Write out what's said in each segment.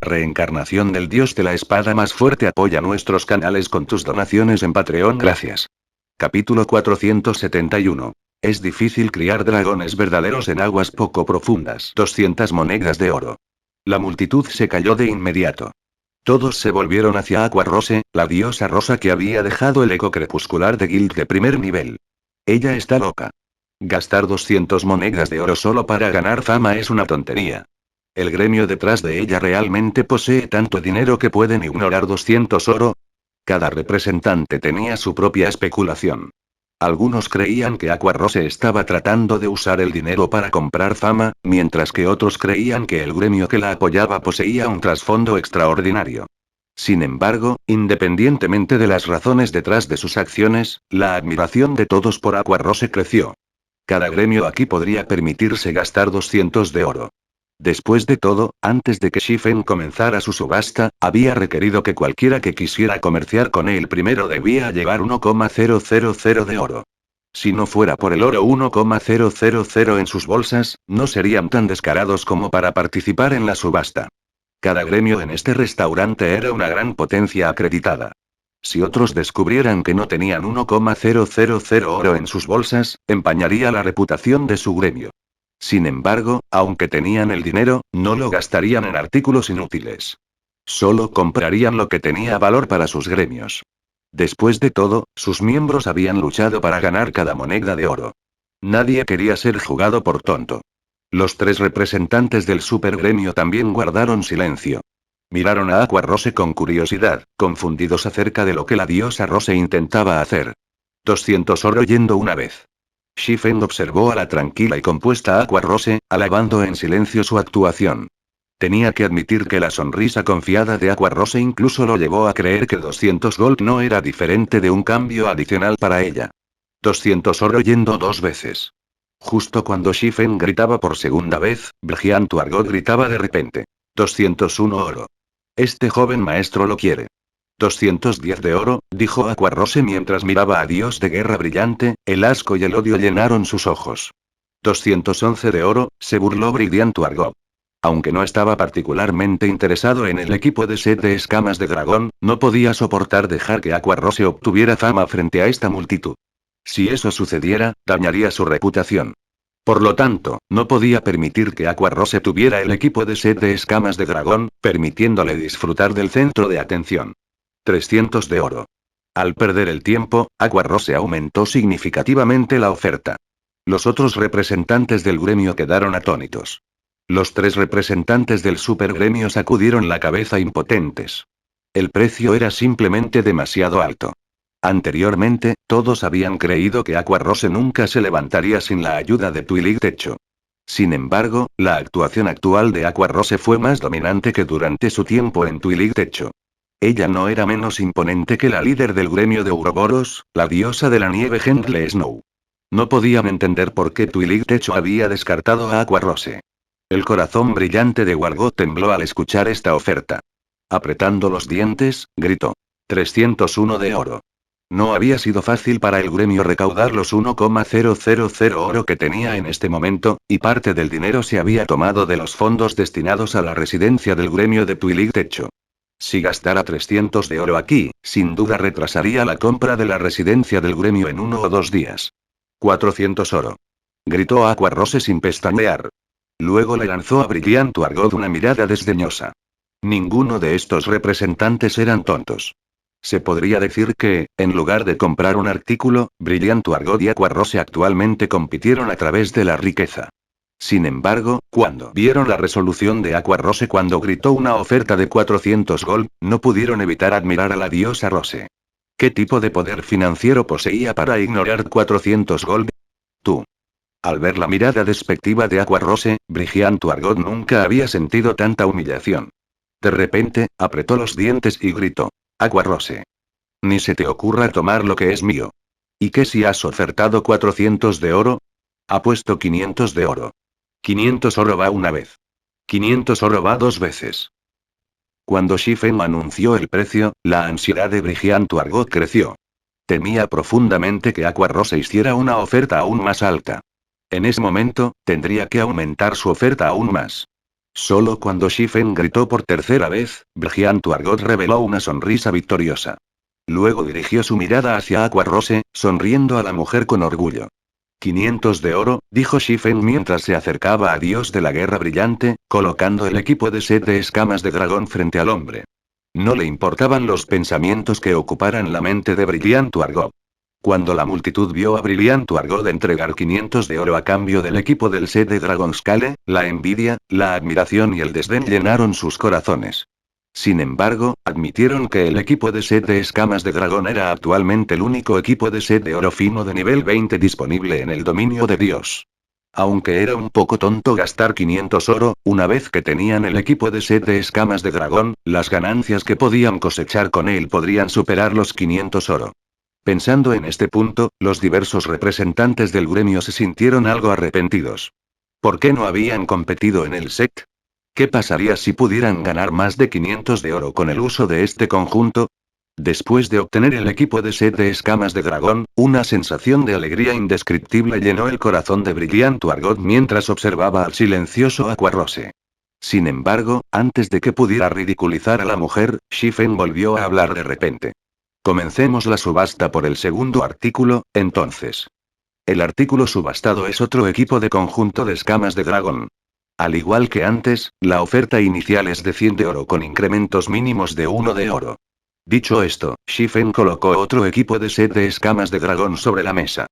reencarnación del dios de la espada más fuerte. Apoya nuestros canales con tus donaciones en Patreon. Gracias. Capítulo 471. Es difícil criar dragones verdaderos en aguas poco profundas. 200 monedas de oro. La multitud se cayó de inmediato. Todos se volvieron hacia Aquarrose, la diosa rosa que había dejado el eco crepuscular de Guild de primer nivel. Ella está loca. Gastar 200 monedas de oro solo para ganar fama es una tontería. El gremio detrás de ella realmente posee tanto dinero que pueden ignorar 200 oro. Cada representante tenía su propia especulación. Algunos creían que Aquarrose estaba tratando de usar el dinero para comprar fama, mientras que otros creían que el gremio que la apoyaba poseía un trasfondo extraordinario. Sin embargo, independientemente de las razones detrás de sus acciones, la admiración de todos por Aquarrose creció. Cada gremio aquí podría permitirse gastar 200 de oro. Después de todo, antes de que Shifen comenzara su subasta, había requerido que cualquiera que quisiera comerciar con él primero debía llevar 1,000 de oro. Si no fuera por el oro 1,000 en sus bolsas, no serían tan descarados como para participar en la subasta. Cada gremio en este restaurante era una gran potencia acreditada. Si otros descubrieran que no tenían 1,000 oro en sus bolsas, empañaría la reputación de su gremio. Sin embargo, aunque tenían el dinero, no lo gastarían en artículos inútiles. Solo comprarían lo que tenía valor para sus gremios. Después de todo, sus miembros habían luchado para ganar cada moneda de oro. Nadie quería ser jugado por tonto. Los 3 representantes del supergremio también guardaron silencio. Miraron a Aquarrose con curiosidad, confundidos acerca de lo que la diosa Rose intentaba hacer. 200 oro yendo una vez. Shifen observó a la tranquila y compuesta Aquarrose, alabando en silencio su actuación. Tenía que admitir que la sonrisa confiada de Aquarrose incluso lo llevó a creer que 200 gold no era diferente de un cambio adicional para ella. 200 oro yendo 2 veces. Justo cuando Shifen gritaba por segunda vez, Brigian Tuargot gritaba de repente. 201 oro. Este joven maestro lo quiere. 210 de oro, dijo Aquarrose mientras miraba a Dios de Guerra Brillante, el asco y el odio llenaron sus ojos. 211 de oro, se burló Brigian Tuargot. Aunque no estaba particularmente interesado en el equipo de 7 escamas de dragón, no podía soportar dejar que Aquarrose obtuviera fama frente a esta multitud. Si eso sucediera, dañaría su reputación. Por lo tanto, no podía permitir que Aquarrose tuviera el equipo de 7 escamas de dragón, permitiéndole disfrutar del centro de atención. 300 de oro. Al perder el tiempo, Aquarrose aumentó significativamente la oferta. Los otros representantes del gremio quedaron atónitos. Los 3 representantes del supergremio sacudieron la cabeza impotentes. El precio era simplemente demasiado alto. Anteriormente, todos habían creído que Aquarrose nunca se levantaría sin la ayuda de Twilig Techo. Sin embargo, la actuación actual de Aquarrose fue más dominante que durante su tiempo en Twilig Techo. Ella no era menos imponente que la líder del gremio de Ouroboros, la diosa de la nieve Gentle Snow. No podían entender por qué Twilig Techo había descartado a Aquarrose. El corazón brillante de Wargot tembló al escuchar esta oferta. Apretando los dientes, gritó. 301 de oro. No había sido fácil para el gremio recaudar los 1,000 oro que tenía en este momento, y parte del dinero se había tomado de los fondos destinados a la residencia del gremio de Twilig Techo. Si gastara 300 de oro aquí, sin duda retrasaría la compra de la residencia del gremio en 1 o 2 días. 400 oro. Gritó Aquarrose sin pestañear. Luego le lanzó a Brigian Tuargot una mirada desdeñosa. Ninguno de estos representantes eran tontos. Se podría decir que, en lugar de comprar un artículo, Brigian Tuargot y Aquarrose actualmente compitieron a través de la riqueza. Sin embargo, cuando vieron la resolución de Aquarrose cuando gritó una oferta de 400 gold, no pudieron evitar admirar a la diosa Rose. ¿Qué tipo de poder financiero poseía para ignorar 400 gold? Tú. Al ver la mirada despectiva de Aquarrose, Brigian Tuargot nunca había sentido tanta humillación. De repente, apretó los dientes y gritó. Aquarrose. Ni se te ocurra tomar lo que es mío. ¿Y qué si has ofertado 400 de oro? Apuesto 500 de oro. 500 oro va una vez. 500 oro va 2 veces. Cuando Shifen anunció el precio, la ansiedad de Brigian Tuargot creció. Temía profundamente que Aquarrose hiciera una oferta aún más alta. En ese momento, tendría que aumentar su oferta aún más. Solo cuando Shifen gritó por tercera vez, Brilliant Argot reveló una sonrisa victoriosa. Luego dirigió su mirada hacia Aqua Rose, sonriendo a la mujer con orgullo. 500 de oro, dijo Shifen mientras se acercaba a Dios de la Guerra Brillante, colocando el equipo de set de escamas de dragón frente al hombre. No le importaban los pensamientos que ocuparan la mente de Brilliant Argot. Cuando la multitud vio a Brilliant Argot entregar 500 de oro a cambio del equipo del set de Dragonscale, la envidia, la admiración y el desdén llenaron sus corazones. Sin embargo, admitieron que el equipo de set de escamas de dragón era actualmente el único equipo de set de oro fino de nivel 20 disponible en el dominio de Dios. Aunque era un poco tonto gastar 500 oro, una vez que tenían el equipo de set de escamas de dragón, las ganancias que podían cosechar con él podrían superar los 500 oro. Pensando en este punto, los diversos representantes del gremio se sintieron algo arrepentidos. ¿Por qué no habían competido en el set? ¿Qué pasaría si pudieran ganar más de 500 de oro con el uso de este conjunto? Después de obtener el equipo de set de escamas de dragón, una sensación de alegría indescriptible llenó el corazón de Brilliant Argot mientras observaba al silencioso Aqua Rose. Sin embargo, antes de que pudiera ridiculizar a la mujer, Shifen volvió a hablar de repente. Comencemos la subasta por el segundo artículo, entonces. El artículo subastado es otro equipo de conjunto de escamas de dragón. Al igual que antes, la oferta inicial es de 100 de oro con incrementos mínimos de 1 de oro. Dicho esto, Shifen colocó otro equipo de set de escamas de dragón sobre la mesa.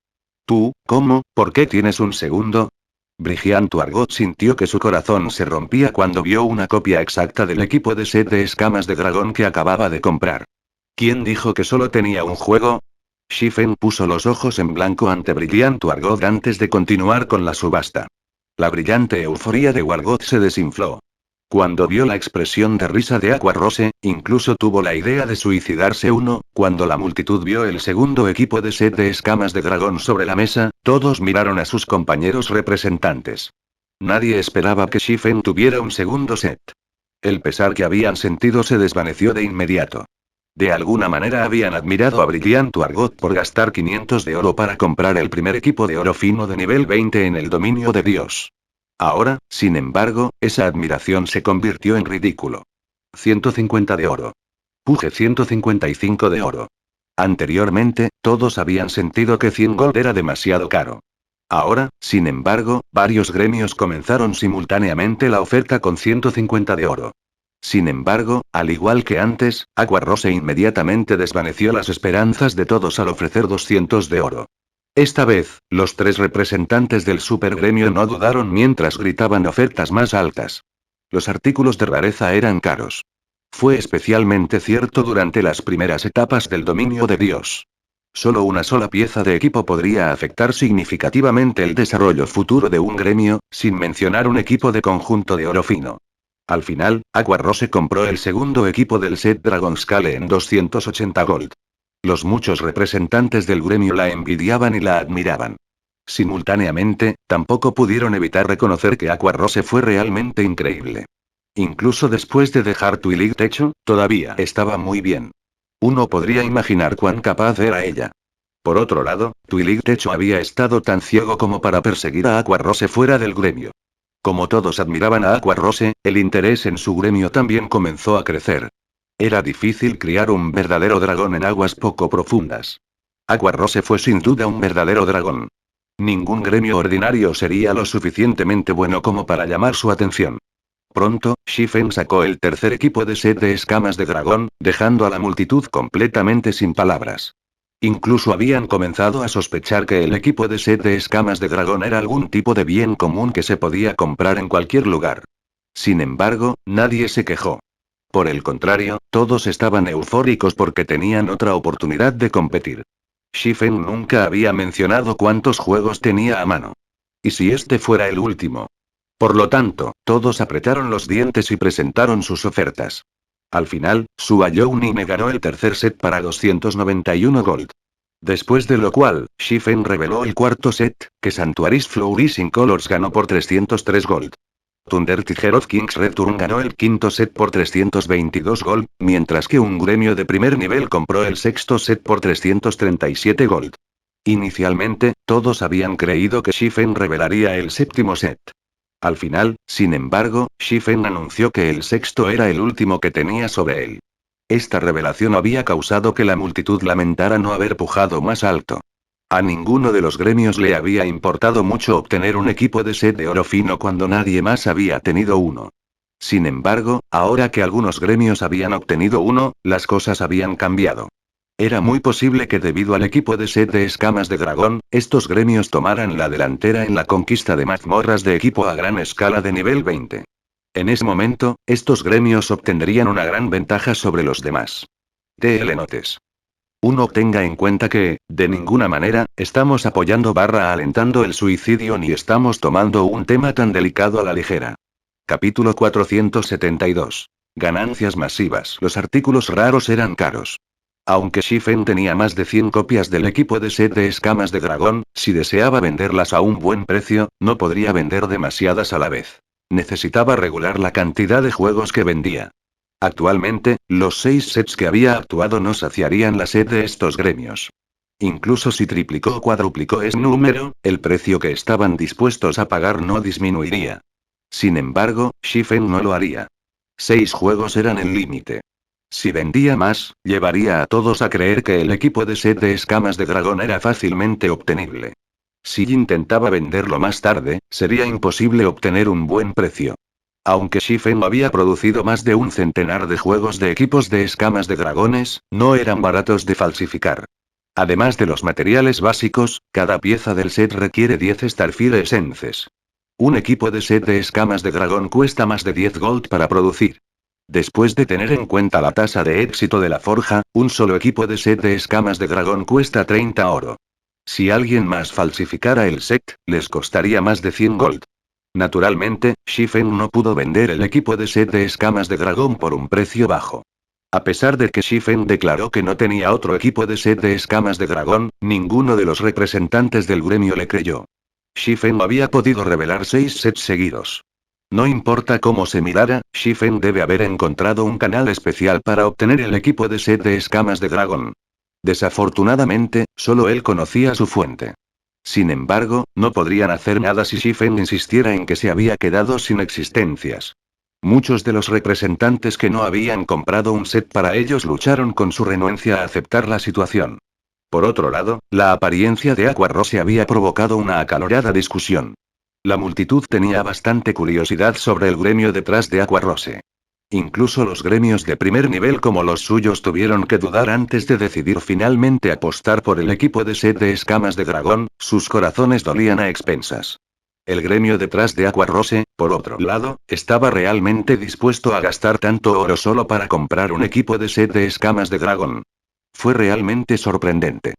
¿Tú, cómo, por qué tienes un segundo? Brilliant Argot sintió que su corazón se rompía cuando vio una copia exacta del equipo de set de escamas de dragón que acababa de comprar. ¿Quién dijo que solo tenía un juego? Shifen puso los ojos en blanco ante Brilliant Argot antes de continuar con la subasta. La brillante euforía de Wargot se desinfló. Cuando vio la expresión de risa de Aqua Rose, incluso tuvo la idea de suicidarse uno. Cuando la multitud vio el segundo equipo de set de escamas de dragón sobre la mesa, todos miraron a sus compañeros representantes. Nadie esperaba que Shifen tuviera un segundo set. El pesar que habían sentido se desvaneció de inmediato. De alguna manera habían admirado a Brilliant Argot por gastar 500 de oro para comprar el primer equipo de oro fino de nivel 20 en el dominio de Dios. Ahora, sin embargo, esa admiración se convirtió en ridículo. 150 de oro. Puje 155 de oro. Anteriormente, todos habían sentido que 100 gold era demasiado caro. Ahora, sin embargo, varios gremios comenzaron simultáneamente la oferta con 150 de oro. Sin embargo, al igual que antes, Aqua Rose inmediatamente desvaneció las esperanzas de todos al ofrecer 200 de oro. Esta vez, los tres representantes del supergremio no dudaron mientras gritaban ofertas más altas. Los artículos de rareza eran caros. Fue especialmente cierto durante las primeras etapas del dominio de Dios. Solo una sola pieza de equipo podría afectar significativamente el desarrollo futuro de un gremio, sin mencionar un equipo de conjunto de oro fino. Al final, Aqua Rose compró el segundo equipo del set Dragonscale en 280 gold. Los muchos representantes del gremio la envidiaban y la admiraban. Simultáneamente, tampoco pudieron evitar reconocer que Aqua Rose fue realmente increíble. Incluso después de dejar Twilight Techo, todavía estaba muy bien. Uno podría imaginar cuán capaz era ella. Por otro lado, Twilight Techo había estado tan ciego como para perseguir a Aqua Rose fuera del gremio. Como todos admiraban a Aqua Rose, el interés en su gremio también comenzó a crecer. Era difícil criar un verdadero dragón en aguas poco profundas. Aqua Rose fue sin duda un verdadero dragón. Ningún gremio ordinario sería lo suficientemente bueno como para llamar su atención. Pronto, Shifen sacó el tercer equipo de set de escamas de dragón, dejando a la multitud completamente sin palabras. Incluso habían comenzado a sospechar que el equipo de set de escamas de dragón era algún tipo de bien común que se podía comprar en cualquier lugar. Sin embargo, nadie se quejó. Por el contrario, todos estaban eufóricos porque tenían otra oportunidad de competir. Shifen nunca había mencionado cuántos juegos tenía a mano. ¿Y si este fuera el último? Por lo tanto, todos apretaron los dientes y presentaron sus ofertas. Al final, Sua Younine ganó el tercer set para 291 gold. Después de lo cual, Shifen reveló el cuarto set, que Sanctuary's Flourishing Colors ganó por 303 gold. Thunder Tiger of King's Return ganó el quinto set por 322 gold, mientras que un gremio de primer nivel compró el sexto set por 337 gold. Inicialmente, todos habían creído que Shifen revelaría el séptimo set. Al final, sin embargo, Shifen anunció que el sexto era el último que tenía sobre él. Esta revelación había causado que la multitud lamentara no haber pujado más alto. A ninguno de los gremios le había importado mucho obtener un equipo de set de oro fino cuando nadie más había tenido uno. Sin embargo, ahora que algunos gremios habían obtenido uno, las cosas habían cambiado. Era muy posible que debido al equipo de set de escamas de dragón, estos gremios tomaran la delantera en la conquista de mazmorras de equipo a gran escala de nivel 20. En ese momento, estos gremios obtendrían una gran ventaja sobre los demás. TL Notes. Uno tenga en cuenta que, de ninguna manera, estamos apoyando barra alentando el suicidio ni estamos tomando un tema tan delicado a la ligera. Capítulo 472. Ganancias masivas. Los artículos raros eran caros. Aunque Shifen tenía más de 100 copias del equipo de set de escamas de dragón, si deseaba venderlas a un buen precio, no podría vender demasiadas a la vez. Necesitaba regular la cantidad de juegos que vendía. Actualmente, los 6 sets que había actuado no saciarían la sed de estos gremios. Incluso si triplicó o cuadruplicó ese número, el precio que estaban dispuestos a pagar no disminuiría. Sin embargo, Shifen no lo haría. 6 juegos eran el límite. Si vendía más, llevaría a todos a creer que el equipo de set de escamas de dragón era fácilmente obtenible. Si intentaba venderlo más tarde, sería imposible obtener un buen precio. Aunque Shifen había producido más de un centenar de juegos de equipos de escamas de dragones, no eran baratos de falsificar. Además de los materiales básicos, cada pieza del set requiere 10 Starfire Essences. Un equipo de set de escamas de dragón cuesta más de 10 gold para producir. Después de tener en cuenta la tasa de éxito de la forja, un solo equipo de set de escamas de dragón cuesta 30 oro. Si alguien más falsificara el set, les costaría más de 100 gold. Naturalmente, Shifen no pudo vender el equipo de set de escamas de dragón por un precio bajo. A pesar de que Shifen declaró que no tenía otro equipo de set de escamas de dragón, ninguno de los representantes del gremio le creyó. Shifen había podido revelar 6 sets seguidos. No importa cómo se mirara, Shifen debe haber encontrado un canal especial para obtener el equipo de set de escamas de dragón. Desafortunadamente, solo él conocía su fuente. Sin embargo, no podrían hacer nada si Shifen insistiera en que se había quedado sin existencias. Muchos de los representantes que no habían comprado un set para ellos lucharon con su renuencia a aceptar la situación. Por otro lado, la apariencia de Aqua Rose había provocado una acalorada discusión. La multitud tenía bastante curiosidad sobre el gremio detrás de Aqua Rose. Incluso los gremios de primer nivel como los suyos tuvieron que dudar antes de decidir finalmente apostar por el equipo de set de escamas de dragón, sus corazones dolían a expensas. El gremio detrás de Aqua Rose, por otro lado, estaba realmente dispuesto a gastar tanto oro solo para comprar un equipo de set de escamas de dragón. Fue realmente sorprendente.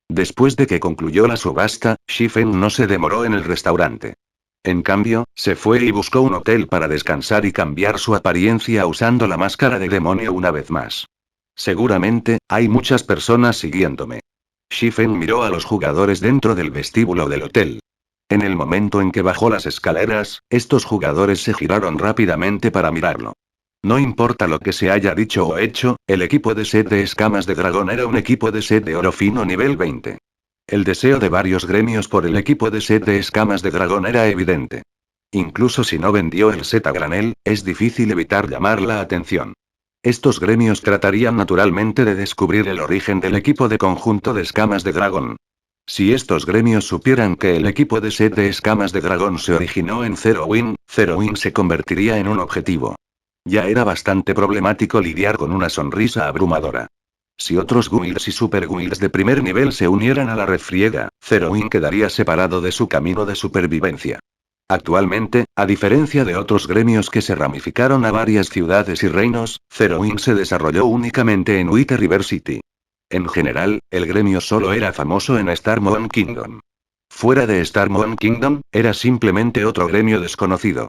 Después de que concluyó la subasta, Shifen no se demoró en el restaurante. En cambio, se fue y buscó un hotel para descansar y cambiar su apariencia usando la máscara de demonio una vez más. Seguramente, hay muchas personas siguiéndome. Shifen miró a los jugadores dentro del vestíbulo del hotel. En el momento en que bajó las escaleras, estos jugadores se giraron rápidamente para mirarlo. No importa lo que se haya dicho o hecho, el equipo de set de escamas de dragón era un equipo de set de oro fino nivel 20. El deseo de varios gremios por el equipo de set de escamas de dragón era evidente. Incluso si no vendió el set a granel, es difícil evitar llamar la atención. Estos gremios tratarían naturalmente de descubrir el origen del equipo de conjunto de escamas de dragón. Si estos gremios supieran que el equipo de set de escamas de dragón se originó en Zero Wing se convertiría en un objetivo. Ya era bastante problemático lidiar con una sonrisa abrumadora. Si otros guilds y super guilds de primer nivel se unieran a la refriega, Zero Wing quedaría separado de su camino de supervivencia. Actualmente, a diferencia de otros gremios que se ramificaron a varias ciudades y reinos, Zero Wing se desarrolló únicamente en White River City. En general, el gremio solo era famoso en Star Moon Kingdom. Fuera de Star Moon Kingdom, era simplemente otro gremio desconocido.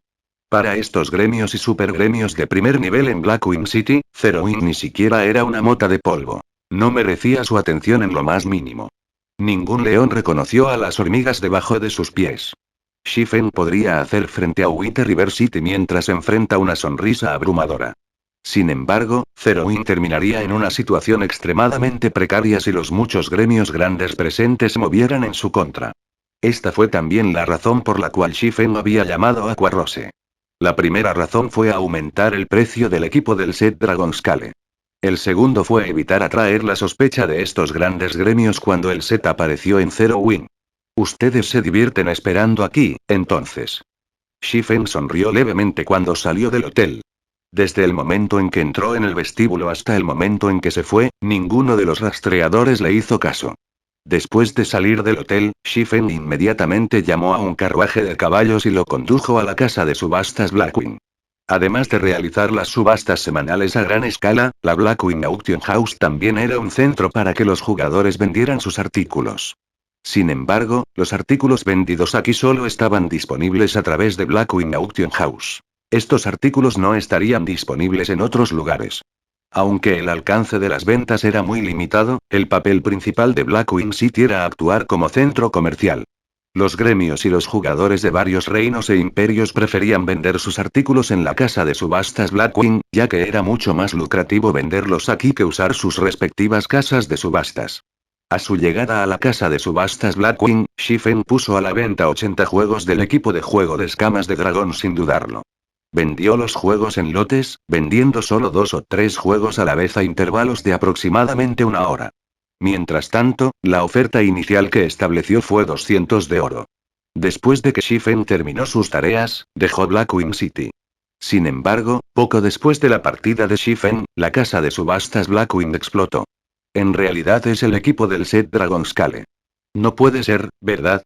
Para estos gremios y supergremios de primer nivel en Blackwing City, Zero Wing ni siquiera era una mota de polvo. No merecía su atención en lo más mínimo. Ningún león reconoció a las hormigas debajo de sus pies. Shifen podría hacer frente a White River City mientras enfrenta una sonrisa abrumadora. Sin embargo, Zero Wing terminaría en una situación extremadamente precaria si los muchos gremios grandes presentes se movieran en su contra. Esta fue también la razón por la cual Shifen había llamado a Aquarose. La primera razón fue aumentar el precio del equipo del set Dragonscale. El segundo fue evitar atraer la sospecha de estos grandes gremios cuando el set apareció en Zero Wing. Ustedes se divierten esperando aquí, entonces. Shifen sonrió levemente cuando salió del hotel. Desde el momento en que entró en el vestíbulo hasta el momento en que se fue, ninguno de los rastreadores le hizo caso. Después de salir del hotel, Shifen inmediatamente llamó a un carruaje de caballos y lo condujo a la casa de subastas Blackwing. Además de realizar las subastas semanales a gran escala, la Blackwing Auction House también era un centro para que los jugadores vendieran sus artículos. Sin embargo, los artículos vendidos aquí solo estaban disponibles a través de Blackwing Auction House. Estos artículos no estarían disponibles en otros lugares. Aunque el alcance de las ventas era muy limitado, el papel principal de Blackwing City era actuar como centro comercial. Los gremios y los jugadores de varios reinos e imperios preferían vender sus artículos en la casa de subastas Blackwing, ya que era mucho más lucrativo venderlos aquí que usar sus respectivas casas de subastas. A su llegada a la casa de subastas Blackwing, Shifen puso a la venta 80 juegos del equipo de juego de escamas de dragón sin dudarlo. Vendió los juegos en lotes, vendiendo solo 2 o 3 juegos a la vez a intervalos de aproximadamente una hora. Mientras tanto, la oferta inicial que estableció fue 200 de oro. Después de que Shifen terminó sus tareas, dejó Blackwing City. Sin embargo, poco después de la partida de Shifen, la casa de subastas Blackwing explotó. En realidad es el equipo del set Dragonscale. No puede ser, ¿verdad?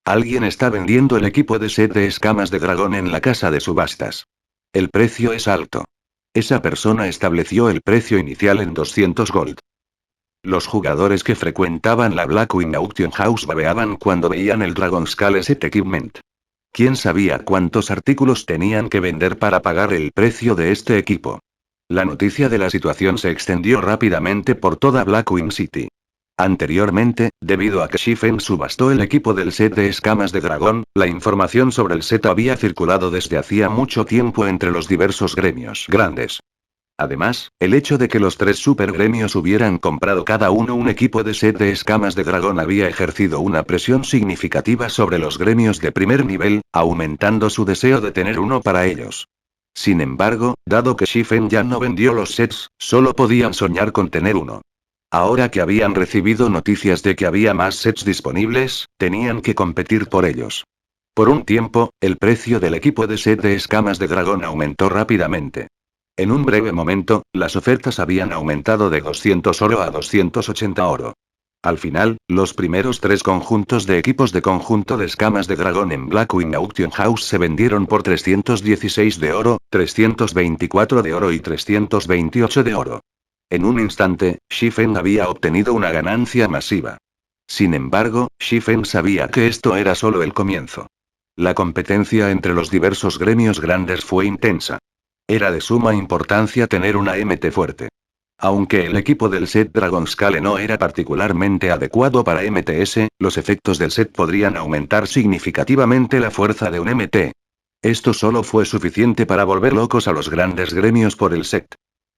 Alguien está vendiendo el equipo de set de escamas de dragón en la casa de subastas. El precio es alto. Esa persona estableció el precio inicial en 200 gold. Los jugadores que frecuentaban la Blackwing Auction House babeaban cuando veían el Dragonscale Set Equipment. ¿Quién sabía cuántos artículos tenían que vender para pagar el precio de este equipo? La noticia de la situación se extendió rápidamente por toda Blackwing City. Anteriormente, debido a que Shifen subastó el equipo del set de escamas de dragón, la información sobre el set había circulado desde hacía mucho tiempo entre los diversos gremios grandes. Además, el hecho de que los 3 supergremios hubieran comprado cada uno un equipo de set de escamas de dragón había ejercido una presión significativa sobre los gremios de primer nivel, aumentando su deseo de tener uno para ellos. Sin embargo, dado que Shifen ya no vendió los sets, solo podían soñar con tener uno. Ahora que habían recibido noticias de que había más sets disponibles, tenían que competir por ellos. Por un tiempo, el precio del equipo de set de escamas de dragón aumentó rápidamente. En un breve momento, las ofertas habían aumentado de 200 oro a 280 oro. Al final, los primeros 3 conjuntos de equipos de conjunto de escamas de dragón en Blackwing Auction House se vendieron por 316 de oro, 324 de oro y 328 de oro. En un instante, Shifen había obtenido una ganancia masiva. Sin embargo, Shifen sabía que esto era solo el comienzo. La competencia entre los diversos gremios grandes fue intensa. Era de suma importancia tener una MT fuerte. Aunque el equipo del set Dragonscale no era particularmente adecuado para MTS, los efectos del set podrían aumentar significativamente la fuerza de un MT. Esto solo fue suficiente para volver locos a los grandes gremios por el set.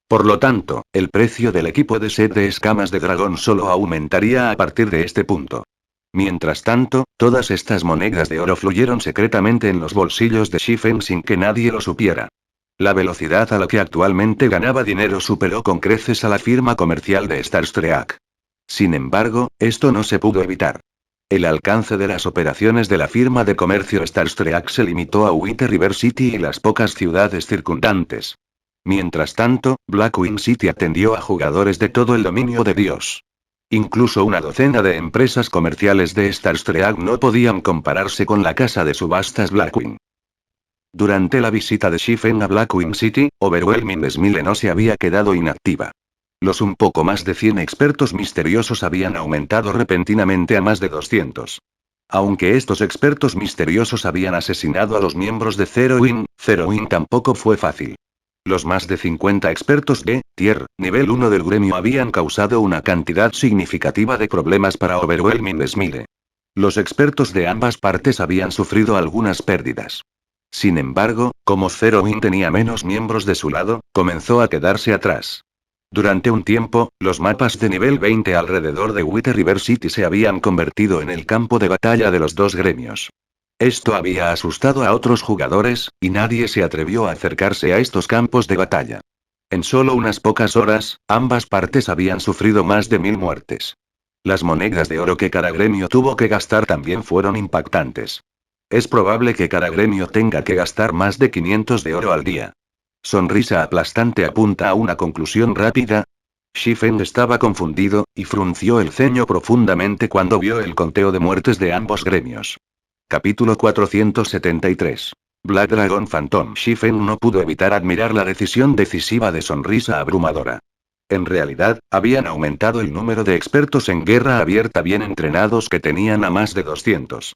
Por lo tanto, el precio del equipo de set de escamas de dragón solo aumentaría a partir de este punto. Mientras tanto, todas estas monedas de oro fluyeron secretamente en los bolsillos de Shifen sin que nadie lo supiera. La velocidad a la que actualmente ganaba dinero superó con creces a la firma comercial de Starstreak. Sin embargo, esto no se pudo evitar. El alcance de las operaciones de la firma de comercio Starstreak se limitó a White River City y las pocas ciudades circundantes. Mientras tanto, Blackwing City atendió a jugadores de todo el dominio de Dios. Incluso una docena de empresas comerciales de Starstreak no podían compararse con la casa de subastas Blackwing. Durante la visita de Shifen a Blackwing City, Overwhelming Smile no se había quedado inactiva. Los un poco más de 100 expertos misteriosos habían aumentado repentinamente a más de 200. Aunque estos expertos misteriosos habían asesinado a los miembros de Zero Wing tampoco fue fácil. Los más de 50 expertos de Tier, nivel 1 del gremio habían causado una cantidad significativa de problemas para Overwhelming Smile. Los expertos de ambas partes habían sufrido algunas pérdidas. Sin embargo, como Zero Wing tenía menos miembros de su lado, comenzó a quedarse atrás. Durante un tiempo, los mapas de nivel 20 alrededor de Wither River City se habían convertido en el campo de batalla de los dos gremios. Esto había asustado a otros jugadores, y nadie se atrevió a acercarse a estos campos de batalla. En solo unas pocas horas, ambas partes habían sufrido más de 1000 muertes. Las monedas de oro que cada gremio tuvo que gastar también fueron impactantes. Es probable que cada gremio tenga que gastar más de 500 de oro al día. Sonrisa aplastante apunta a una conclusión rápida. Shifen estaba confundido, y frunció el ceño profundamente cuando vio el conteo de muertes de ambos gremios. Capítulo 473. Black Dragon Phantom. Shifen no pudo evitar admirar la decisión decisiva de Sonrisa abrumadora. En realidad, habían aumentado el número de expertos en guerra abierta bien entrenados que tenían a más de 200.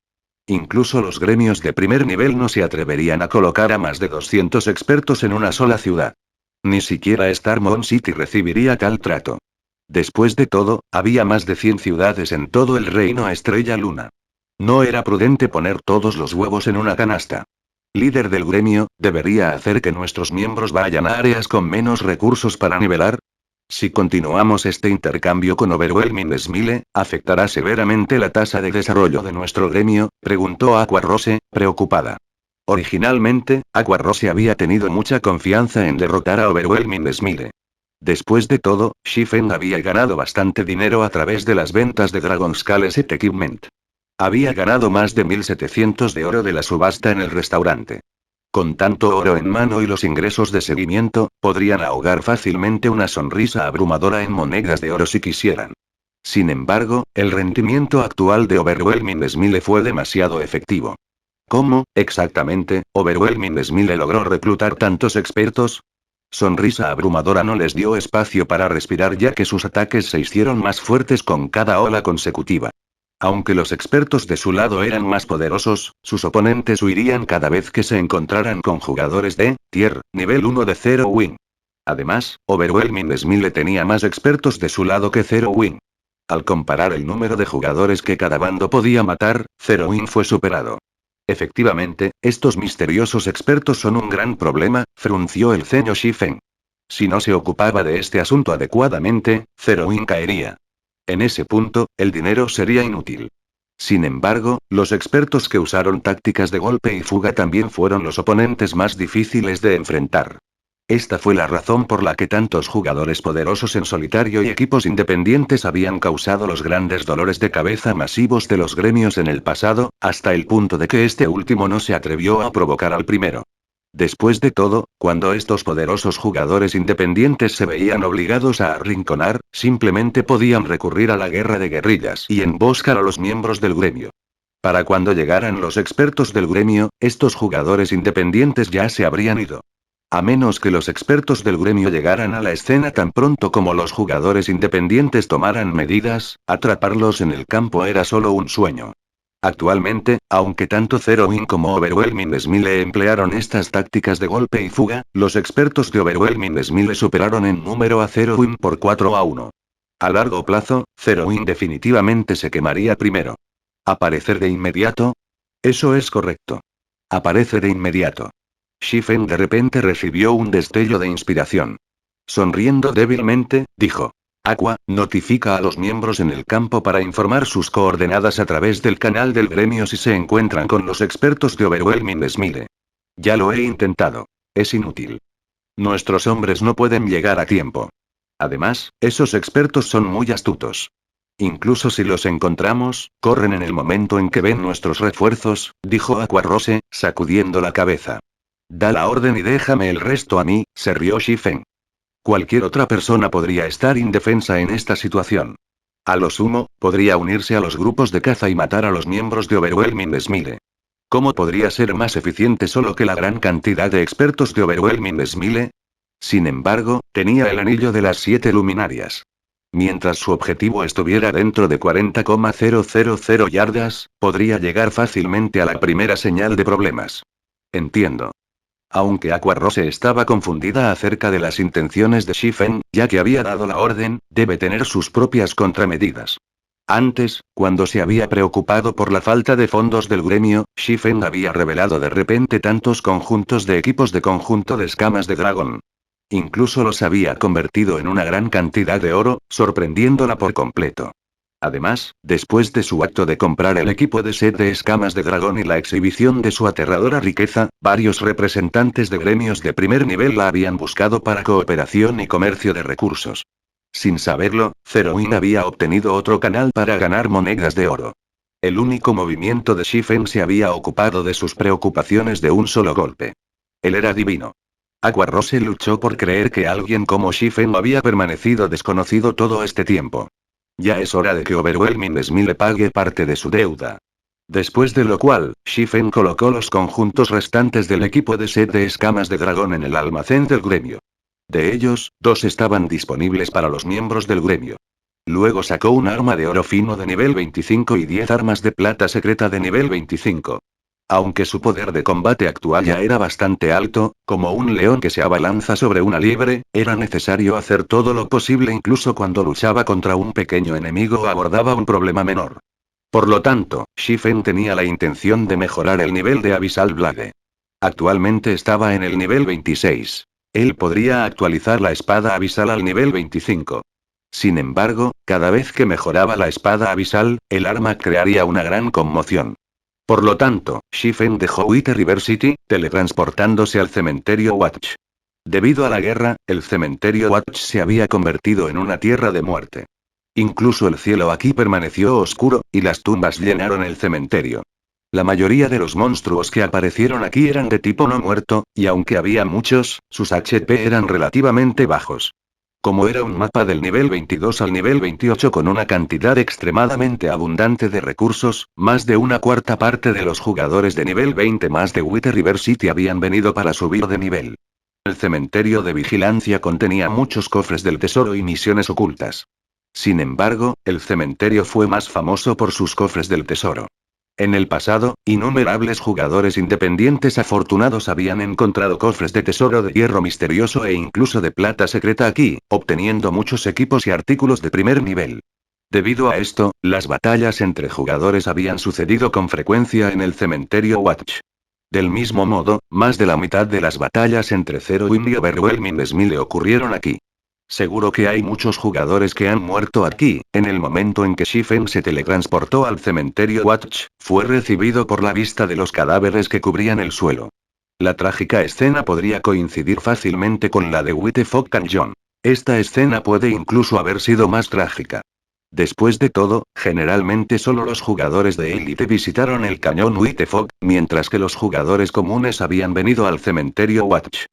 Incluso los gremios de primer nivel no se atreverían a colocar a más de 200 expertos en una sola ciudad. Ni siquiera Starmount City recibiría tal trato. Después de todo, había más de 100 ciudades en todo el reino Estrella Luna. No era prudente poner todos los huevos en una canasta. Líder del gremio, ¿debería hacer que nuestros miembros vayan a áreas con menos recursos para nivelar? Si continuamos este intercambio con Overwhelming Smile, ¿afectará severamente la tasa de desarrollo de nuestro gremio?, preguntó Aqua Rose, preocupada. Originalmente, Aqua Rose había tenido mucha confianza en derrotar a Overwhelming Smile. Después de todo, Shifen había ganado bastante dinero a través de las ventas de Dragon Scale Set Equipment. Había ganado más de 1700 de oro de la subasta en el restaurante. Con tanto oro en mano y los ingresos de seguimiento, podrían ahogar fácilmente una sonrisa abrumadora en monedas de oro si quisieran. Sin embargo, el rendimiento actual de Overwhelming Smile fue demasiado efectivo. ¿Cómo, exactamente, Overwhelming Smile logró reclutar tantos expertos? Sonrisa abrumadora no les dio espacio para respirar ya que sus ataques se hicieron más fuertes con cada ola consecutiva. Aunque los expertos de su lado eran más poderosos, sus oponentes huirían cada vez que se encontraran con jugadores de tier nivel 1 de Zero Wing. Además, Overwhelming Smile tenía más expertos de su lado que Zero Wing. Al comparar el número de jugadores que cada bando podía matar, Zero Wing fue superado. Efectivamente, estos misteriosos expertos son un gran problema, frunció el ceño Shifen. Si no se ocupaba de este asunto adecuadamente, Zero Wing caería. En ese punto, el dinero sería inútil. Sin embargo, los expertos que usaron tácticas de golpe y fuga también fueron los oponentes más difíciles de enfrentar. Esta fue la razón por la que tantos jugadores poderosos en solitario y equipos independientes habían causado los grandes dolores de cabeza masivos de los gremios en el pasado, hasta el punto de que este último no se atrevió a provocar al primero. Después de todo, cuando estos poderosos jugadores independientes se veían obligados a arrinconar, simplemente podían recurrir a la guerra de guerrillas y emboscar a los miembros del gremio. Para cuando llegaran los expertos del gremio, estos jugadores independientes ya se habrían ido. A menos que los expertos del gremio llegaran a la escena tan pronto como los jugadores independientes tomaran medidas, atraparlos en el campo era solo un sueño. Actualmente, aunque tanto Zero Wing como Overwhelming Smile emplearon estas tácticas de golpe y fuga, los expertos de Overwhelming Smile superaron en número a Zero Wing por 4-1. A largo plazo, Zero Wing definitivamente se quemaría primero. ¿Aparecer de inmediato? Eso es correcto. Aparece de inmediato. Shifen de repente recibió un destello de inspiración. Sonriendo débilmente, dijo. Aqua, notifica a los miembros en el campo para informar sus coordenadas a través del canal del gremio si se encuentran con los expertos de Overwhelming Smile. Ya lo he intentado. Es inútil. Nuestros hombres no pueden llegar a tiempo. Además, esos expertos son muy astutos. Incluso si los encontramos, corren en el momento en que ven nuestros refuerzos, dijo Aqua Rose, sacudiendo la cabeza. Da la orden y déjame el resto a mí, se rió Shifen. Cualquier otra persona podría estar indefensa en esta situación. A lo sumo, podría unirse a los grupos de caza y matar a los miembros de Overwhelming Smile. ¿Cómo podría ser más eficiente solo que la gran cantidad de expertos de Overwhelming Smile? Sin embargo, tenía el anillo de las 7 luminarias. Mientras su objetivo estuviera dentro de 40,000 yardas, podría llegar fácilmente a la primera señal de problemas. Entiendo. Aunque Aqua Rose estaba confundida acerca de las intenciones de Shifen, ya que había dado la orden, debe tener sus propias contramedidas. Antes, cuando se había preocupado por la falta de fondos del gremio, Shifen había revelado de repente tantos conjuntos de equipos de conjunto de escamas de dragón. Incluso los había convertido en una gran cantidad de oro, sorprendiéndola por completo. Además, después de su acto de comprar el equipo de set de escamas de dragón y la exhibición de su aterradora riqueza, varios representantes de gremios de primer nivel la habían buscado para cooperación y comercio de recursos. Sin saberlo, Zeroin había obtenido otro canal para ganar monedas de oro. El único movimiento de Shifen se había ocupado de sus preocupaciones de un solo golpe. Él era divino. Aqua Rose luchó por creer que alguien como Shifen había permanecido desconocido todo este tiempo. Ya es hora de que Overwhelming Smile le pague parte de su deuda. Después de lo cual, Shifen colocó los conjuntos restantes del equipo de set de escamas de dragón en el almacén del gremio. De ellos, 2 estaban disponibles para los miembros del gremio. Luego sacó un arma de oro fino de nivel 25 y 10 armas de plata secreta de nivel 25. Aunque su poder de combate actual ya era bastante alto, como un león que se abalanza sobre una liebre, era necesario hacer todo lo posible incluso cuando luchaba contra un pequeño enemigo o abordaba un problema menor. Por lo tanto, Shifen tenía la intención de mejorar el nivel de Abyssal Blade. Actualmente estaba en el nivel 26. Él podría actualizar la espada abisal al nivel 25. Sin embargo, cada vez que mejoraba la espada abisal, el arma crearía una gran conmoción. Por lo tanto, Shifen dejó White River City, teletransportándose al cementerio Watch. Debido a la guerra, el cementerio Watch se había convertido en una tierra de muerte. Incluso el cielo aquí permaneció oscuro, y las tumbas llenaron el cementerio. La mayoría de los monstruos que aparecieron aquí eran de tipo no muerto, y aunque había muchos, sus HP eran relativamente bajos. Como era un mapa del nivel 22 al nivel 28 con una cantidad extremadamente abundante de recursos, más de una cuarta parte de los jugadores de nivel 20 más de White River City habían venido para subir de nivel. El cementerio de vigilancia contenía muchos cofres del tesoro y misiones ocultas. Sin embargo, el cementerio fue más famoso por sus cofres del tesoro. En el pasado, innumerables jugadores independientes afortunados habían encontrado cofres de tesoro de hierro misterioso e incluso de plata secreta aquí, obteniendo muchos equipos y artículos de primer nivel. Debido a esto, las batallas entre jugadores habían sucedido con frecuencia en el cementerio Watch. Del mismo modo, más de la mitad de las batallas entre Zeroin y Overwhelming Smile ocurrieron aquí. Seguro que hay muchos jugadores que han muerto aquí. En el momento en que Shifen se teletransportó al cementerio Watch, fue recibido por la vista de los cadáveres que cubrían el suelo. La trágica escena podría coincidir fácilmente con la de White Fog Canyon. Esta escena puede incluso haber sido más trágica. Después de todo, generalmente solo los jugadores de élite visitaron el cañón White Fog, mientras que los jugadores comunes habían venido al cementerio Watch.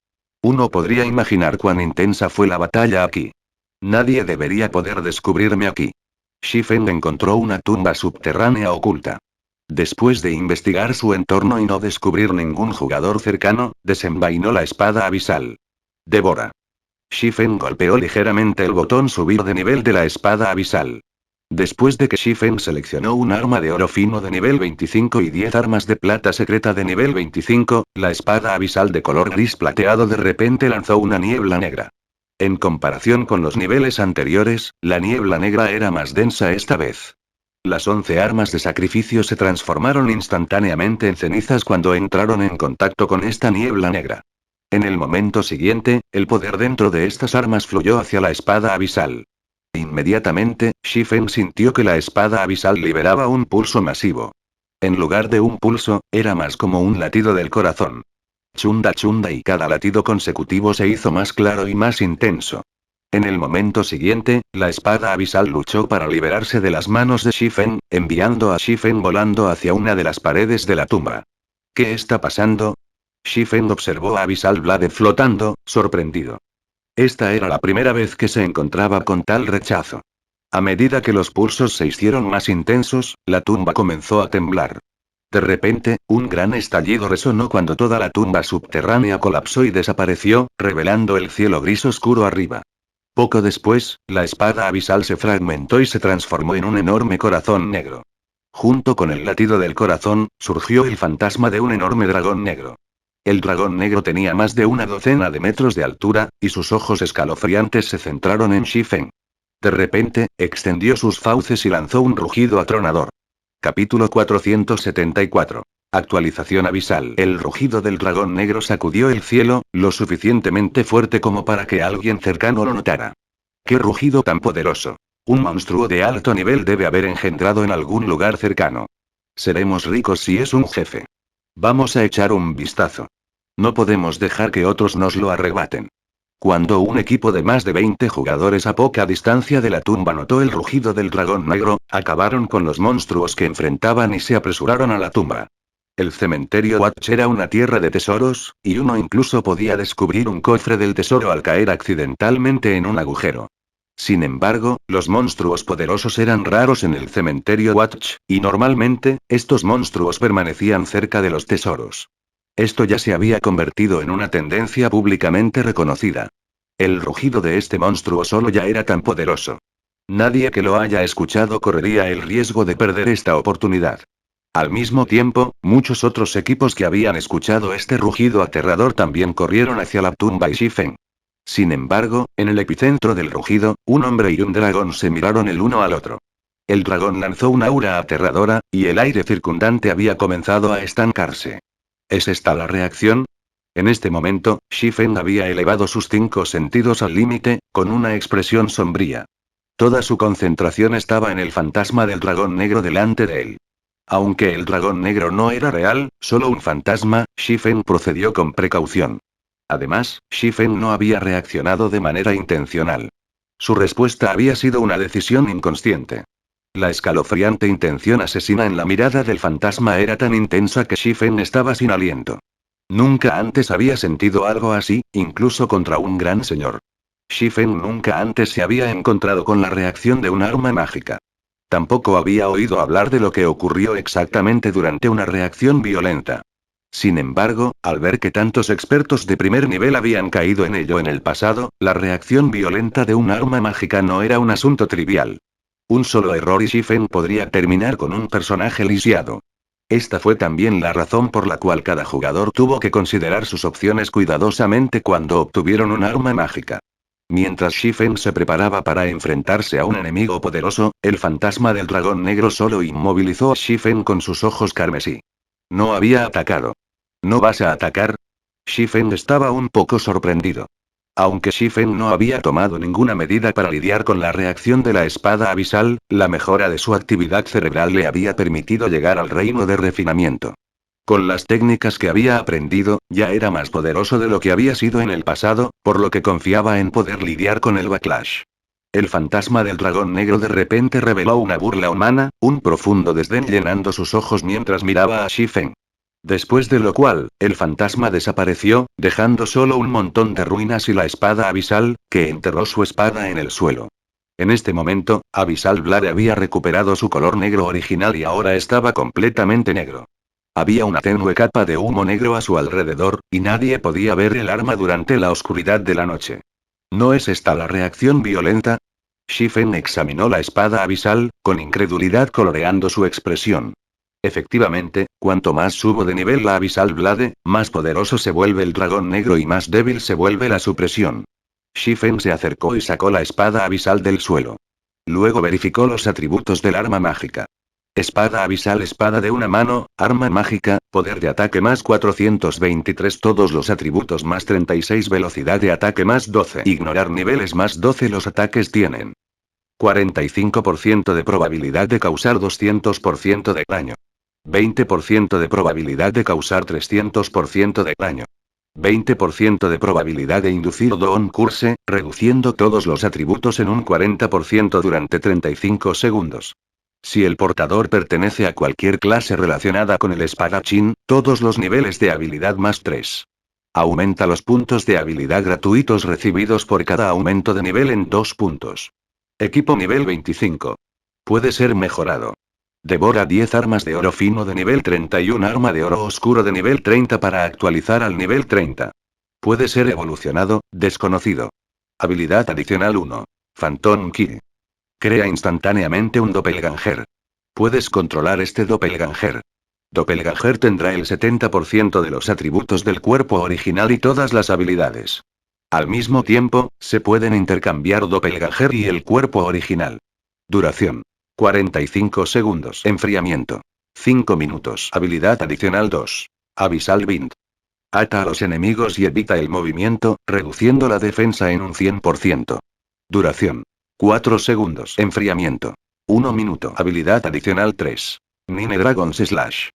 Uno podría imaginar cuán intensa fue la batalla aquí. Nadie debería poder descubrirme aquí. Shifen encontró una tumba subterránea oculta. Después de investigar su entorno y no descubrir ningún jugador cercano, desenvainó la espada abisal. Devora. Shifen golpeó ligeramente el botón subir de nivel de la espada abisal. Después de que Shifen seleccionó un arma de oro fino de nivel 25 y 10 armas de plata secreta de nivel 25, la espada abisal de color gris plateado de repente lanzó una niebla negra. En comparación con los niveles anteriores, la niebla negra era más densa esta vez. Las 11 armas de sacrificio se transformaron instantáneamente en cenizas cuando entraron en contacto con esta niebla negra. En el momento siguiente, el poder dentro de estas armas fluyó hacia la espada abisal. Inmediatamente, Shifen sintió que la espada abisal liberaba un pulso masivo. En lugar de un pulso, era más como un latido del corazón. Chunda chunda y cada latido consecutivo se hizo más claro y más intenso. En el momento siguiente, la espada abisal luchó para liberarse de las manos de Shifen, enviando a Shifen volando hacia una de las paredes de la tumba. ¿Qué está pasando? Shifen observó a Abyssal Blade flotando, sorprendido. Esta era la primera vez que se encontraba con tal rechazo. A medida que los pulsos se hicieron más intensos, la tumba comenzó a temblar. De repente, un gran estallido resonó cuando toda la tumba subterránea colapsó y desapareció, revelando el cielo gris oscuro arriba. Poco después, la espada abisal se fragmentó y se transformó en un enorme corazón negro. Junto con el latido del corazón, surgió el fantasma de un enorme dragón negro. El dragón negro tenía más de una docena de metros de altura, y sus ojos escalofriantes se centraron en Shifen. De repente, extendió sus fauces y lanzó un rugido atronador. Capítulo 474. Actualización abisal. El rugido del dragón negro sacudió el cielo, lo suficientemente fuerte como para que alguien cercano lo notara. ¡Qué rugido tan poderoso! Un monstruo de alto nivel debe haber engendrado en algún lugar cercano. Seremos ricos si es un jefe. Vamos a echar un vistazo. No podemos dejar que otros nos lo arrebaten. Cuando un equipo de más de 20 jugadores a poca distancia de la tumba notó el rugido del dragón negro, acabaron con los monstruos que enfrentaban y se apresuraron a la tumba. El cementerio Watch era una tierra de tesoros, y uno incluso podía descubrir un cofre del tesoro al caer accidentalmente en un agujero. Sin embargo, los monstruos poderosos eran raros en el cementerio Watch, y normalmente, estos monstruos permanecían cerca de los tesoros. Esto ya se había convertido en una tendencia públicamente reconocida. El rugido de este monstruo solo ya era tan poderoso. Nadie que lo haya escuchado correría el riesgo de perder esta oportunidad. Al mismo tiempo, muchos otros equipos que habían escuchado este rugido aterrador también corrieron hacia la tumba y Shifen. Sin embargo, en el epicentro del rugido, un hombre y un dragón se miraron el uno al otro. El dragón lanzó una aura aterradora, y el aire circundante había comenzado a estancarse. ¿Es esta la reacción? En este momento, Shifen había elevado sus 5 sentidos al límite, con una expresión sombría. Toda su concentración estaba en el fantasma del dragón negro delante de él. Aunque el dragón negro no era real, solo un fantasma, Shifen procedió con precaución. Además, Shifen no había reaccionado de manera intencional. Su respuesta había sido una decisión inconsciente. La escalofriante intención asesina en la mirada del fantasma era tan intensa que Shifen estaba sin aliento. Nunca antes había sentido algo así, incluso contra un gran señor. Shifen nunca antes se había encontrado con la reacción de un arma mágica. Tampoco había oído hablar de lo que ocurrió exactamente durante una reacción violenta. Sin embargo, al ver que tantos expertos de primer nivel habían caído en ello en el pasado, la reacción violenta de un arma mágica no era un asunto trivial. Un solo error y Shifen podría terminar con un personaje lisiado. Esta fue también la razón por la cual cada jugador tuvo que considerar sus opciones cuidadosamente cuando obtuvieron un arma mágica. Mientras Shifen se preparaba para enfrentarse a un enemigo poderoso, el fantasma del dragón negro solo inmovilizó a Shifen con sus ojos carmesí. No había atacado. ¿No vas a atacar? Shifen estaba un poco sorprendido. Aunque Shifen no había tomado ninguna medida para lidiar con la reacción de la espada abisal, la mejora de su actividad cerebral le había permitido llegar al reino de refinamiento. Con las técnicas que había aprendido, ya era más poderoso de lo que había sido en el pasado, por lo que confiaba en poder lidiar con el backlash. El fantasma del dragón negro de repente reveló una burla humana, un profundo desdén llenando sus ojos mientras miraba a Shifen. Después de lo cual, el fantasma desapareció, dejando solo un montón de ruinas y la espada abisal, que enterró su espada en el suelo. En este momento, Abyssal Blade había recuperado su color negro original y ahora estaba completamente negro. Había una tenue capa de humo negro a su alrededor, y nadie podía ver el arma durante la oscuridad de la noche. ¿No es esta la reacción violenta? Shifen examinó la espada abisal, con incredulidad coloreando su expresión. Efectivamente, cuanto más subo de nivel la Abyssal Blade, más poderoso se vuelve el dragón negro y más débil se vuelve la supresión. Shifen se acercó y sacó la espada abisal del suelo. Luego verificó los atributos del arma mágica. Espada abisal, espada de una mano, arma mágica, poder de ataque más 423, todos los atributos más 36, velocidad de ataque más 12, ignorar niveles más 12, los ataques tienen 45% de probabilidad de causar 200% de daño. 20% de probabilidad de causar 300% de daño. 20% de probabilidad de inducir Dawn Curse, reduciendo todos los atributos en un 40% durante 35 segundos. Si el portador pertenece a cualquier clase relacionada con el espadachín, todos los niveles de habilidad más 3. Aumenta los puntos de habilidad gratuitos recibidos por cada aumento de nivel en 2 puntos. Equipo nivel 25. Puede ser mejorado. Devora 10 armas de oro fino de nivel 31, arma de oro oscuro de nivel 30 para actualizar al nivel 30. Puede ser evolucionado, desconocido. Habilidad adicional 1. Phantom Ki. Crea instantáneamente un doppelganger. Puedes controlar este doppelganger. Doppelganger tendrá el 70% de los atributos del cuerpo original y todas las habilidades. Al mismo tiempo, se pueden intercambiar doppelganger y el cuerpo original. Duración: 45 segundos. Enfriamiento: 5 minutos. Habilidad adicional 2. Abyssal Wind. Ata a los enemigos y evita el movimiento, reduciendo la defensa en un 100%. Duración. 4 segundos. Enfriamiento. 1 minuto. Habilidad adicional 3. Nine Dragons Slash.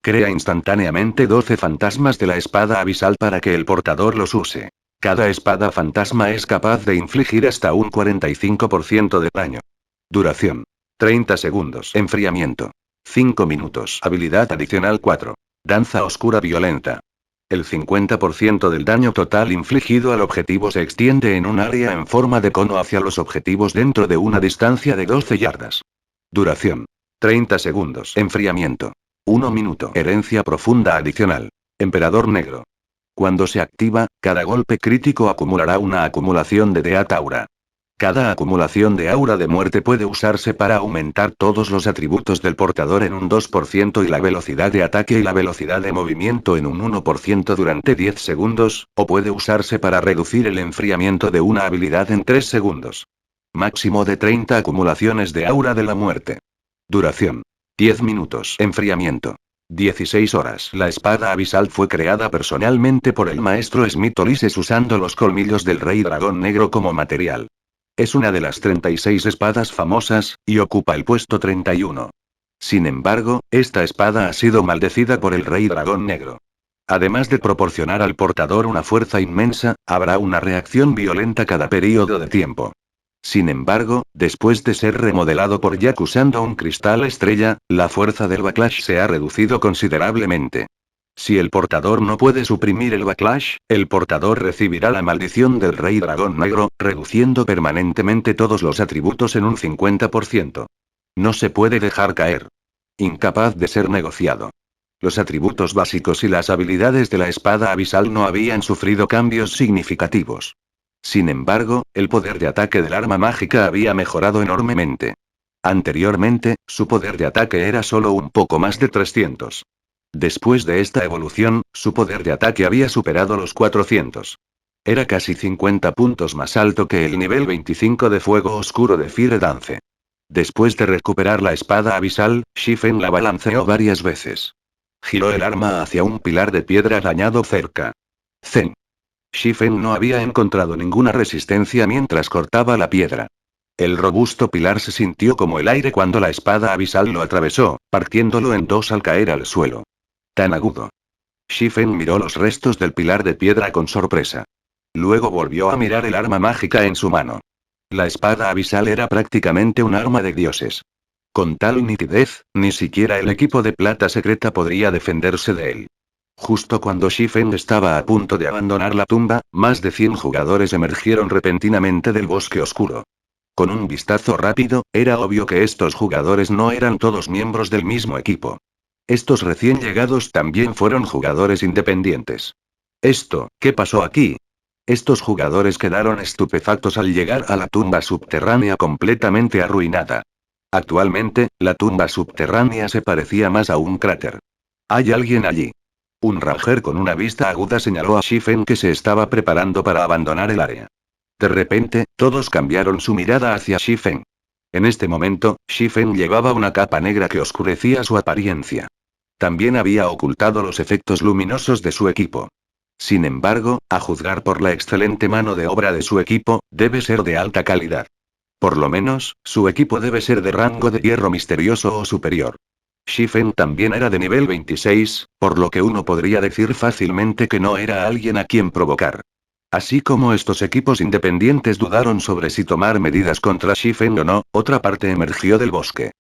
Crea instantáneamente 12 fantasmas de la espada abisal para que el portador los use. Cada espada fantasma es capaz de infligir hasta un 45% de daño. Duración. 30 segundos. Enfriamiento. 5 minutos. Habilidad adicional 4. Danza oscura violenta. El 50% del daño total infligido al objetivo se extiende en un área en forma de cono hacia los objetivos dentro de una distancia de 12 yardas. Duración. 30 segundos. Enfriamiento. 1 minuto. Herencia profunda adicional. Emperador negro. Cuando se activa, cada golpe crítico acumulará una acumulación de Death Aura. Cada acumulación de aura de muerte puede usarse para aumentar todos los atributos del portador en un 2% y la velocidad de ataque y la velocidad de movimiento en un 1% durante 10 segundos, o puede usarse para reducir el enfriamiento de una habilidad en 3 segundos. Máximo de 30 acumulaciones de aura de la muerte. Duración. 10 minutos. Enfriamiento. 16 horas. La espada abisal fue creada personalmente por el maestro Smith Ulises usando los colmillos del rey dragón negro como material. Es una de las 36 espadas famosas, y ocupa el puesto 31. Sin embargo, esta espada ha sido maldecida por el rey dragón negro. Además de proporcionar al portador una fuerza inmensa, habrá una reacción violenta cada periodo de tiempo. Sin embargo, después de ser remodelado por Jack usando un cristal estrella, la fuerza del backlash se ha reducido considerablemente. Si el portador no puede suprimir el backlash, el portador recibirá la maldición del rey dragón negro, reduciendo permanentemente todos los atributos en un 50%. No se puede dejar caer. Incapaz de ser negociado. Los atributos básicos y las habilidades de la espada abisal no habían sufrido cambios significativos. Sin embargo, el poder de ataque del arma mágica había mejorado enormemente. Anteriormente, su poder de ataque era solo un poco más de 300. Después de esta evolución, su poder de ataque había superado los 400. Era casi 50 puntos más alto que el nivel 25 de fuego oscuro de Fire Dance. Después de recuperar la espada abisal, Shifen la balanceó varias veces. Giró el arma hacia un pilar de piedra dañado cerca. Zen. Shifen no había encontrado ninguna resistencia mientras cortaba la piedra. El robusto pilar se sintió como el aire cuando la espada abisal lo atravesó, partiéndolo en dos al caer al suelo. Tan agudo. Shifen miró los restos del pilar de piedra con sorpresa. Luego volvió a mirar el arma mágica en su mano. La espada abisal era prácticamente un arma de dioses. Con tal nitidez, ni siquiera el equipo de plata secreta podría defenderse de él. Justo cuando Shifen estaba a punto de abandonar la tumba, más de 100 jugadores emergieron repentinamente del bosque oscuro. Con un vistazo rápido, era obvio que estos jugadores no eran todos miembros del mismo equipo. Estos recién llegados también fueron jugadores independientes. ¿Qué pasó aquí? Estos jugadores quedaron estupefactos al llegar a la tumba subterránea completamente arruinada. Actualmente, la tumba subterránea se parecía más a un cráter. ¿Hay alguien allí? Un ranger con una vista aguda señaló a Shifen que se estaba preparando para abandonar el área. De repente, todos cambiaron su mirada hacia Shifen. En este momento, Shifen llevaba una capa negra que oscurecía su apariencia. También había ocultado los efectos luminosos de su equipo. Sin embargo, a juzgar por la excelente mano de obra de su equipo, debe ser de alta calidad. Por lo menos, su equipo debe ser de rango de hierro misterioso o superior. Shifen también era de nivel 26, por lo que uno podría decir fácilmente que no era alguien a quien provocar. Así como estos equipos independientes dudaron sobre si tomar medidas contra Shifen o no, otra parte emergió del bosque.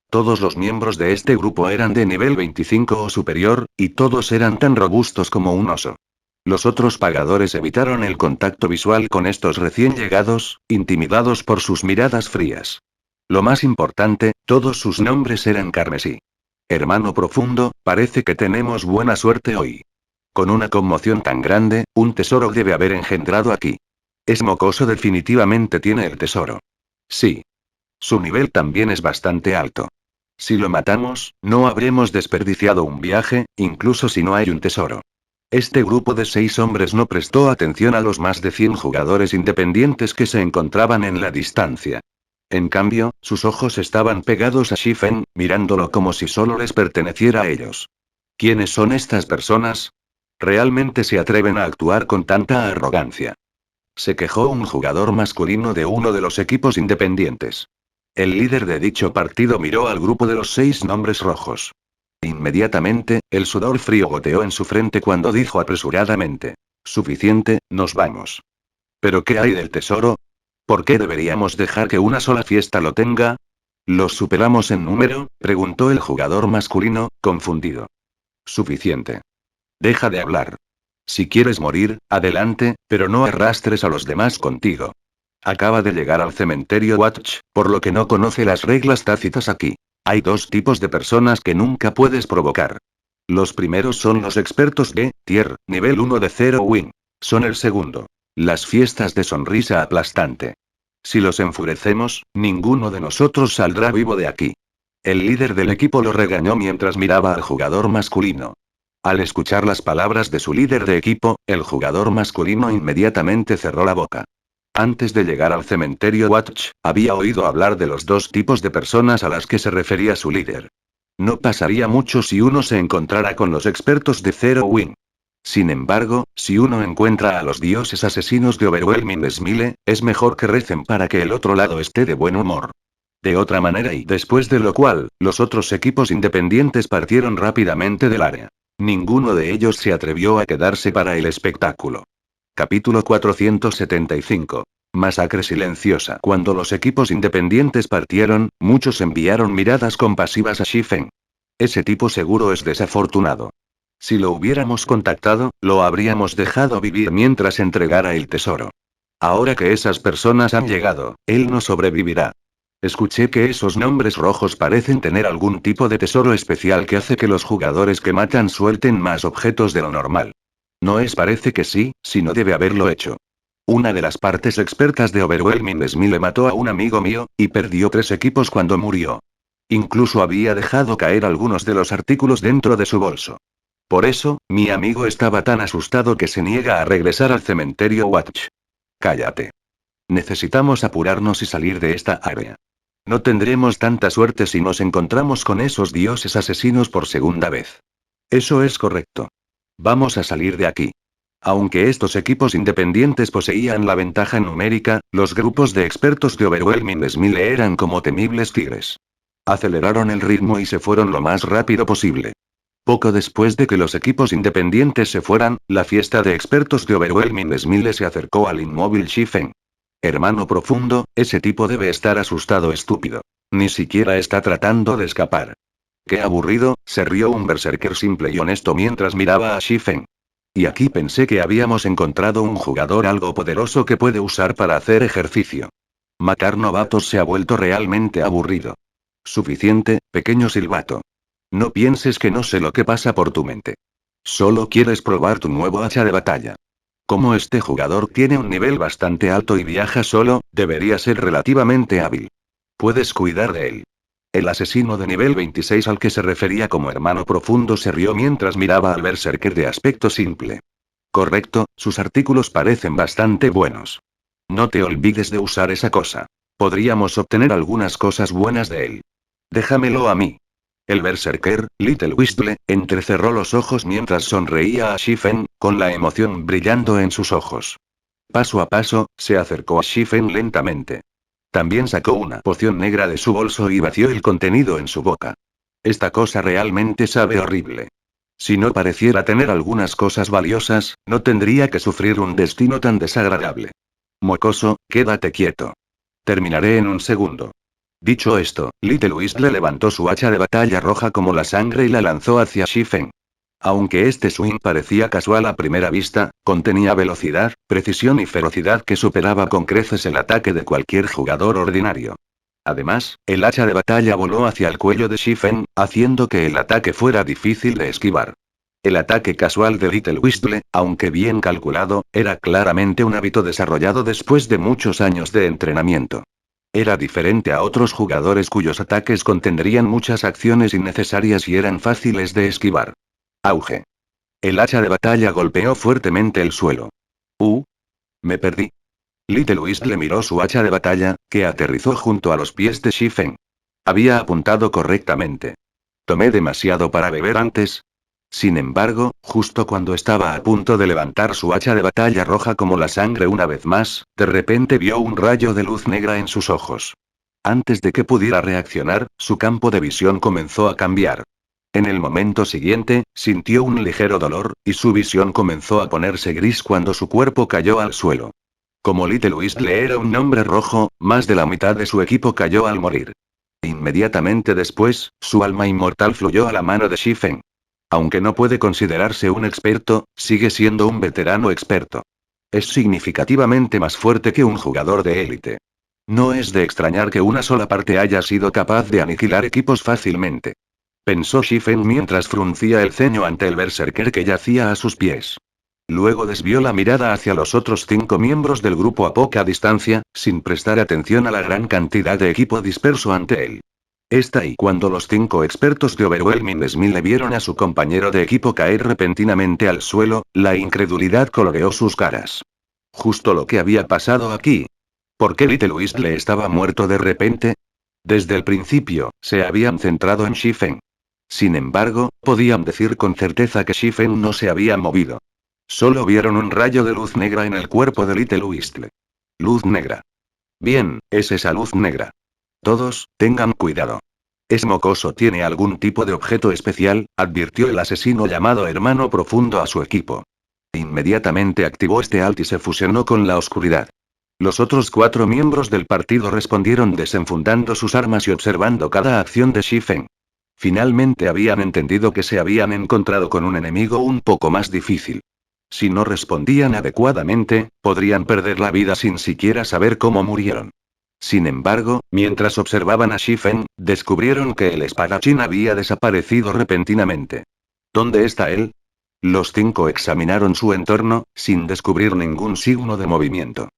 Todos los miembros de este grupo eran de nivel 25 o superior, y todos eran tan robustos como un oso. Los otros pagadores evitaron el contacto visual con estos recién llegados, intimidados por sus miradas frías. Lo más importante, todos sus nombres eran carmesí. Hermano profundo, parece que tenemos buena suerte hoy. Con una conmoción tan grande, un tesoro debe haber engendrado aquí. Es mocoso definitivamente tiene el tesoro. Sí. Su nivel también es bastante alto. Si lo matamos, no habremos desperdiciado un viaje, incluso si no hay un tesoro. Este grupo de 6 hombres no prestó atención a los más de 100 jugadores independientes que se encontraban en la distancia. En cambio, sus ojos estaban pegados a Shifen, mirándolo como si solo les perteneciera a ellos. ¿Quiénes son estas personas? ¿Realmente se atreven a actuar con tanta arrogancia? Se quejó un jugador masculino de uno de los equipos independientes. El líder de dicho partido miró al grupo de los 6 nombres rojos. Inmediatamente, el sudor frío goteó en su frente cuando dijo apresuradamente: suficiente, nos vamos. ¿Pero qué hay del tesoro? ¿Por qué deberíamos dejar que una sola fiesta lo tenga? ¿Los superamos en número?, preguntó el jugador masculino, confundido. Suficiente. Deja de hablar. Si quieres morir, adelante, pero no arrastres a los demás contigo. Acaba de llegar al cementerio Watch, por lo que no conoce las reglas tácitas aquí. Hay 2 tipos de personas que nunca puedes provocar. Los primeros son los expertos de tier, nivel 1 de 0 win. Son el segundo. Las fiestas de sonrisa aplastante. Si los enfurecemos, ninguno de nosotros saldrá vivo de aquí. El líder del equipo lo regañó mientras miraba al jugador masculino. Al escuchar las palabras de su líder de equipo, el jugador masculino inmediatamente cerró la boca. Antes de llegar al cementerio Watch, había oído hablar de los 2 tipos de personas a las que se refería su líder. No pasaría mucho si uno se encontrara con los expertos de Zero Win. Sin embargo, si uno encuentra a los dioses asesinos de Overwhelming Smile, es mejor que recen para que el otro lado esté de buen humor. De otra manera, y después de lo cual, los otros equipos independientes partieron rápidamente del área. Ninguno de ellos se atrevió a quedarse para el espectáculo. Capítulo 475. Masacre silenciosa. Cuando los equipos independientes partieron, muchos enviaron miradas compasivas a Shifen. Ese tipo seguro es desafortunado. Si lo hubiéramos contactado, lo habríamos dejado vivir mientras entregara el tesoro. Ahora que esas personas han llegado, él no sobrevivirá. Escuché que esos nombres rojos parecen tener algún tipo de tesoro especial que hace que los jugadores que matan suelten más objetos de lo normal. No es parece que sí, sino debe haberlo hecho. Una de las partes expertas de Overwhelming Smile mató a un amigo mío, y perdió 3 equipos cuando murió. Incluso había dejado caer algunos de los artículos dentro de su bolso. Por eso, mi amigo estaba tan asustado que se niega a regresar al cementerio Watch. Cállate. Necesitamos apurarnos y salir de esta área. No tendremos tanta suerte si nos encontramos con esos dioses asesinos por segunda vez. Eso es correcto. Vamos a salir de aquí. Aunque estos equipos independientes poseían la ventaja numérica, los grupos de expertos de Overwhelming Smile eran como temibles tigres. Aceleraron el ritmo y se fueron lo más rápido posible. Poco después de que los equipos independientes se fueran, la fiesta de expertos de Overwhelming Smile se acercó al inmóvil Shifen. Hermano profundo, ese tipo debe estar asustado estúpido. Ni siquiera está tratando de escapar. Qué aburrido, se rió un berserker simple y honesto mientras miraba a Shifen. Y aquí pensé que habíamos encontrado un jugador algo poderoso que puede usar para hacer ejercicio. Matar novatos se ha vuelto realmente aburrido. Suficiente, pequeño silbato. No pienses que no sé lo que pasa por tu mente. Solo quieres probar tu nuevo hacha de batalla. Como este jugador tiene un nivel bastante alto y viaja solo, debería ser relativamente hábil. Puedes cuidar de él. El asesino de nivel 26 al que se refería como hermano profundo se rió mientras miraba al berserker de aspecto simple. Correcto, sus artículos parecen bastante buenos. No te olvides de usar esa cosa. Podríamos obtener algunas cosas buenas de él. Déjamelo a mí. El berserker, Little Whistle, entrecerró los ojos mientras sonreía a Shifen, con la emoción brillando en sus ojos. Paso a paso, se acercó a Shifen lentamente. También sacó una poción negra de su bolso y vació el contenido en su boca. Esta cosa realmente sabe horrible. Si no pareciera tener algunas cosas valiosas, no tendría que sufrir un destino tan desagradable. Mocoso, quédate quieto. Terminaré en un segundo. Dicho esto, Little Whistle levantó su hacha de batalla roja como la sangre y la lanzó hacia Shifen. Aunque este swing parecía casual a primera vista, contenía velocidad, precisión y ferocidad que superaba con creces el ataque de cualquier jugador ordinario. Además, el hacha de batalla voló hacia el cuello de Shifen, haciendo que el ataque fuera difícil de esquivar. El ataque casual de Little Whistle, aunque bien calculado, era claramente un hábito desarrollado después de muchos años de entrenamiento. Era diferente a otros jugadores cuyos ataques contendrían muchas acciones innecesarias y eran fáciles de esquivar. Auge. El hacha de batalla golpeó fuertemente el suelo. Me perdí. Little Weasel miró su hacha de batalla, que aterrizó junto a los pies de Shifen. Había apuntado correctamente. ¿Tomé demasiado para beber antes? Sin embargo, justo cuando estaba a punto de levantar su hacha de batalla roja como la sangre una vez más, de repente vio un rayo de luz negra en sus ojos. Antes de que pudiera reaccionar, su campo de visión comenzó a cambiar. En el momento siguiente, sintió un ligero dolor, y su visión comenzó a ponerse gris cuando su cuerpo cayó al suelo. Como Little Weasel era un hombre rojo, más de la mitad de su equipo cayó al morir. Inmediatamente después, su alma inmortal fluyó a la mano de Shifen. Aunque no puede considerarse un experto, sigue siendo un veterano experto. Es significativamente más fuerte que un jugador de élite. No es de extrañar que una sola parte haya sido capaz de aniquilar equipos fácilmente. Pensó Shifen mientras fruncía el ceño ante el berserker que yacía a sus pies. Luego desvió la mirada hacia los otros 5 miembros del grupo a poca distancia, sin prestar atención a la gran cantidad de equipo disperso ante él. Y cuando los 5 expertos de Overwhelming Smile vieron a su compañero de equipo caer repentinamente al suelo, la incredulidad coloreó sus caras. Justo lo que había pasado aquí. ¿Por qué Little Weasel estaba muerto de repente? Desde el principio, se habían centrado en Shifen. Sin embargo, podían decir con certeza que Shifen no se había movido. Solo vieron un rayo de luz negra en el cuerpo de Little Weasel. Luz negra. Bien, es esa luz negra. Todos, tengan cuidado. ¿Es mocoso tiene algún tipo de objeto especial?, advirtió el asesino llamado Hermano Profundo a su equipo. Inmediatamente activó este alt y se fusionó con la oscuridad. Los otros 4 miembros del partido respondieron desenfundando sus armas y observando cada acción de Shifen. Finalmente habían entendido que se habían encontrado con un enemigo un poco más difícil. Si no respondían adecuadamente, podrían perder la vida sin siquiera saber cómo murieron. Sin embargo, mientras observaban a Shifen, descubrieron que el espadachín había desaparecido repentinamente. ¿Dónde está él? Los 5 examinaron su entorno, sin descubrir ningún signo de movimiento.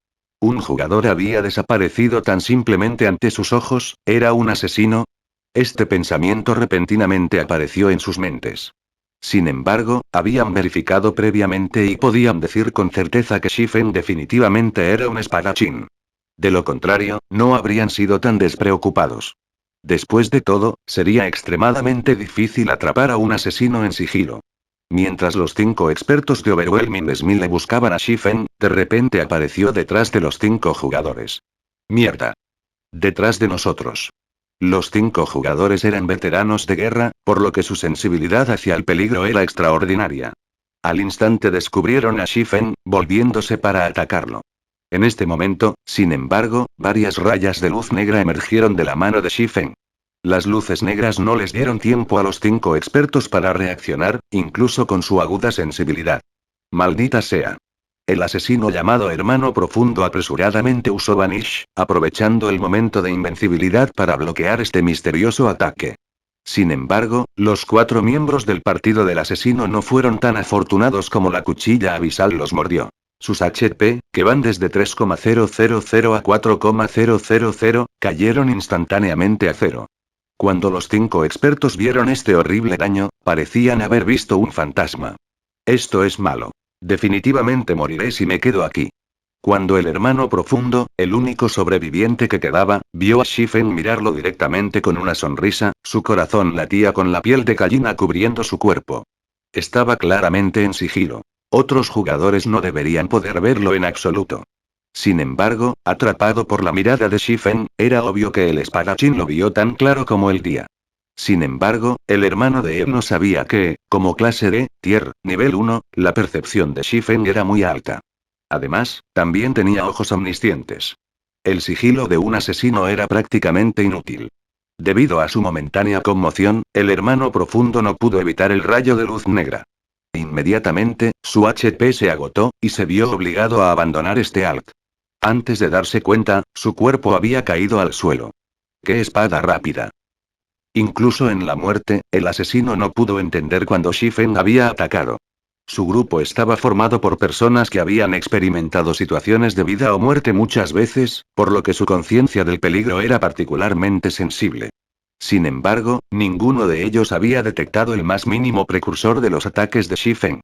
Un jugador había desaparecido tan simplemente ante sus ojos, ¿era un asesino? Este pensamiento repentinamente apareció en sus mentes. Sin embargo, habían verificado previamente y podían decir con certeza que Shifen definitivamente era un espadachín. De lo contrario, no habrían sido tan despreocupados. Después de todo, sería extremadamente difícil atrapar a un asesino en sigilo. Mientras los 5 expertos de Overwhelming Smile buscaban a Shifen, de repente apareció detrás de los 5 jugadores. ¡Mierda! Detrás de nosotros. Los 5 jugadores eran veteranos de guerra, por lo que su sensibilidad hacia el peligro era extraordinaria. Al instante descubrieron a Shifen, volviéndose para atacarlo. En este momento, sin embargo, varias rayas de luz negra emergieron de la mano de Shifen. Las luces negras no les dieron tiempo a los 5 expertos para reaccionar, incluso con su aguda sensibilidad. ¡Maldita sea! El asesino llamado Hermano Profundo apresuradamente usó Vanish, aprovechando el momento de invencibilidad para bloquear este misterioso ataque. Sin embargo, los 4 miembros del partido del asesino no fueron tan afortunados como la cuchilla abisal los mordió. Sus HP, que van desde 3,000 a 4,000, cayeron instantáneamente a 0. Cuando los 5 expertos vieron este horrible daño, parecían haber visto un fantasma. Esto es malo. Definitivamente moriré si me quedo aquí. Cuando el Hermano Profundo, el único sobreviviente que quedaba, vio a Shifen mirarlo directamente con una sonrisa, su corazón latía con la piel de gallina cubriendo su cuerpo. Estaba claramente en sigilo. Otros jugadores no deberían poder verlo en absoluto. Sin embargo, atrapado por la mirada de Shifen, era obvio que el espadachín lo vio tan claro como el día. Sin embargo, el hermano de Ed no sabía que, como clase de tier, nivel 1, la percepción de Shifen era muy alta. Además, también tenía ojos omniscientes. El sigilo de un asesino era prácticamente inútil. Debido a su momentánea conmoción, el Hermano Profundo no pudo evitar el rayo de luz negra. Inmediatamente, su HP se agotó, y se vio obligado a abandonar este alt. Antes de darse cuenta, su cuerpo había caído al suelo. ¡Qué espada rápida! Incluso en la muerte, el asesino no pudo entender cuándo Shifen había atacado. Su grupo estaba formado por personas que habían experimentado situaciones de vida o muerte muchas veces, por lo que su conciencia del peligro era particularmente sensible. Sin embargo, ninguno de ellos había detectado el más mínimo precursor de los ataques de Shifen.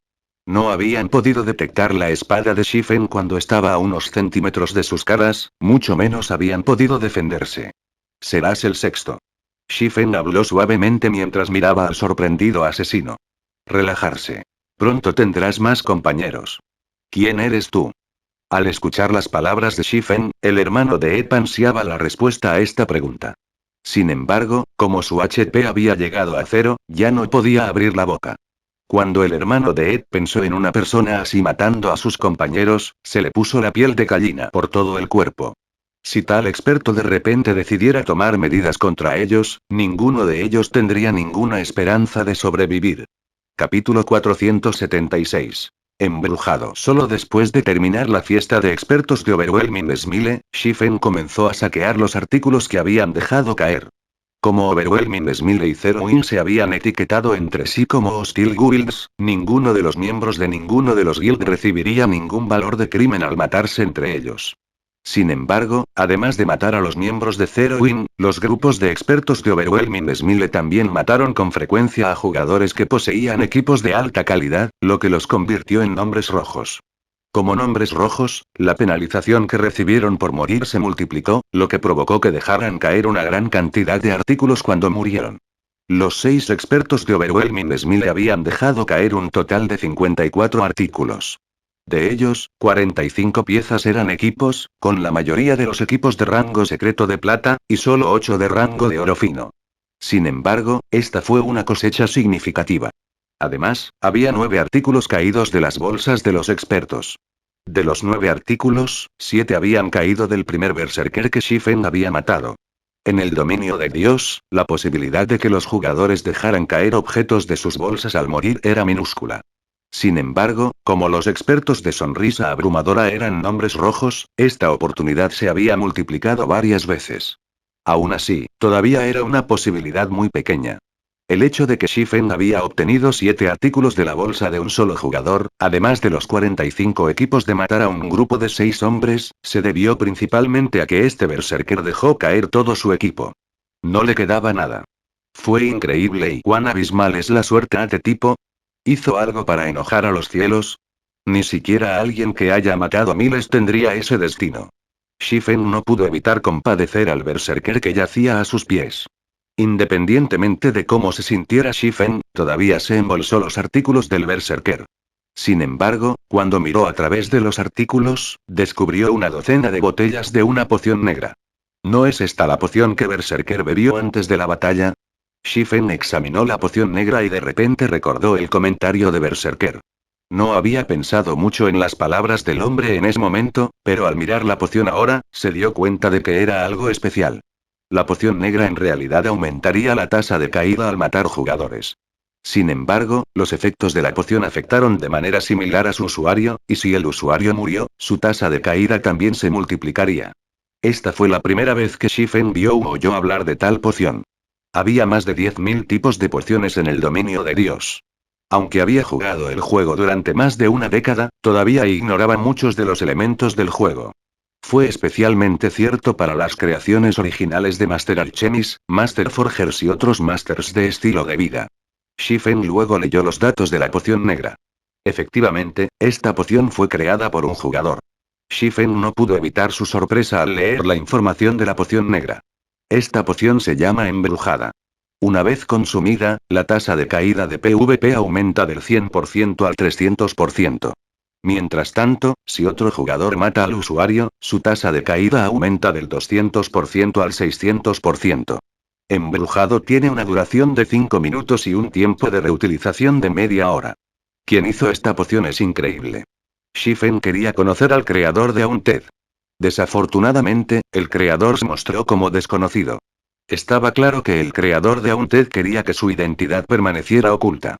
No habían podido detectar la espada de Shifen cuando estaba a unos centímetros de sus caras, mucho menos habían podido defenderse. Serás el sexto. Shifen habló suavemente mientras miraba al sorprendido asesino. Relajarse. Pronto tendrás más compañeros. ¿Quién eres tú? Al escuchar las palabras de Shifen, el hermano de Ed ansiaba la respuesta a esta pregunta. Sin embargo, como su HP había llegado a cero, ya no podía abrir la boca. Cuando el hermano de Ed pensó en una persona así matando a sus compañeros, se le puso la piel de gallina por todo el cuerpo. Si tal experto de repente decidiera tomar medidas contra ellos, ninguno de ellos tendría ninguna esperanza de sobrevivir. Capítulo 476. Embrujado. Solo después de terminar la fiesta de expertos de Overwhelming Smile, Shifen comenzó a saquear los artículos que habían dejado caer. Como Overwhelming Smile y Zero Win se habían etiquetado entre sí como Hostile Guilds, ninguno de los miembros de ninguno de los guilds recibiría ningún valor de crimen al matarse entre ellos. Sin embargo, además de matar a los miembros de Zero Win, los grupos de expertos de Overwhelming Smile también mataron con frecuencia a jugadores que poseían equipos de alta calidad, lo que los convirtió en nombres rojos. Como nombres rojos, la penalización que recibieron por morir se multiplicó, lo que provocó que dejaran caer una gran cantidad de artículos cuando murieron. Los 6 expertos de Overwhelming Smile habían dejado caer un total de 54 artículos. De ellos, 45 piezas eran equipos, con la mayoría de los equipos de rango secreto de plata, y solo 8 de rango de oro fino. Sin embargo, esta fue una cosecha significativa. Además, había 9 artículos caídos de las bolsas de los expertos. De los 9 artículos, 7 habían caído del primer berserker que Shifen había matado. En el dominio de Dios, la posibilidad de que los jugadores dejaran caer objetos de sus bolsas al morir era minúscula. Sin embargo, como los expertos de sonrisa abrumadora eran nombres rojos, esta oportunidad se había multiplicado varias veces. Aún así, todavía era una posibilidad muy pequeña. El hecho de que Shifen había obtenido 7 artículos de la bolsa de un solo jugador, además de los 45 equipos de matar a un grupo de 6 hombres, se debió principalmente a que este berserker dejó caer todo su equipo. No le quedaba nada. Fue increíble y cuán abismal es la suerte a este tipo. ¿Hizo algo para enojar a los cielos? Ni siquiera alguien que haya matado a miles tendría ese destino. Shifen no pudo evitar compadecer al berserker que yacía a sus pies. Independientemente de cómo se sintiera Shifen, todavía se embolsó los artículos del berserker. Sin embargo, cuando miró a través de los artículos, descubrió una docena de botellas de una poción negra. ¿No es esta la poción que Berserker bebió antes de la batalla? Shifen examinó la poción negra y de repente recordó el comentario de Berserker. No había pensado mucho en las palabras del hombre en ese momento, pero al mirar la poción ahora, se dio cuenta de que era algo especial. La poción negra en realidad aumentaría la tasa de caída al matar jugadores. Sin embargo, los efectos de la poción afectaron de manera similar a su usuario, y si el usuario murió, su tasa de caída también se multiplicaría. Esta fue la primera vez que Shifen vio o oyó hablar de tal poción. Había más de 10.000 tipos de pociones en el dominio de Dios. Aunque había jugado el juego durante más de una década, todavía ignoraba muchos de los elementos del juego. Fue especialmente cierto para las creaciones originales de Master Alchemist, Master Forgers y otros Masters de estilo de vida. Shifen luego leyó los datos de la poción negra. Efectivamente, esta poción fue creada por un jugador. Shifen no pudo evitar su sorpresa al leer la información de la poción negra. Esta poción se llama embrujada. Una vez consumida, la tasa de caída de PvP aumenta del 100% al 300%. Mientras tanto, si otro jugador mata al usuario, su tasa de caída aumenta del 200% al 600%. Embrujado tiene una duración de 5 minutos y un tiempo de reutilización de media hora. Quien hizo esta poción es increíble. Shifen quería conocer al creador de Haunted. Desafortunadamente, el creador se mostró como desconocido. Estaba claro que el creador de Haunted quería que su identidad permaneciera oculta.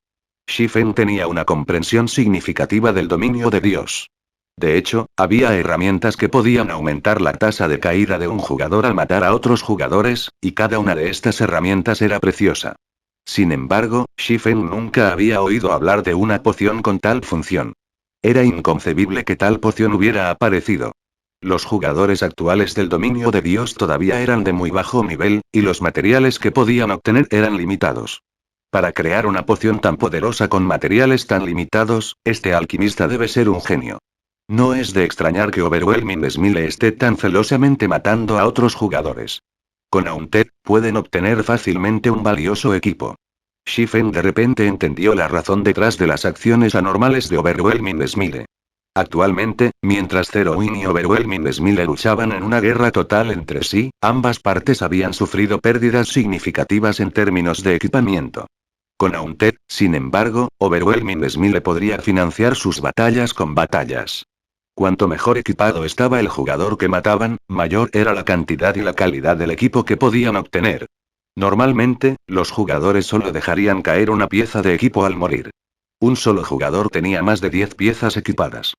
Shifen tenía una comprensión significativa del dominio de Dios. De hecho, había herramientas que podían aumentar la tasa de caída de un jugador al matar a otros jugadores, y cada una de estas herramientas era preciosa. Sin embargo, Shifen nunca había oído hablar de una poción con tal función. Era inconcebible que tal poción hubiera aparecido. Los jugadores actuales del dominio de Dios todavía eran de muy bajo nivel, y los materiales que podían obtener eran limitados. Para crear una poción tan poderosa con materiales tan limitados, este alquimista debe ser un genio. No es de extrañar que Overwhelming Smile esté tan celosamente matando a otros jugadores. Con Aunted, pueden obtener fácilmente un valioso equipo. Shifen de repente entendió la razón detrás de las acciones anormales de Overwhelming Smile. Actualmente, mientras Zerowin y Overwhelming Smile luchaban en una guerra total entre sí, ambas partes habían sufrido pérdidas significativas en términos de equipamiento. Con Aunted, sin embargo, Overwhelming Smile podría financiar sus batallas con batallas. Cuanto mejor equipado estaba el jugador que mataban, mayor era la cantidad y la calidad del equipo que podían obtener. Normalmente, los jugadores solo dejarían caer una pieza de equipo al morir. Un solo jugador tenía más de 10 piezas equipadas.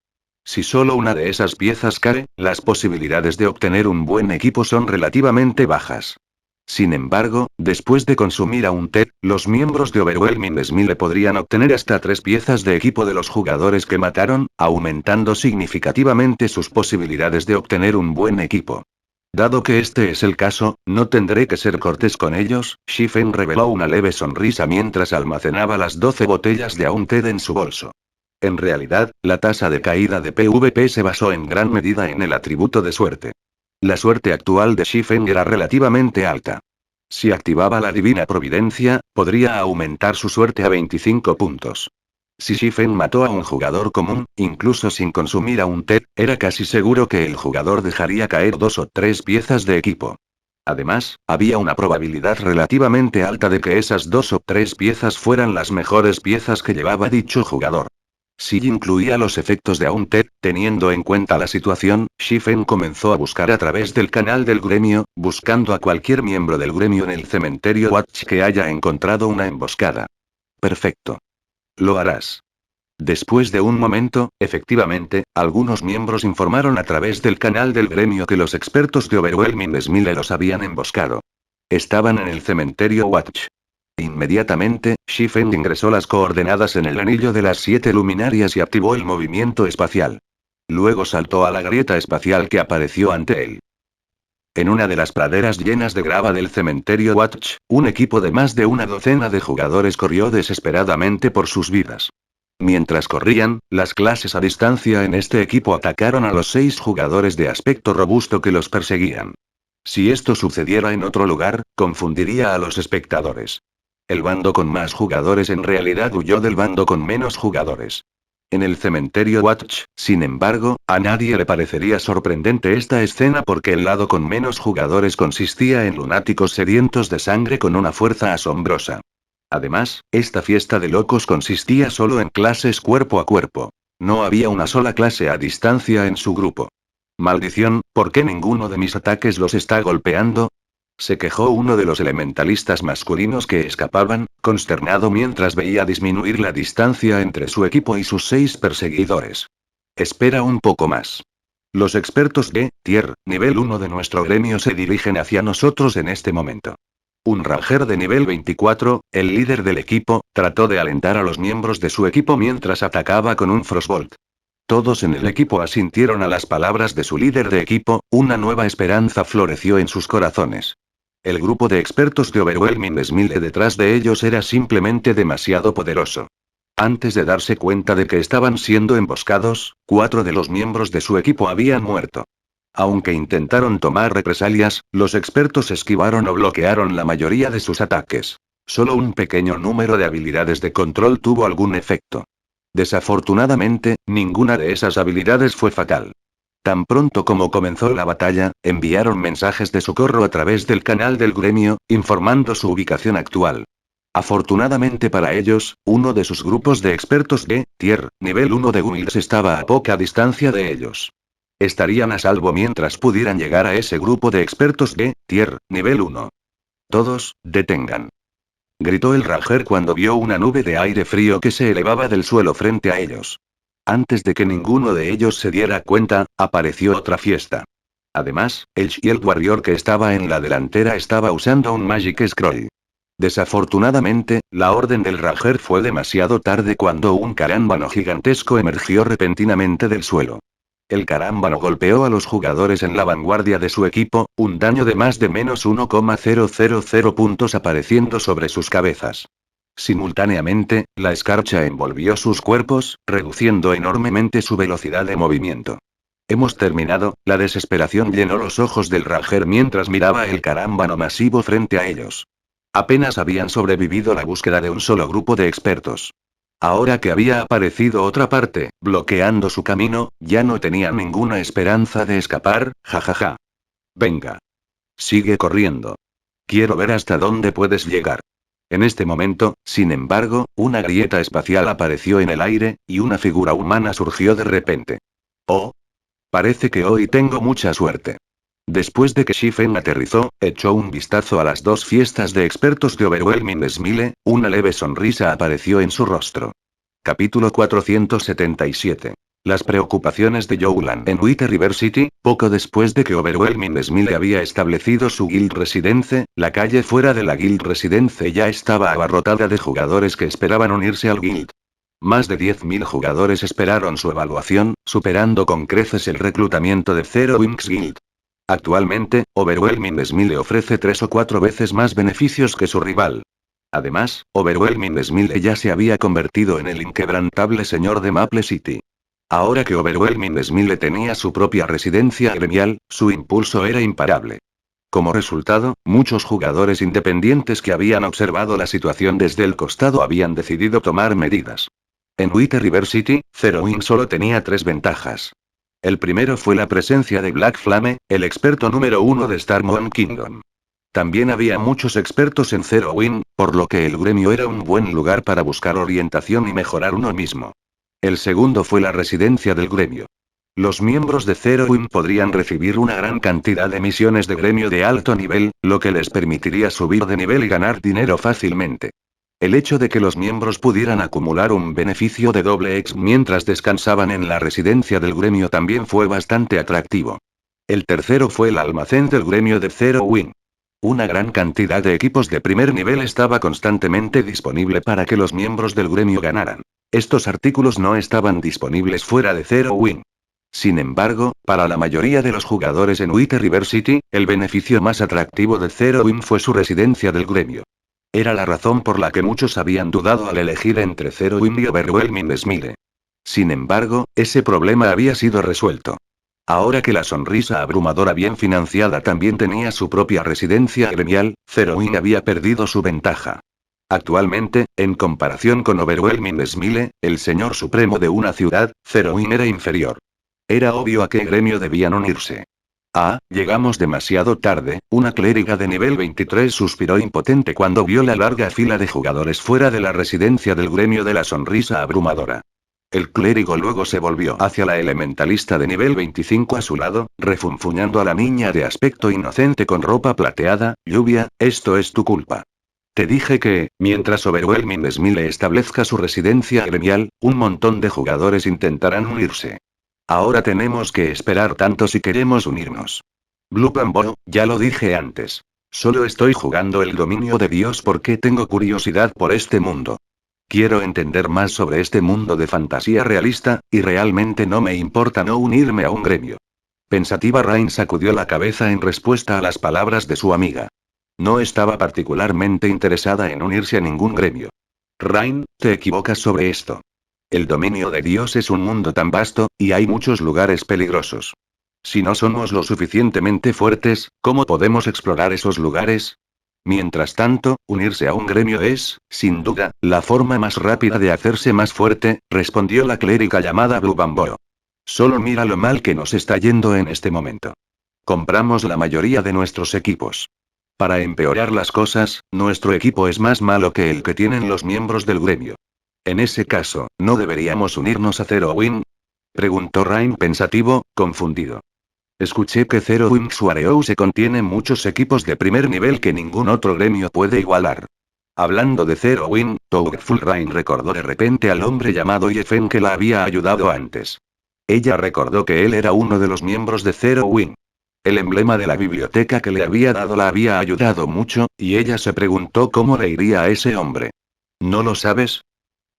Si solo una de esas piezas cae, las posibilidades de obtener un buen equipo son relativamente bajas. Sin embargo, después de consumir a un TED, los miembros de Overwhelming Smile podrían obtener hasta 3 piezas de equipo de los jugadores que mataron, aumentando significativamente sus posibilidades de obtener un buen equipo. Dado que este es el caso, no tendré que ser cortés con ellos. Shifen reveló una leve sonrisa mientras almacenaba las 12 botellas de Aunted en su bolso. En realidad, la tasa de caída de PvP se basó en gran medida en el atributo de suerte. La suerte actual de Shifen era relativamente alta. Si activaba la divina providencia, podría aumentar su suerte a 25 puntos. Si Shifen mató a un jugador común, incluso sin consumir a un TED, era casi seguro que el jugador dejaría caer 2 o 3 piezas de equipo. Además, había una probabilidad relativamente alta de que esas 2 o 3 piezas fueran las mejores piezas que llevaba dicho jugador. Si incluía los efectos de Aunted, teniendo en cuenta la situación, Shifen comenzó a buscar a través del canal del gremio, buscando a cualquier miembro del gremio en el cementerio Watch que haya encontrado una emboscada. Perfecto. Lo harás. Después de un momento, efectivamente, algunos miembros informaron a través del canal del gremio que los expertos de Overwhelming Smile los habían emboscado. Estaban en el cementerio Watch. Inmediatamente, Shifen ingresó las coordenadas en el anillo de las 7 luminarias y activó el movimiento espacial. Luego saltó a la grieta espacial que apareció ante él. En una de las praderas llenas de grava del cementerio Watch, un equipo de más de una docena de jugadores corrió desesperadamente por sus vidas. Mientras corrían, las clases a distancia en este equipo atacaron a los 6 jugadores de aspecto robusto que los perseguían. Si esto sucediera en otro lugar, confundiría a los espectadores. El bando con más jugadores en realidad huyó del bando con menos jugadores. En el cementerio Watch, sin embargo, a nadie le parecería sorprendente esta escena porque el lado con menos jugadores consistía en lunáticos sedientos de sangre con una fuerza asombrosa. Además, esta fiesta de locos consistía solo en clases cuerpo a cuerpo. No había una sola clase a distancia en su grupo. Maldición, ¿por qué ninguno de mis ataques los está golpeando? Se quejó uno de los elementalistas masculinos que escapaban, consternado mientras veía disminuir la distancia entre su equipo y sus 6 perseguidores. Espera un poco más. Los expertos de Tier, nivel 1 de nuestro gremio se dirigen hacia nosotros en este momento. Un ranger de nivel 24, el líder del equipo, trató de alentar a los miembros de su equipo mientras atacaba con un Frostbolt. Todos en el equipo asintieron a las palabras de su líder de equipo, una nueva esperanza floreció en sus corazones. El grupo de expertos de Overwhelming Smile detrás de ellos era simplemente demasiado poderoso. Antes de darse cuenta de que estaban siendo emboscados, 4 de los miembros de su equipo habían muerto. Aunque intentaron tomar represalias, los expertos esquivaron o bloquearon la mayoría de sus ataques. Solo un pequeño número de habilidades de control tuvo algún efecto. Desafortunadamente, ninguna de esas habilidades fue fatal. Tan pronto como comenzó la batalla, enviaron mensajes de socorro a través del canal del gremio, informando su ubicación actual. Afortunadamente para ellos, uno de sus grupos de expertos de Tier, nivel 1 de Guilds estaba a poca distancia de ellos. Estarían a salvo mientras pudieran llegar a ese grupo de expertos de Tier, nivel 1. Todos, detengan. Gritó el ranger cuando vio una nube de aire frío que se elevaba del suelo frente a ellos. Antes de que ninguno de ellos se diera cuenta, apareció otra fiesta. Además, el Shield Warrior que estaba en la delantera estaba usando un Magic Scroll. Desafortunadamente, la orden del ranger fue demasiado tarde cuando un carámbano gigantesco emergió repentinamente del suelo. El carámbano golpeó a los jugadores en la vanguardia de su equipo, un daño de más de -1,000 puntos apareciendo sobre sus cabezas. Simultáneamente, la escarcha envolvió sus cuerpos, reduciendo enormemente su velocidad de movimiento. Hemos terminado, la desesperación llenó los ojos del Ranger mientras miraba el carámbano masivo frente a ellos. Apenas habían sobrevivido la búsqueda de un solo grupo de expertos. Ahora que había aparecido otra parte, bloqueando su camino, ya no tenía ninguna esperanza de escapar, jajaja. Venga. Sigue corriendo. Quiero ver hasta dónde puedes llegar. En este momento, sin embargo, una grieta espacial apareció en el aire, y una figura humana surgió de repente. Oh. Parece que hoy tengo mucha suerte. Después de que Shifen aterrizó, echó un vistazo a las dos fiestas de expertos de Overwhelming Smile, una leve sonrisa apareció en su rostro. Capítulo 477. Las preocupaciones de Youlan en Wither River City. Poco después de que Overwhelming Smile había establecido su Guild Residence, la calle fuera de la Guild Residence ya estaba abarrotada de jugadores que esperaban unirse al Guild. Más de 10.000 jugadores esperaron su evaluación, superando con creces el reclutamiento de Zero Wings Guild. Actualmente, Overwhelming Smile ofrece 3 o 4 veces más beneficios que su rival. Además, Overwhelming Smile ya se había convertido en el inquebrantable señor de Maple City. Ahora que Overwhelming Smile tenía su propia residencia gremial, su impulso era imparable. Como resultado, muchos jugadores independientes que habían observado la situación desde el costado habían decidido tomar medidas. En Wither River City, Zero Wing solo tenía 3 ventajas. El primero fue la presencia de Black Flame, el experto número 1 de Starmoon Kingdom. También había muchos expertos en Zero Wing, por lo que el gremio era un buen lugar para buscar orientación y mejorar uno mismo. El segundo fue la residencia del gremio. Los miembros de Zero Wing podrían recibir una gran cantidad de misiones de gremio de alto nivel, lo que les permitiría subir de nivel y ganar dinero fácilmente. El hecho de que los miembros pudieran acumular un beneficio de doble X mientras descansaban en la residencia del gremio también fue bastante atractivo. El tercero fue el almacén del gremio de Zero Wing. Una gran cantidad de equipos de primer nivel estaba constantemente disponible para que los miembros del gremio ganaran. Estos artículos no estaban disponibles fuera de Zero Wing. Sin embargo, para la mayoría de los jugadores en Wither River City, el beneficio más atractivo de Zero Wing fue su residencia del gremio. Era la razón por la que muchos habían dudado al elegir entre Zero Wing y Overwhelming Smile. Sin embargo, ese problema había sido resuelto. Ahora que la sonrisa abrumadora bien financiada también tenía su propia residencia gremial, Zero Wing había perdido su ventaja. Actualmente, en comparación con Overwhelming Smile, el señor supremo de una ciudad, Zero Wing era inferior. Era obvio a qué gremio debían unirse. Ah, llegamos demasiado tarde, una clériga de nivel 23 suspiró impotente cuando vio la larga fila de jugadores fuera de la residencia del gremio de la sonrisa abrumadora. El clérigo luego se volvió hacia la elementalista de nivel 25 a su lado, refunfuñando a la niña de aspecto inocente con ropa plateada. Lluvia, esto es tu culpa. Te dije que, mientras Overwhelming Smile establezca su residencia gremial, un montón de jugadores intentarán unirse. Ahora tenemos que esperar tanto si queremos unirnos. Blue Bamboo, ya lo dije antes. Solo estoy jugando el dominio de Dios porque tengo curiosidad por este mundo. Quiero entender más sobre este mundo de fantasía realista, y realmente no me importa no unirme a un gremio. Pensativa, Rain sacudió la cabeza en respuesta a las palabras de su amiga. No estaba particularmente interesada en unirse a ningún gremio. Rain, te equivocas sobre esto. El dominio de Dios es un mundo tan vasto, y hay muchos lugares peligrosos. Si no somos lo suficientemente fuertes, ¿cómo podemos explorar esos lugares? Mientras tanto, unirse a un gremio es, sin duda, la forma más rápida de hacerse más fuerte, respondió la clériga llamada Blue Bamboo. Solo mira lo mal que nos está yendo en este momento. Compramos la mayoría de nuestros equipos. Para empeorar las cosas, nuestro equipo es más malo que el que tienen los miembros del gremio. En ese caso, ¿no deberíamos unirnos a Zero Wing? Preguntó Rain pensativo, confundido. Escuché que Zero Wing se contiene muchos equipos de primer nivel que ningún otro gremio puede igualar. Hablando de Zero Wing, Toughtful Rain recordó de repente al hombre llamado Yefen que la había ayudado antes. Ella recordó que él era uno de los miembros de Zero Wing. El emblema de la biblioteca que le había dado la había ayudado mucho, y ella se preguntó cómo le iría a ese hombre. ¿No lo sabes?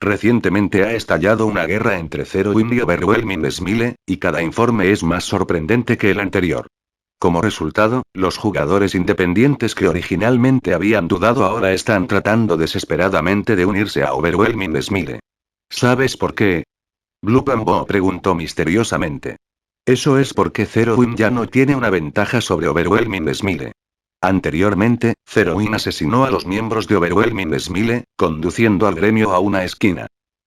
Recientemente ha estallado una guerra entre Zero Wing y Overwhelming Smile, y cada informe es más sorprendente que el anterior. Como resultado, los jugadores independientes que originalmente habían dudado ahora están tratando desesperadamente de unirse a Overwhelming Smile. ¿Sabes por qué? Blue Bambo preguntó misteriosamente. Eso es porque Zerowin ya no tiene una ventaja sobre Overwhelming Smile. Anteriormente, Zerowin asesinó a los miembros de Overwhelming Smile, conduciendo al gremio a una esquina.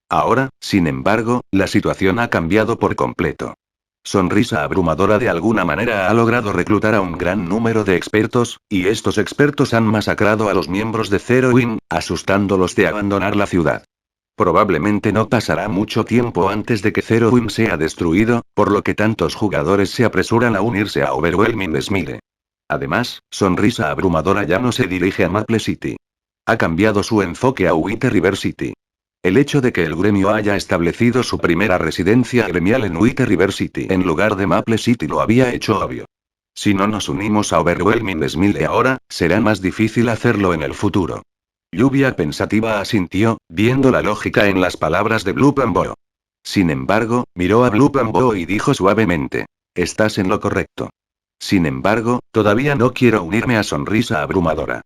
Ahora, sin embargo, la situación ha cambiado por completo. Sonrisa abrumadora de alguna manera ha logrado reclutar a un gran número de expertos, y estos expertos han masacrado a los miembros de Zerowin, asustándolos de abandonar la ciudad. Probablemente no pasará mucho tiempo antes de que Zerowin sea destruido, por lo que tantos jugadores se apresuran a unirse a Overwhelming Smile. Además, Sonrisa abrumadora ya no se dirige a Maple City. Ha cambiado su enfoque a White River City. El hecho de que el gremio haya establecido su primera residencia gremial en White River City en lugar de Maple City lo había hecho obvio. Si no nos unimos a Overwhelming Smile ahora, será más difícil hacerlo en el futuro. Lluvia pensativa asintió, viendo la lógica en las palabras de Blue Bambo. Sin embargo, miró a Blue Bambo y dijo suavemente: estás en lo correcto. Sin embargo, todavía no quiero unirme a Sonrisa abrumadora.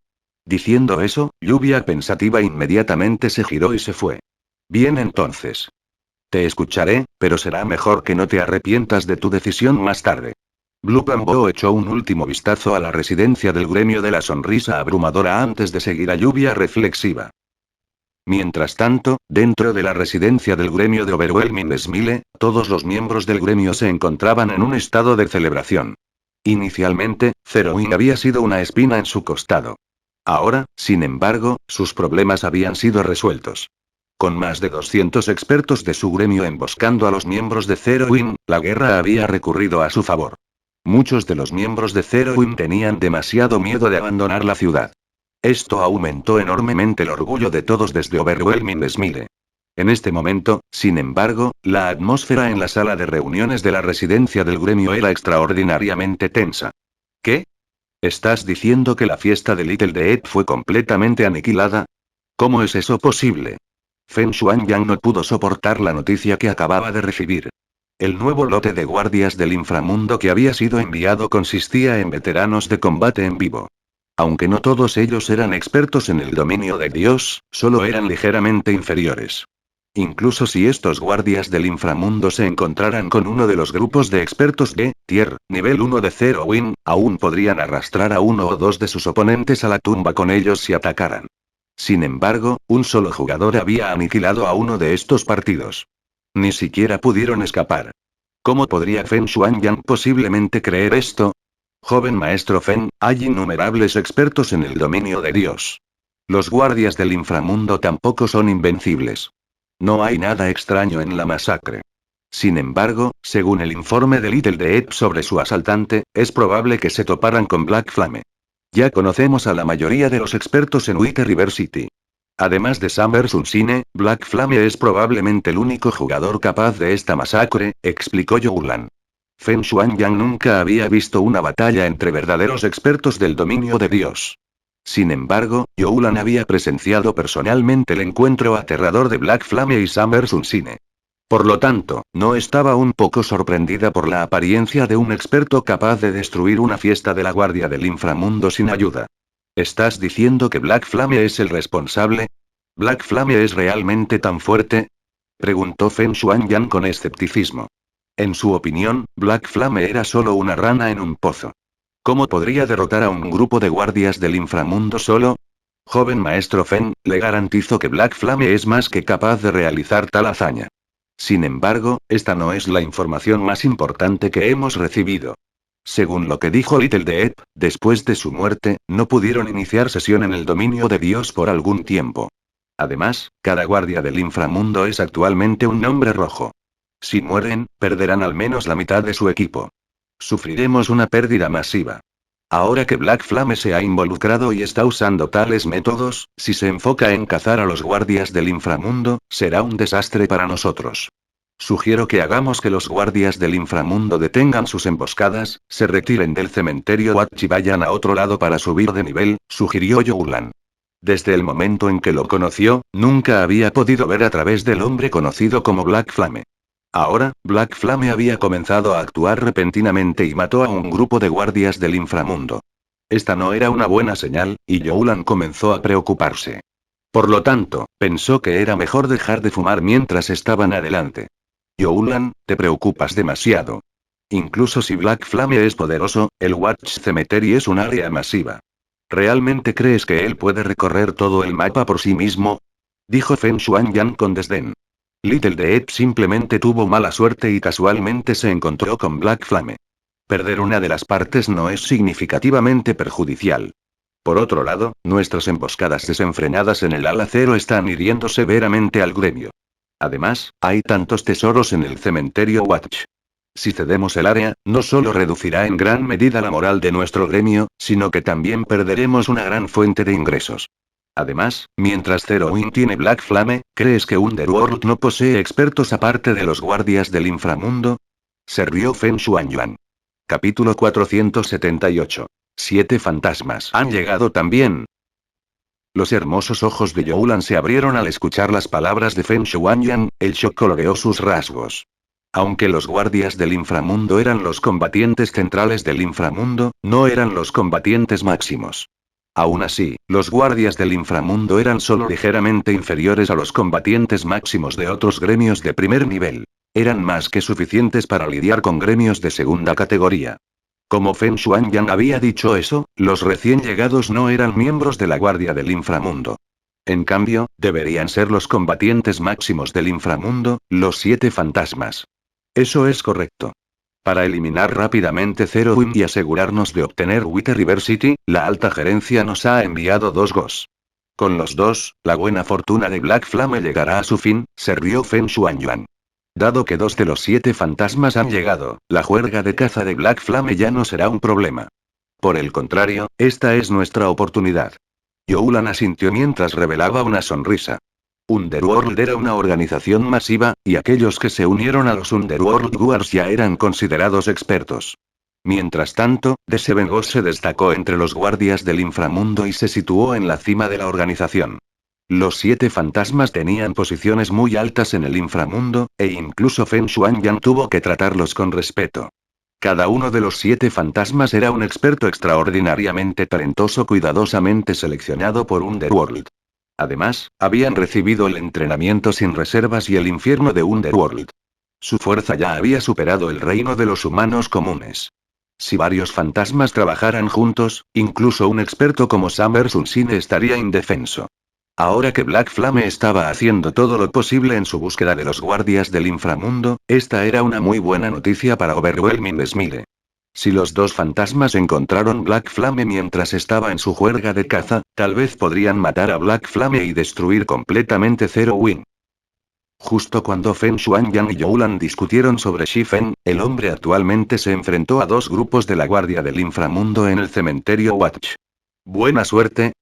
Diciendo eso, Lluvia pensativa inmediatamente se giró y se fue. Bien entonces. Te escucharé, pero será mejor que no te arrepientas de tu decisión más tarde. Blue Bambo echó un último vistazo a la residencia del gremio de la Sonrisa abrumadora antes de seguir a Lluvia reflexiva. Mientras tanto, dentro de la residencia del gremio de Overwhelming Smile, todos los miembros del gremio se encontraban en un estado de celebración. Inicialmente, Zerowin había sido una espina en su costado. Ahora, sin embargo, sus problemas habían sido resueltos. Con más de 200 expertos de su gremio emboscando a los miembros de Zerowin, la guerra había recurrido a su favor. Muchos de los miembros de Zerowin tenían demasiado miedo de abandonar la ciudad. Esto aumentó enormemente el orgullo de todos desde Overwhelming Smile. En este momento, sin embargo, la atmósfera en la sala de reuniones de la residencia del gremio era extraordinariamente tensa. ¿Qué? ¿Estás diciendo que la fiesta de Little Death fue completamente aniquilada? ¿Cómo es eso posible? Feng Shuangyang no pudo soportar la noticia que acababa de recibir. El nuevo lote de guardias del inframundo que había sido enviado consistía en veteranos de combate en vivo. Aunque no todos ellos eran expertos en el dominio de Dios, solo eran ligeramente inferiores. Incluso si estos guardias del inframundo se encontraran con uno de los grupos de expertos de Tier, nivel 1 de Zerowin, aún podrían arrastrar a uno o dos de sus oponentes a la tumba con ellos si atacaran. Sin embargo, un solo jugador había aniquilado a uno de estos partidos. Ni siquiera pudieron escapar. ¿Cómo podría Feng Shuangyang posiblemente creer esto? Joven maestro Feng, hay innumerables expertos en el dominio de Dios. Los guardias del inframundo tampoco son invencibles. No hay nada extraño en la masacre. Sin embargo, según el informe de Little Death sobre su asaltante, es probable que se toparan con Black Flame. Ya conocemos a la mayoría de los expertos en White River City. Además de Summer Sunsine, Black Flame es probablemente el único jugador capaz de esta masacre, explicó Youlan. Feng Shuangyang nunca había visto una batalla entre verdaderos expertos del dominio de Dios. Sin embargo, Youlan había presenciado personalmente el encuentro aterrador de Black Flame y Summer Sunsine. Por lo tanto, no estaba un poco sorprendida por la apariencia de un experto capaz de destruir una fiesta de la Guardia del Inframundo sin ayuda. ¿Estás diciendo que Black Flame es el responsable? ¿Black Flame es realmente tan fuerte? Preguntó Feng Shuangyang con escepticismo. En su opinión, Black Flame era solo una rana en un pozo. ¿Cómo podría derrotar a un grupo de guardias del inframundo solo? Joven maestro Feng, le garantizo que Black Flame es más que capaz de realizar tal hazaña. Sin embargo, esta no es la información más importante que hemos recibido. Según lo que dijo Little Death, después de su muerte, no pudieron iniciar sesión en el dominio de Dios por algún tiempo. Además, cada guardia del inframundo es actualmente un nombre rojo. Si mueren, perderán al menos la mitad de su equipo. Sufriremos una pérdida masiva. Ahora que Black Flame se ha involucrado y está usando tales métodos, si se enfoca en cazar a los guardias del inframundo, será un desastre para nosotros. Sugiero que hagamos que los guardias del inframundo detengan sus emboscadas, se retiren del cementerio Watch y vayan a otro lado para subir de nivel, sugirió Youlan. Desde el momento en que lo conoció, nunca había podido ver a través del hombre conocido como Black Flame. Ahora, Black Flame había comenzado a actuar repentinamente y mató a un grupo de guardias del inframundo. Esta no era una buena señal, y Youlan comenzó a preocuparse. Por lo tanto, pensó que era mejor dejar de fumar mientras estaban adelante. Youlan, te preocupas demasiado. Incluso si Black Flame es poderoso, el Watch Cemetery es un área masiva. ¿Realmente crees que él puede recorrer todo el mapa por sí mismo? Dijo Feng Shuangyan con desdén. Little Death simplemente tuvo mala suerte y casualmente se encontró con Black Flame. Perder una de las partes no es significativamente perjudicial. Por otro lado, nuestras emboscadas desenfrenadas en el ala cero están hiriendo severamente al gremio. Además, hay tantos tesoros en el cementerio Watch. Si cedemos el área, no solo reducirá en gran medida la moral de nuestro gremio, sino que también perderemos una gran fuente de ingresos. Además, mientras Zero Wing tiene Black Flame, ¿crees que Underworld no posee expertos aparte de los guardias del inframundo? Se rió Feng Shuanyuan. Capítulo 478. 7 fantasmas han llegado también. Los hermosos ojos de Youlan se abrieron al escuchar las palabras de Feng Shuanyuan, el shock coloreó sus rasgos. Aunque los guardias del inframundo eran los combatientes centrales del inframundo, no eran los combatientes máximos. Aún así, los guardias del inframundo eran solo ligeramente inferiores a los combatientes máximos de otros gremios de primer nivel. Eran más que suficientes para lidiar con gremios de segunda categoría. Como Feng Shuangyan había dicho eso, los recién llegados no eran miembros de la guardia del inframundo. En cambio, deberían ser los combatientes máximos del inframundo, los 7 fantasmas. Eso es correcto. Para eliminar rápidamente Zero Wing y asegurarnos de obtener Wither River City, la alta gerencia nos ha enviado 2 Gos. Con los 2, la buena fortuna de Black Flame llegará a su fin, se rió Feng Shuanyuan. Dado que 2 de los 7 fantasmas han llegado, la juerga de caza de Black Flame ya no será un problema. Por el contrario, esta es nuestra oportunidad. Youlan asintió mientras revelaba una sonrisa. Underworld era una organización masiva, y aquellos que se unieron a los Underworld Wars ya eran considerados expertos. Mientras tanto, The Seven Ghosts se destacó entre los guardias del inframundo y se situó en la cima de la organización. Los 7 fantasmas tenían posiciones muy altas en el inframundo, e incluso Feng Shuangyan tuvo que tratarlos con respeto. Cada uno de los 7 fantasmas era un experto extraordinariamente talentoso cuidadosamente seleccionado por Underworld. Además, habían recibido el entrenamiento sin reservas y el infierno de Underworld. Su fuerza ya había superado el reino de los humanos comunes. Si varios fantasmas trabajaran juntos, incluso un experto como Summer Sunsine estaría indefenso. Ahora que Black Flame estaba haciendo todo lo posible en su búsqueda de los guardias del inframundo, esta era una muy buena noticia para Overwhelming Smile. Si los 2 fantasmas encontraron Black Flame mientras estaba en su juerga de caza, tal vez podrían matar a Black Flame y destruir completamente Zero Wing. Justo cuando Feng Shuangyan y Youlan discutieron sobre Shifen, el hombre actualmente se enfrentó a 2 grupos de la guardia del inframundo en el cementerio Watch. Buena suerte.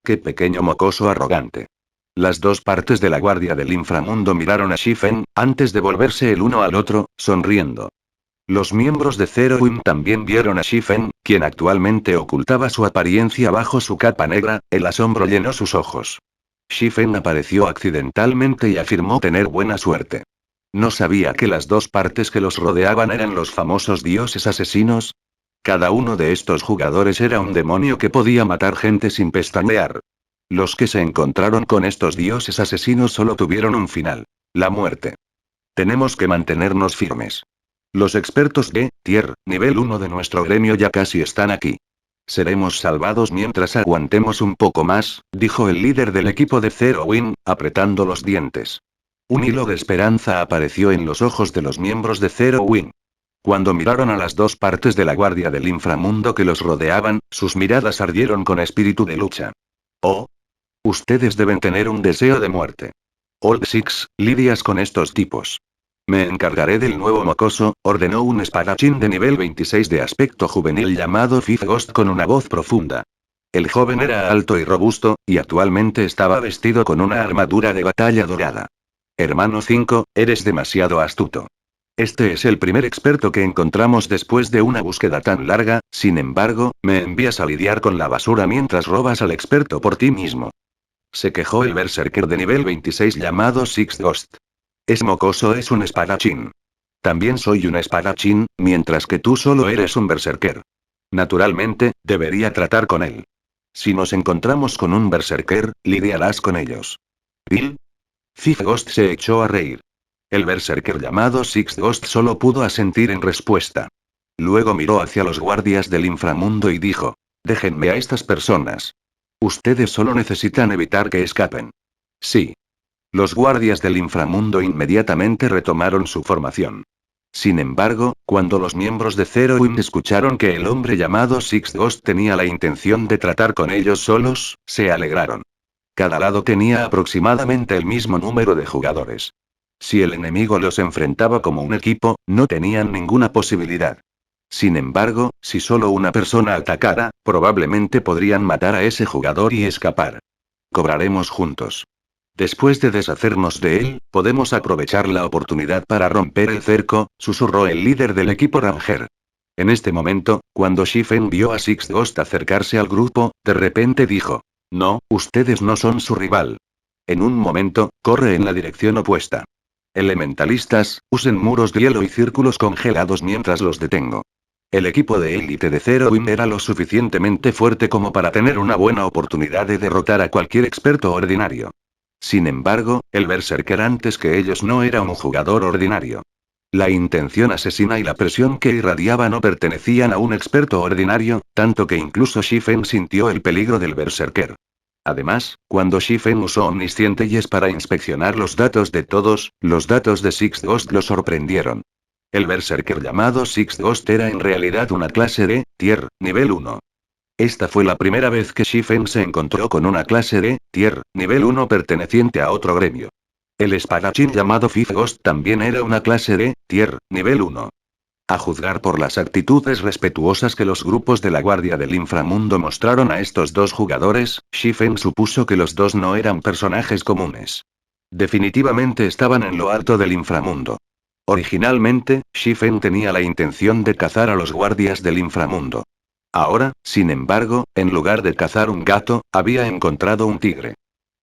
Qué pequeño mocoso arrogante. Las 2 partes de la guardia del inframundo miraron a Shifen, antes de volverse el uno al otro, sonriendo. Los miembros de Zero Wing también vieron a Shifen, quien actualmente ocultaba su apariencia bajo su capa negra, el asombro llenó sus ojos. Shifen apareció accidentalmente y afirmó tener buena suerte. ¿No sabía que las 2 partes que los rodeaban eran los famosos dioses asesinos? Cada uno de estos jugadores era un demonio que podía matar gente sin pestañear. Los que se encontraron con estos dioses asesinos solo tuvieron un final: la muerte. Tenemos que mantenernos firmes. Los expertos de Tier, nivel 1 de nuestro gremio ya casi están aquí. Seremos salvados mientras aguantemos un poco más, dijo el líder del equipo de Zero Wing, apretando los dientes. Un hilo de esperanza apareció en los ojos de los miembros de Zero Wing. Cuando miraron a las 2 partes de la guardia del inframundo que los rodeaban, sus miradas ardieron con espíritu de lucha. Oh. Ustedes deben tener un deseo de muerte. Old Six, lidias con estos tipos. Me encargaré del nuevo mocoso, ordenó un espadachín de nivel 26 de aspecto juvenil llamado Fifth Ghost con una voz profunda. El joven era alto y robusto, y actualmente estaba vestido con una armadura de batalla dorada. Hermano 5, eres demasiado astuto. Este es el primer experto que encontramos después de una búsqueda tan larga, sin embargo, me envías a lidiar con la basura mientras robas al experto por ti mismo. Se quejó el berserker de nivel 26 llamado Sixth Ghost. Ese mocoso es un espadachín. También soy un espadachín, mientras que tú solo eres un berserker. Naturalmente, debería tratar con él. Si nos encontramos con un berserker, lidiarás con ellos. ¿Bill? Six Ghost se echó a reír. El berserker llamado Six Ghost solo pudo asentir en respuesta. Luego miró hacia los guardias del inframundo y dijo: déjenme a estas personas. Ustedes solo necesitan evitar que escapen. Sí. Los guardias del inframundo inmediatamente retomaron su formación. Sin embargo, cuando los miembros de Zero Wing escucharon que el hombre llamado Six Ghost tenía la intención de tratar con ellos solos, se alegraron. Cada lado tenía aproximadamente el mismo número de jugadores. Si el enemigo los enfrentaba como un equipo, no tenían ninguna posibilidad. Sin embargo, si solo una persona atacara, probablemente podrían matar a ese jugador y escapar. Cobraremos juntos. Después de deshacernos de él, podemos aprovechar la oportunidad para romper el cerco, susurró el líder del equipo Ranger. En este momento, cuando Shifen vio a Six Ghost acercarse al grupo, de repente dijo: no, ustedes no son su rival. En un momento, corre en la dirección opuesta. Elementalistas, usen muros de hielo y círculos congelados mientras los detengo. El equipo de élite de Zero Wing era lo suficientemente fuerte como para tener una buena oportunidad de derrotar a cualquier experto ordinario. Sin embargo, el berserker antes que ellos no era un jugador ordinario. La intención asesina y la presión que irradiaba no pertenecían a un experto ordinario, tanto que incluso Shifen sintió el peligro del berserker. Además, cuando Shifen usó Omnisciente para inspeccionar los datos de todos, los datos de Six Ghost lo sorprendieron. El berserker llamado Six Ghost era en realidad una clase de tier, nivel 1. Esta fue la primera vez que Shifen se encontró con una clase de tier, nivel 1 perteneciente a otro gremio. El espadachín llamado Six Ghost también era una clase de tier, nivel 1. A juzgar por las actitudes respetuosas que los grupos de la Guardia del Inframundo mostraron a estos dos jugadores, Shifen supuso que los dos no eran personajes comunes. Definitivamente estaban en lo alto del inframundo. Originalmente, Shifen tenía la intención de cazar a los guardias del inframundo. Ahora, sin embargo, en lugar de cazar un gato, había encontrado un tigre.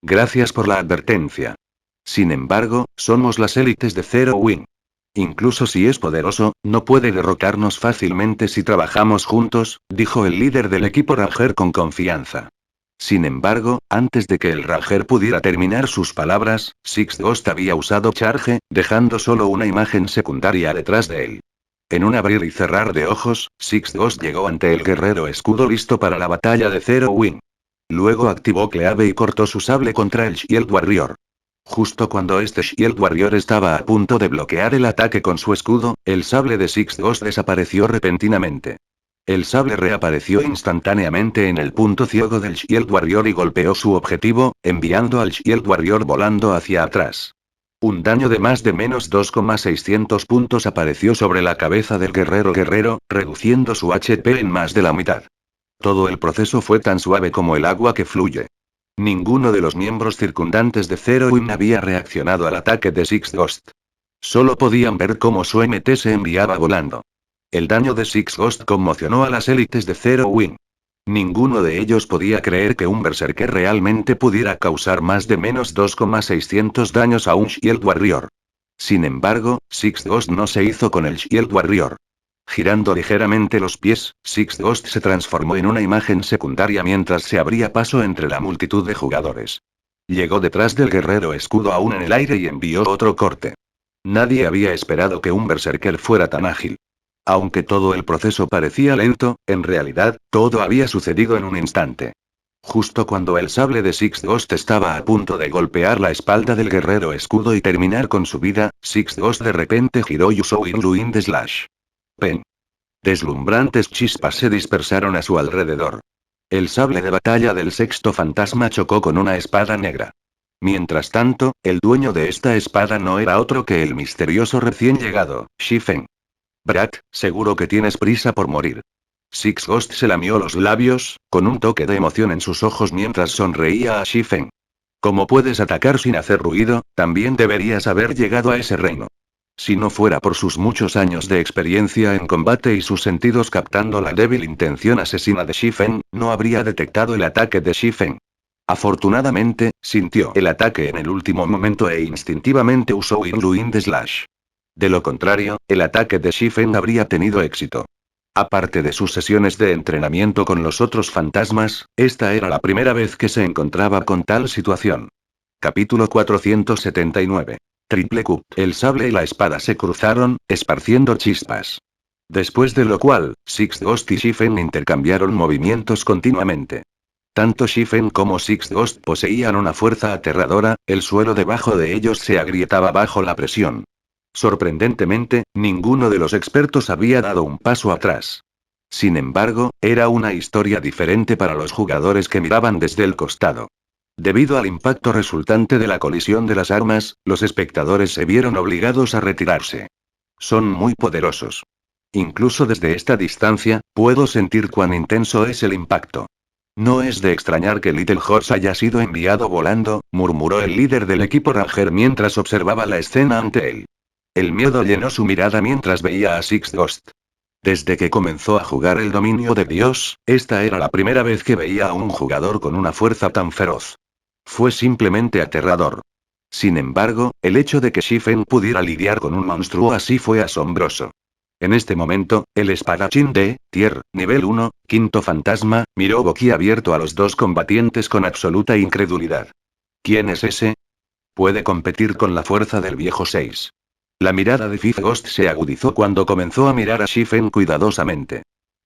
Gracias por la advertencia. Sin embargo, somos las élites de Zero Wing. Incluso si es poderoso, no puede derrotarnos fácilmente si trabajamos juntos, dijo el líder del equipo Ranger con confianza. Sin embargo, antes de que el Ranger pudiera terminar sus palabras, Six Ghost había usado Charge, dejando solo una imagen secundaria detrás de él. En un abrir y cerrar de ojos, Six Ghost llegó ante el guerrero escudo listo para la batalla de Zero Wing. Luego activó Cleave y cortó su sable contra el Shield Warrior. Justo cuando este Shield Warrior estaba a punto de bloquear el ataque con su escudo, el sable de Six Ghost desapareció repentinamente. El sable reapareció instantáneamente en el punto ciego del Shield Warrior y golpeó su objetivo, enviando al Shield Warrior volando hacia atrás. Un daño de más de menos 2,600 puntos apareció sobre la cabeza del guerrero, reduciendo su HP en más de la mitad. Todo el proceso fue tan suave como el agua que fluye. Ninguno de los miembros circundantes de Zero Wing había reaccionado al ataque de Six Ghost. Solo podían ver cómo su MT se enviaba volando. El daño de Six Ghost conmocionó a las élites de Zero Wing. Ninguno de ellos podía creer que un berserker realmente pudiera causar más de menos 2,600 daños a un Shield Warrior. Sin embargo, Six Ghost no se hizo con el Shield Warrior. Girando ligeramente los pies, Six Ghost se transformó en una imagen secundaria mientras se abría paso entre la multitud de jugadores. Llegó detrás del guerrero escudo aún en el aire y envió otro corte. Nadie había esperado que un berserker fuera tan ágil. Aunque todo el proceso parecía lento, en realidad, todo había sucedido en un instante. Justo cuando el sable de Six Ghost estaba a punto de golpear la espalda del guerrero escudo y terminar con su vida, Six Ghost de repente giró y usó Whirlwind Slash. ¡Pen! Deslumbrantes chispas se dispersaron a su alrededor. El sable de batalla del sexto fantasma chocó con una espada negra. Mientras tanto, el dueño de esta espada no era otro que el misterioso recién llegado, Shifen. Brat, seguro que tienes prisa por morir. Six Ghost se lamió los labios, con un toque de emoción en sus ojos mientras sonreía a Shifen. ¿Cómo puedes atacar sin hacer ruido? También deberías haber llegado a ese reino. Si no fuera por sus muchos años de experiencia en combate y sus sentidos captando la débil intención asesina de Shifen, no habría detectado el ataque de Shifen. Afortunadamente, sintió el ataque en el último momento e instintivamente usó Whirlwind Slash. De lo contrario, el ataque de Shifen habría tenido éxito. Aparte de sus sesiones de entrenamiento con los otros fantasmas, esta era la primera vez que se encontraba con tal situación. Capítulo 479. Triple Cut. El sable y la espada se cruzaron, esparciendo chispas. Después de lo cual, Six Ghost y Shifen intercambiaron movimientos continuamente. Tanto Shifen como Six Ghost poseían una fuerza aterradora, el suelo debajo de ellos se agrietaba bajo la presión. Sorprendentemente, ninguno de los expertos había dado un paso atrás. Sin embargo, era una historia diferente para los jugadores que miraban desde el costado. Debido al impacto resultante de la colisión de las armas, los espectadores se vieron obligados a retirarse. Son muy poderosos. Incluso desde esta distancia, puedo sentir cuán intenso es el impacto. No es de extrañar que Little Horse haya sido enviado volando, murmuró el líder del equipo Ranger mientras observaba la escena ante él. El miedo llenó su mirada mientras veía a Six Ghost. Desde que comenzó a jugar el dominio de Dios, esta era la primera vez que veía a un jugador con una fuerza tan feroz. Fue simplemente aterrador. Sin embargo, el hecho de que Shifen pudiera lidiar con un monstruo así fue asombroso. En este momento, el espadachín de Tier, nivel 1, quinto fantasma, miró boquiabierto a los dos combatientes con absoluta incredulidad. ¿Quién es ese? Puede competir con la fuerza del viejo 6. La mirada de Fifth Ghost se agudizó cuando comenzó a mirar a Shifen cuidadosamente.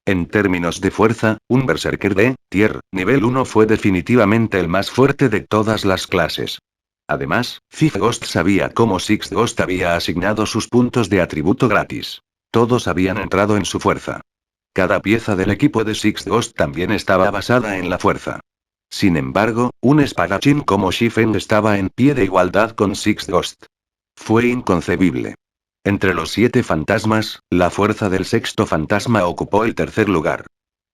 En términos de fuerza, un berserker de Tier, nivel 1 fue definitivamente el más fuerte de todas las clases. Además, Fifth Ghost sabía cómo Sixth Ghost había asignado sus puntos de atributo gratis. Todos habían entrado en su fuerza. Cada pieza del equipo de Sixth Ghost también estaba basada en la fuerza. Sin embargo, un espadachín como Shifen estaba en pie de igualdad con Sixth Ghost. Fue inconcebible. Entre los 7 fantasmas, la fuerza del sexto fantasma ocupó el tercer lugar.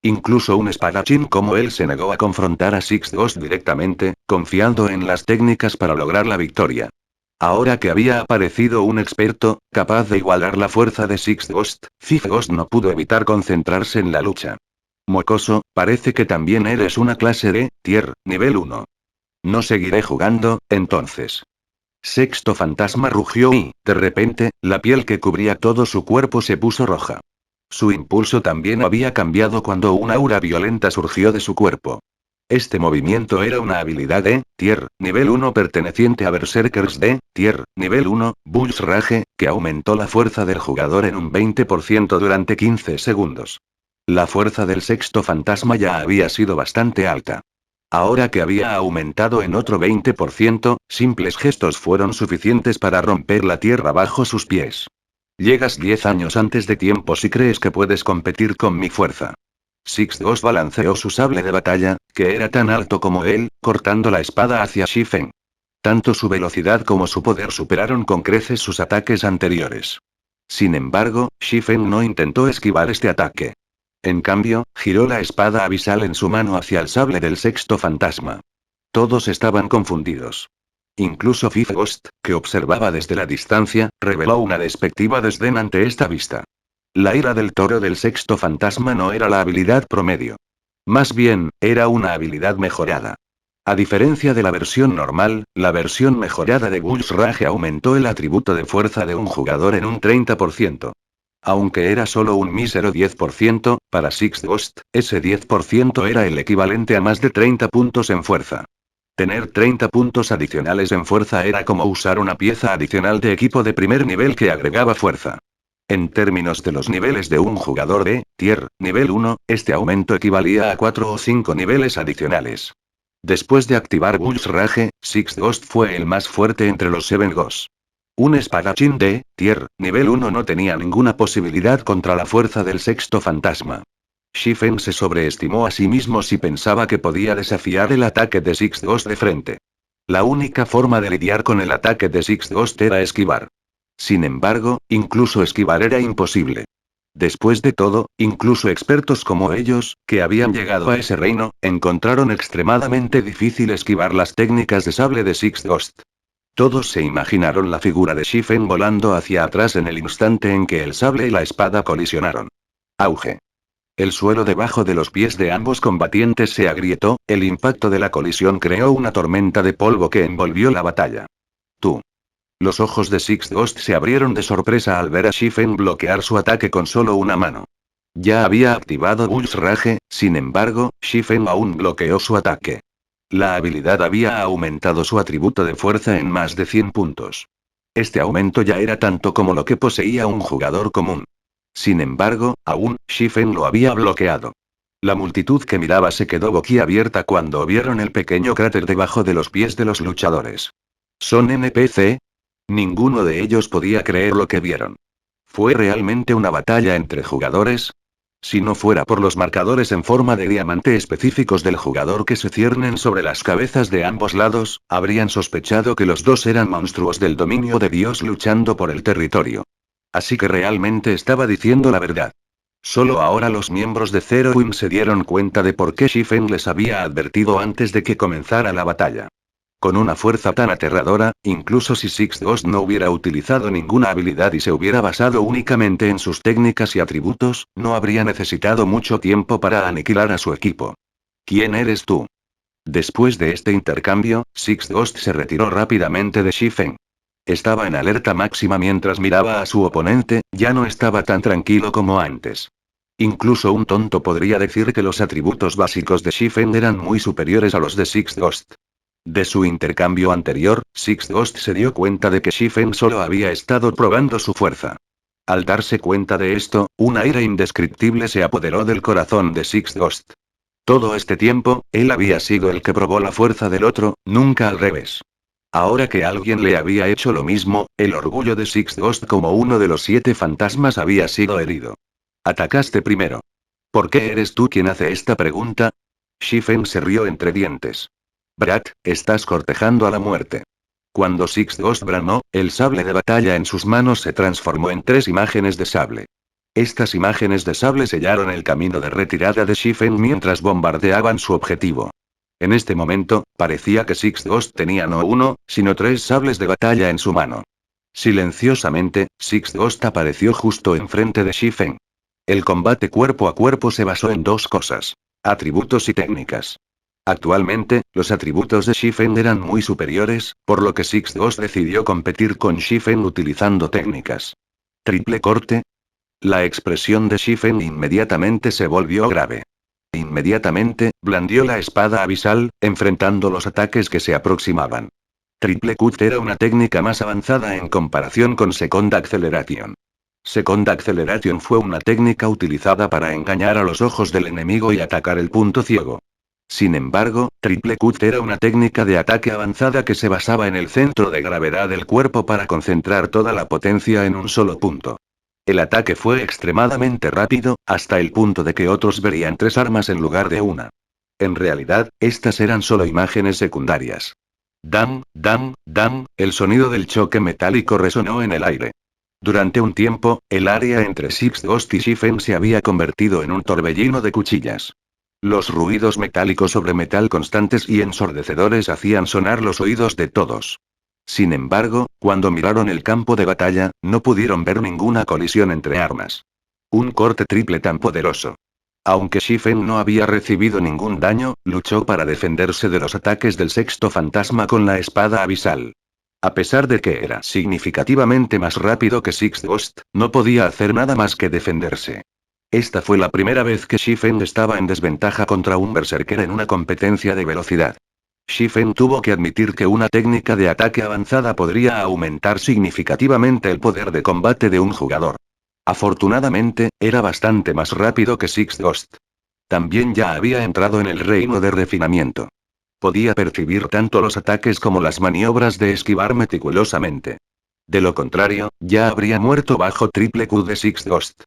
Incluso un espadachín como él se negó a confrontar a Sixth Ghost directamente, confiando en las técnicas para lograr la victoria. Ahora que había aparecido un experto, capaz de igualar la fuerza de Sixth Ghost, Fifth Ghost no pudo evitar concentrarse en la lucha. Mocoso, parece que también eres una clase de Tier, nivel 1. No seguiré jugando, entonces. Sexto fantasma rugió y, de repente, la piel que cubría todo su cuerpo se puso roja. Su impulso también había cambiado cuando una aura violenta surgió de su cuerpo. Este movimiento era una habilidad de Tier, nivel 1 perteneciente a Berserkers de Tier, nivel 1, Bull's Rage, que aumentó la fuerza del jugador en un 20% durante 15 segundos. La fuerza del sexto fantasma ya había sido bastante alta. Ahora que había aumentado en otro 20%, simples gestos fueron suficientes para romper la tierra bajo sus pies. Llegas 10 años antes de tiempo si crees que puedes competir con mi fuerza. Sixth Ghost balanceó su sable de batalla, que era tan alto como él, cortando la espada hacia Shifen. Tanto su velocidad como su poder superaron con creces sus ataques anteriores. Sin embargo, Shifen no intentó esquivar este ataque. En cambio, giró la espada abisal en su mano hacia el sable del sexto fantasma. Todos estaban confundidos. Incluso Fifth Ghost, que observaba desde la distancia, reveló una despectiva desdén ante esta vista. La ira del toro del sexto fantasma no era la habilidad promedio. Más bien, era una habilidad mejorada. A diferencia de la versión normal, la versión mejorada de Bull's Rage aumentó el atributo de fuerza de un jugador en un 30%. Aunque era solo un mísero 10%, para Sixth Ghost, ese 10% era el equivalente a más de 30 puntos en fuerza. Tener 30 puntos adicionales en fuerza era como usar una pieza adicional de equipo de primer nivel que agregaba fuerza. En términos de los niveles de un jugador de Tier, nivel 1, este aumento equivalía a 4 o 5 niveles adicionales. Después de activar Bull's Rage, Sixth Ghost fue el más fuerte entre los Seven Ghosts. Un espadachín de Tier, nivel 1 no tenía ninguna posibilidad contra la fuerza del sexto fantasma. Shifen se sobreestimó a sí mismo si pensaba que podía desafiar el ataque de Sixth Ghost de frente. La única forma de lidiar con el ataque de Sixth Ghost era esquivar. Sin embargo, incluso esquivar era imposible. Después de todo, incluso expertos como ellos, que habían llegado a ese reino, encontraron extremadamente difícil esquivar las técnicas de sable de Sixth Ghost. Todos se imaginaron la figura de Shifen volando hacia atrás en el instante en que el sable y la espada colisionaron. Auge. El suelo debajo de los pies de ambos combatientes se agrietó, el impacto de la colisión creó una tormenta de polvo que envolvió la batalla. Tú. Los ojos de Six Ghost se abrieron de sorpresa al ver a Shifen bloquear su ataque con solo una mano. Ya había activado Bull's Rage, sin embargo, Shifen aún bloqueó su ataque. La habilidad había aumentado su atributo de fuerza en más de 100 puntos. Este aumento ya era tanto como lo que poseía un jugador común. Sin embargo, aún, Shifen lo había bloqueado. La multitud que miraba se quedó boquiabierta cuando vieron el pequeño cráter debajo de los pies de los luchadores. ¿Son NPC? Ninguno de ellos podía creer lo que vieron. ¿Fue realmente una batalla entre jugadores? Si no fuera por los marcadores en forma de diamante específicos del jugador que se ciernen sobre las cabezas de ambos lados, habrían sospechado que los dos eran monstruos del dominio de Dios luchando por el territorio. Así que realmente estaba diciendo la verdad. Solo ahora los miembros de Zero Wing se dieron cuenta de por qué Shifen les había advertido antes de que comenzara la batalla. Con una fuerza tan aterradora, incluso si Six Ghost no hubiera utilizado ninguna habilidad y se hubiera basado únicamente en sus técnicas y atributos, no habría necesitado mucho tiempo para aniquilar a su equipo. ¿Quién eres tú? Después de este intercambio, Six Ghost se retiró rápidamente de Shifen. Estaba en alerta máxima mientras miraba a su oponente, ya no estaba tan tranquilo como antes. Incluso un tonto podría decir que los atributos básicos de Shifen eran muy superiores a los de Six Ghost. De su intercambio anterior, Six Ghost se dio cuenta de que Shifen solo había estado probando su fuerza. Al darse cuenta de esto, un aire indescriptible se apoderó del corazón de Six Ghost. Todo este tiempo, él había sido el que probó la fuerza del otro, nunca al revés. Ahora que alguien le había hecho lo mismo, el orgullo de Six Ghost como uno de los 7 fantasmas había sido herido. Atacaste primero. ¿Por qué eres tú quien hace esta pregunta? Shifen se rió entre dientes. Brat, estás cortejando a la muerte. Cuando Six Ghost bramó, el sable de batalla en sus manos se transformó en 3 imágenes de sable. Estas imágenes de sable sellaron el camino de retirada de Shifen mientras bombardeaban su objetivo. En este momento, parecía que Six Ghost tenía no uno, sino 3 sables de batalla en su mano. Silenciosamente, Six Ghost apareció justo enfrente de Shifen. El combate cuerpo a cuerpo se basó en 2 cosas: atributos y técnicas. Actualmente, los atributos de Shifen eran muy superiores, por lo que Six Ghost decidió competir con Shifen utilizando técnicas. ¿Triple corte? La expresión de Shifen inmediatamente se volvió grave. Inmediatamente, blandió la espada abisal, enfrentando los ataques que se aproximaban. Triple cut era una técnica más avanzada en comparación con Second Acceleration. Second Acceleration fue una técnica utilizada para engañar a los ojos del enemigo y atacar el punto ciego. Sin embargo, Triple Cut era una técnica de ataque avanzada que se basaba en el centro de gravedad del cuerpo para concentrar toda la potencia en un solo punto. El ataque fue extremadamente rápido, hasta el punto de que otros verían 3 armas en lugar de una. En realidad, estas eran solo imágenes secundarias. Dan, dan, dan, el sonido del choque metálico resonó en el aire. Durante un tiempo, el área entre Six Ghost y Shifen se había convertido en un torbellino de cuchillas. Los ruidos metálicos sobre metal constantes y ensordecedores hacían sonar los oídos de todos. Sin embargo, cuando miraron el campo de batalla, no pudieron ver ninguna colisión entre armas. Un corte triple tan poderoso. Aunque Shifen no había recibido ningún daño, luchó para defenderse de los ataques del sexto fantasma con la espada abisal. A pesar de que era significativamente más rápido que Six Ghost, no podía hacer nada más que defenderse. Esta fue la primera vez que Shifen estaba en desventaja contra un berserker en una competencia de velocidad. Shifen tuvo que admitir que una técnica de ataque avanzada podría aumentar significativamente el poder de combate de un jugador. Afortunadamente, era bastante más rápido que Six Ghost. También ya había entrado en el reino de refinamiento. Podía percibir tanto los ataques como las maniobras de esquivar meticulosamente. De lo contrario, ya habría muerto bajo triple Q de Six Ghost.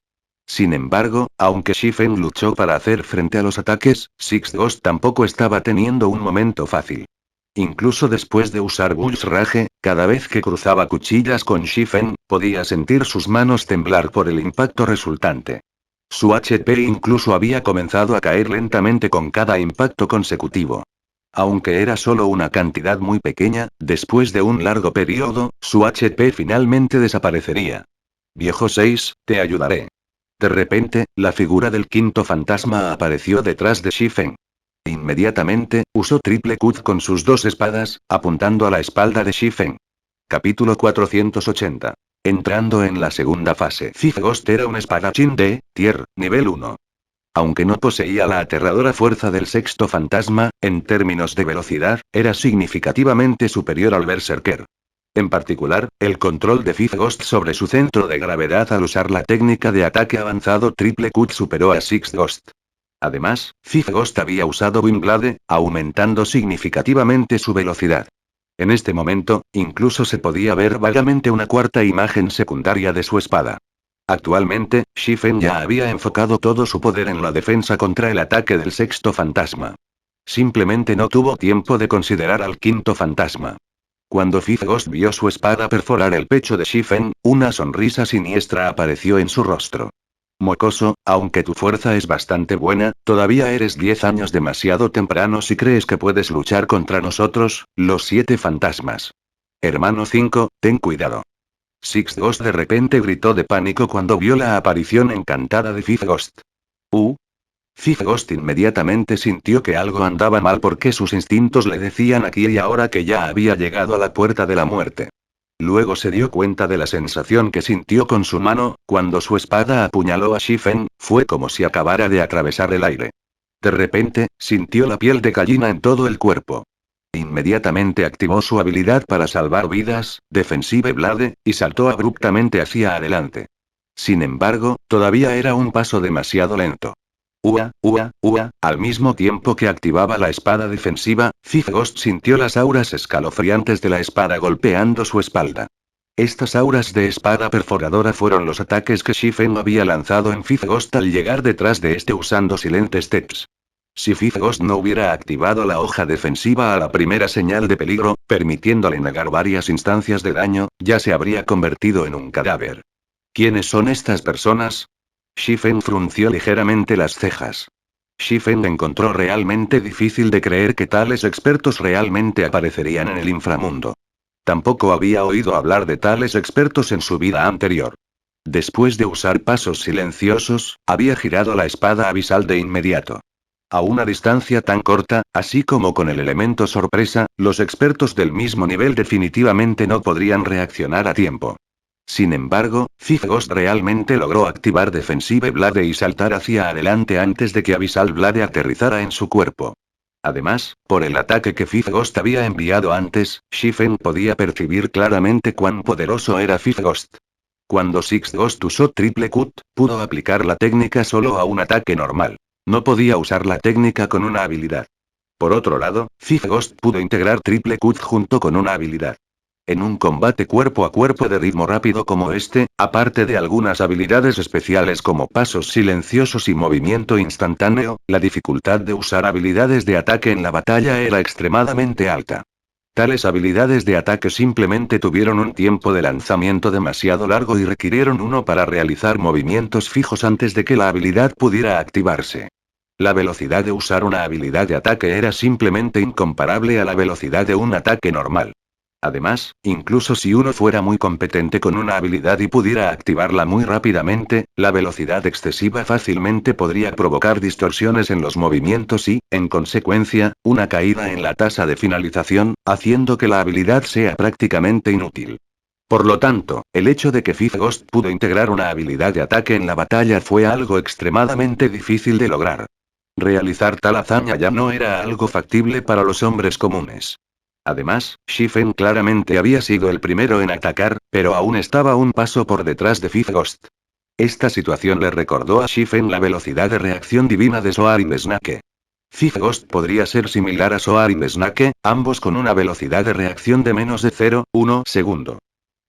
Sin embargo, aunque Shifen luchó para hacer frente a los ataques, Six Ghost tampoco estaba teniendo un momento fácil. Incluso después de usar Bull's Rage, cada vez que cruzaba cuchillas con Shifen, podía sentir sus manos temblar por el impacto resultante. Su HP incluso había comenzado a caer lentamente con cada impacto consecutivo. Aunque era solo una cantidad muy pequeña, después de un largo periodo, su HP finalmente desaparecería. Viejo 6, te ayudaré. De repente, la figura del quinto fantasma apareció detrás de Shifen. Inmediatamente, usó triple cut con sus dos espadas, apuntando a la espalda de Shifen. Capítulo 480. Entrando en la segunda fase. Thief Ghost era un espadachín de tier, nivel 1. Aunque no poseía la aterradora fuerza del sexto fantasma, en términos de velocidad, era significativamente superior al Berserker. En particular, el control de Thief Ghost sobre su centro de gravedad al usar la técnica de ataque avanzado Triple Cut superó a Sixth Ghost. Además, Thief Ghost había usado Windblade, aumentando significativamente su velocidad. En este momento, incluso se podía ver vagamente una cuarta imagen secundaria de su espada. Actualmente, Shifen ya había enfocado todo su poder en la defensa contra el ataque del sexto fantasma. Simplemente no tuvo tiempo de considerar al quinto fantasma. Cuando Thief Ghost vio su espada perforar el pecho de Shifen, una sonrisa siniestra apareció en su rostro. Mocoso, aunque tu fuerza es bastante buena, todavía eres 10 años demasiado temprano si crees que puedes luchar contra nosotros, los 7 fantasmas. Hermano 5, ten cuidado. Sixth Ghost de repente gritó de pánico cuando vio la aparición encantada de Thief Ghost. Thief Ghost inmediatamente sintió que algo andaba mal porque sus instintos le decían aquí y ahora que ya había llegado a la puerta de la muerte. Luego se dio cuenta de la sensación que sintió con su mano, cuando su espada apuñaló a Shifen, fue como si acabara de atravesar el aire. De repente, sintió la piel de gallina en todo el cuerpo. Inmediatamente activó su habilidad para salvar vidas, Defensive Blade, y saltó abruptamente hacia adelante. Sin embargo, todavía era un paso demasiado lento. Al mismo tiempo que activaba la espada defensiva, Thief Ghost sintió las auras escalofriantes de la espada golpeando su espalda. Estas auras de espada perforadora fueron los ataques que Shifen había lanzado en Thief Ghost al llegar detrás de este usando Silent Steps. Si Thief Ghost no hubiera activado la hoja defensiva a la primera señal de peligro, permitiéndole negar varias instancias de daño, ya se habría convertido en un cadáver. ¿Quiénes son estas personas? Shifen frunció ligeramente las cejas. Shifen encontró realmente difícil de creer que tales expertos realmente aparecerían en el inframundo. Tampoco había oído hablar de tales expertos en su vida anterior. Después de usar pasos silenciosos, había girado la espada abisal de inmediato. A una distancia tan corta, así como con el elemento sorpresa, los expertos del mismo nivel definitivamente no podrían reaccionar a tiempo. Sin embargo, Thief Ghost realmente logró activar Defensive Blade y saltar hacia adelante antes de que Abyssal Blade aterrizara en su cuerpo. Además, por el ataque que Thief Ghost había enviado antes, Shifen podía percibir claramente cuán poderoso era Thief Ghost. Cuando Sixth Ghost usó Triple Cut, pudo aplicar la técnica solo a un ataque normal. No podía usar la técnica con una habilidad. Por otro lado, Thief Ghost pudo integrar Triple Cut junto con una habilidad. En un combate cuerpo a cuerpo de ritmo rápido como este, aparte de algunas habilidades especiales como pasos silenciosos y movimiento instantáneo, la dificultad de usar habilidades de ataque en la batalla era extremadamente alta. Tales habilidades de ataque simplemente tuvieron un tiempo de lanzamiento demasiado largo y requirieron uno para realizar movimientos fijos antes de que la habilidad pudiera activarse. La velocidad de usar una habilidad de ataque era simplemente incomparable a la velocidad de un ataque normal. Además, incluso si uno fuera muy competente con una habilidad y pudiera activarla muy rápidamente, la velocidad excesiva fácilmente podría provocar distorsiones en los movimientos y, en consecuencia, una caída en la tasa de finalización, haciendo que la habilidad sea prácticamente inútil. Por lo tanto, el hecho de que Thief Ghost pudo integrar una habilidad de ataque en la batalla fue algo extremadamente difícil de lograr. Realizar tal hazaña ya no era algo factible para los hombres comunes. Además, Shifen claramente había sido el primero en atacar, pero aún estaba un paso por detrás de Thief Ghost. Esta situación le recordó a Shifen la velocidad de reacción divina de Soar y Snake. Thief Ghost podría ser similar a Soar y Snake, ambos con una velocidad de reacción de menos de 0,1 segundo.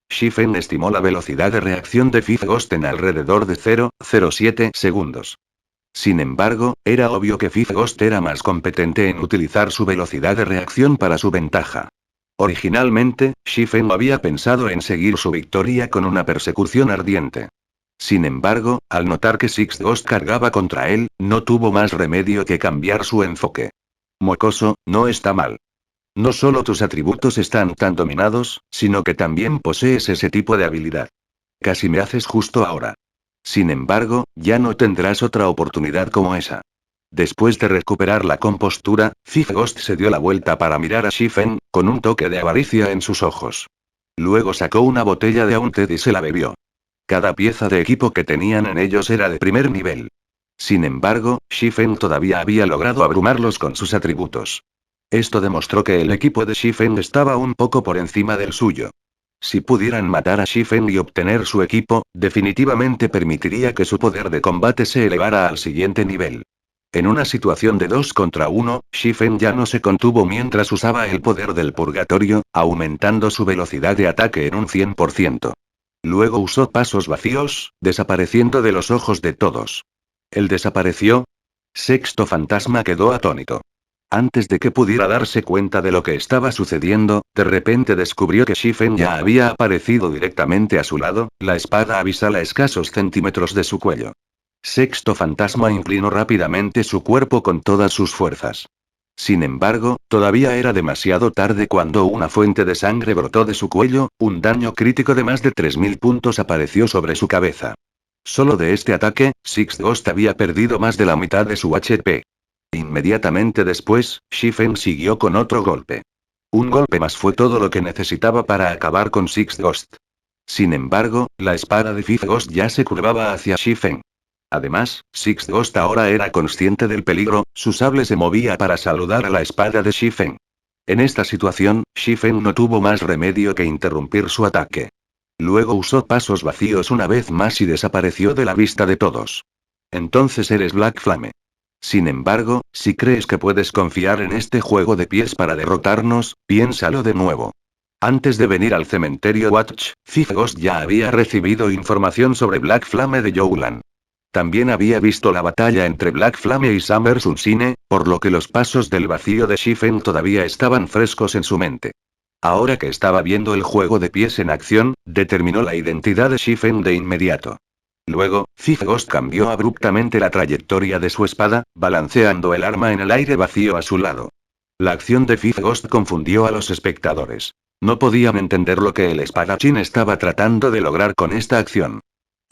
Shifen estimó la velocidad de reacción de Thief Ghost en alrededor de 0,07 segundos. Sin embargo, era obvio que Thief Ghost era más competente en utilizar su velocidad de reacción para su ventaja. Originalmente, Shifen había pensado en seguir su victoria con una persecución ardiente. Sin embargo, al notar que Sixth Ghost cargaba contra él, no tuvo más remedio que cambiar su enfoque. Mocoso, no está mal. No solo tus atributos están tan dominados, sino que también posees ese tipo de habilidad. Casi me haces justo ahora. Sin embargo, ya no tendrás otra oportunidad como esa. Después de recuperar la compostura, Ghost se dio la vuelta para mirar a Shifen, con un toque de avaricia en sus ojos. Luego sacó una botella de Haunted y se la bebió. Cada pieza de equipo que tenían en ellos era de primer nivel. Sin embargo, Shifen todavía había logrado abrumarlos con sus atributos. Esto demostró que el equipo de Shifen estaba un poco por encima del suyo. Si pudieran matar a Shifen y obtener su equipo, definitivamente permitiría que su poder de combate se elevara al siguiente nivel. En una situación de 2 contra 1, Shifen ya no se contuvo mientras usaba el poder del purgatorio, aumentando su velocidad de ataque en un 100%. Luego usó pasos vacíos, desapareciendo de los ojos de todos. Él desapareció. Sexto fantasma quedó atónito. Antes de que pudiera darse cuenta de lo que estaba sucediendo, de repente descubrió que Shifen ya había aparecido directamente a su lado, la espada abisal a escasos centímetros de su cuello. Sexto fantasma inclinó rápidamente su cuerpo con todas sus fuerzas. Sin embargo, todavía era demasiado tarde cuando una fuente de sangre brotó de su cuello, un daño crítico de más de 3000 puntos apareció sobre su cabeza. Solo de este ataque, Ghost había perdido más de la mitad de su HP. Inmediatamente después, Shifen siguió con otro golpe. Un golpe más fue todo lo que necesitaba para acabar con Ghost. Sin embargo, la espada de Ghost ya se curvaba hacia Shifen. Además, Ghost ahora era consciente del peligro, su sable se movía para saludar a la espada de Shifen. En esta situación, Shifen no tuvo más remedio que interrumpir su ataque. Luego usó pasos vacíos una vez más y desapareció de la vista de todos. Entonces eres Black Flame. Sin embargo, si crees que puedes confiar en este juego de pies para derrotarnos, piénsalo de nuevo. Antes de venir al cementerio Watch, Ghost ya había recibido información sobre Black Flame de Youlan. También había visto la batalla entre Black Flame y Summer Sunsine, por lo que los pasos del vacío de Shifen todavía estaban frescos en su mente. Ahora que estaba viendo el juego de pies en acción, determinó la identidad de Shifen de inmediato. Luego, Ghost cambió abruptamente la trayectoria de su espada, balanceando el arma en el aire vacío a su lado. La acción de Ghost confundió a los espectadores. No podían entender lo que el espadachín estaba tratando de lograr con esta acción.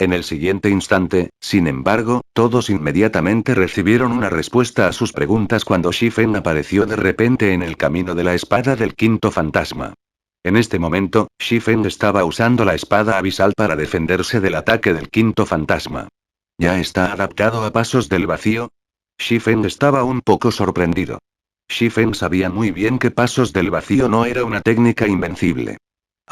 En el siguiente instante, sin embargo, todos inmediatamente recibieron una respuesta a sus preguntas cuando Shifen apareció de repente en el camino de la espada del quinto fantasma. En este momento, Shifen estaba usando la espada abisal para defenderse del ataque del quinto fantasma. ¿Ya está adaptado a pasos del vacío? Shifen estaba un poco sorprendido. Shifen sabía muy bien que pasos del vacío no era una técnica invencible.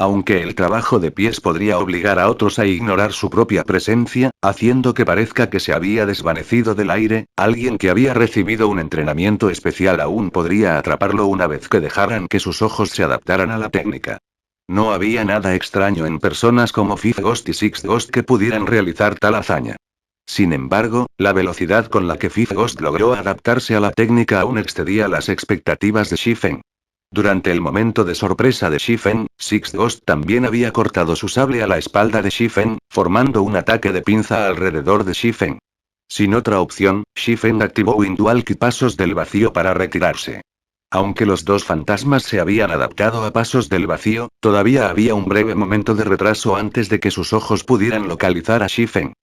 Aunque el trabajo de pies podría obligar a otros a ignorar su propia presencia, haciendo que parezca que se había desvanecido del aire, alguien que había recibido un entrenamiento especial aún podría atraparlo una vez que dejaran que sus ojos se adaptaran a la técnica. No había nada extraño en personas como Ghost y Ghost que pudieran realizar tal hazaña. Sin embargo, la velocidad con la que Ghost logró adaptarse a la técnica aún excedía las expectativas de Shifen. Durante el momento de sorpresa de Shifen, Ghost también había cortado su sable a la espalda de Shifen, formando un ataque de pinza alrededor de Shifen. Sin otra opción, Shifen activó Windwalk y pasos del vacío para retirarse. Aunque los dos fantasmas se habían adaptado a pasos del vacío, todavía había un breve momento de retraso antes de que sus ojos pudieran localizar a Shifen.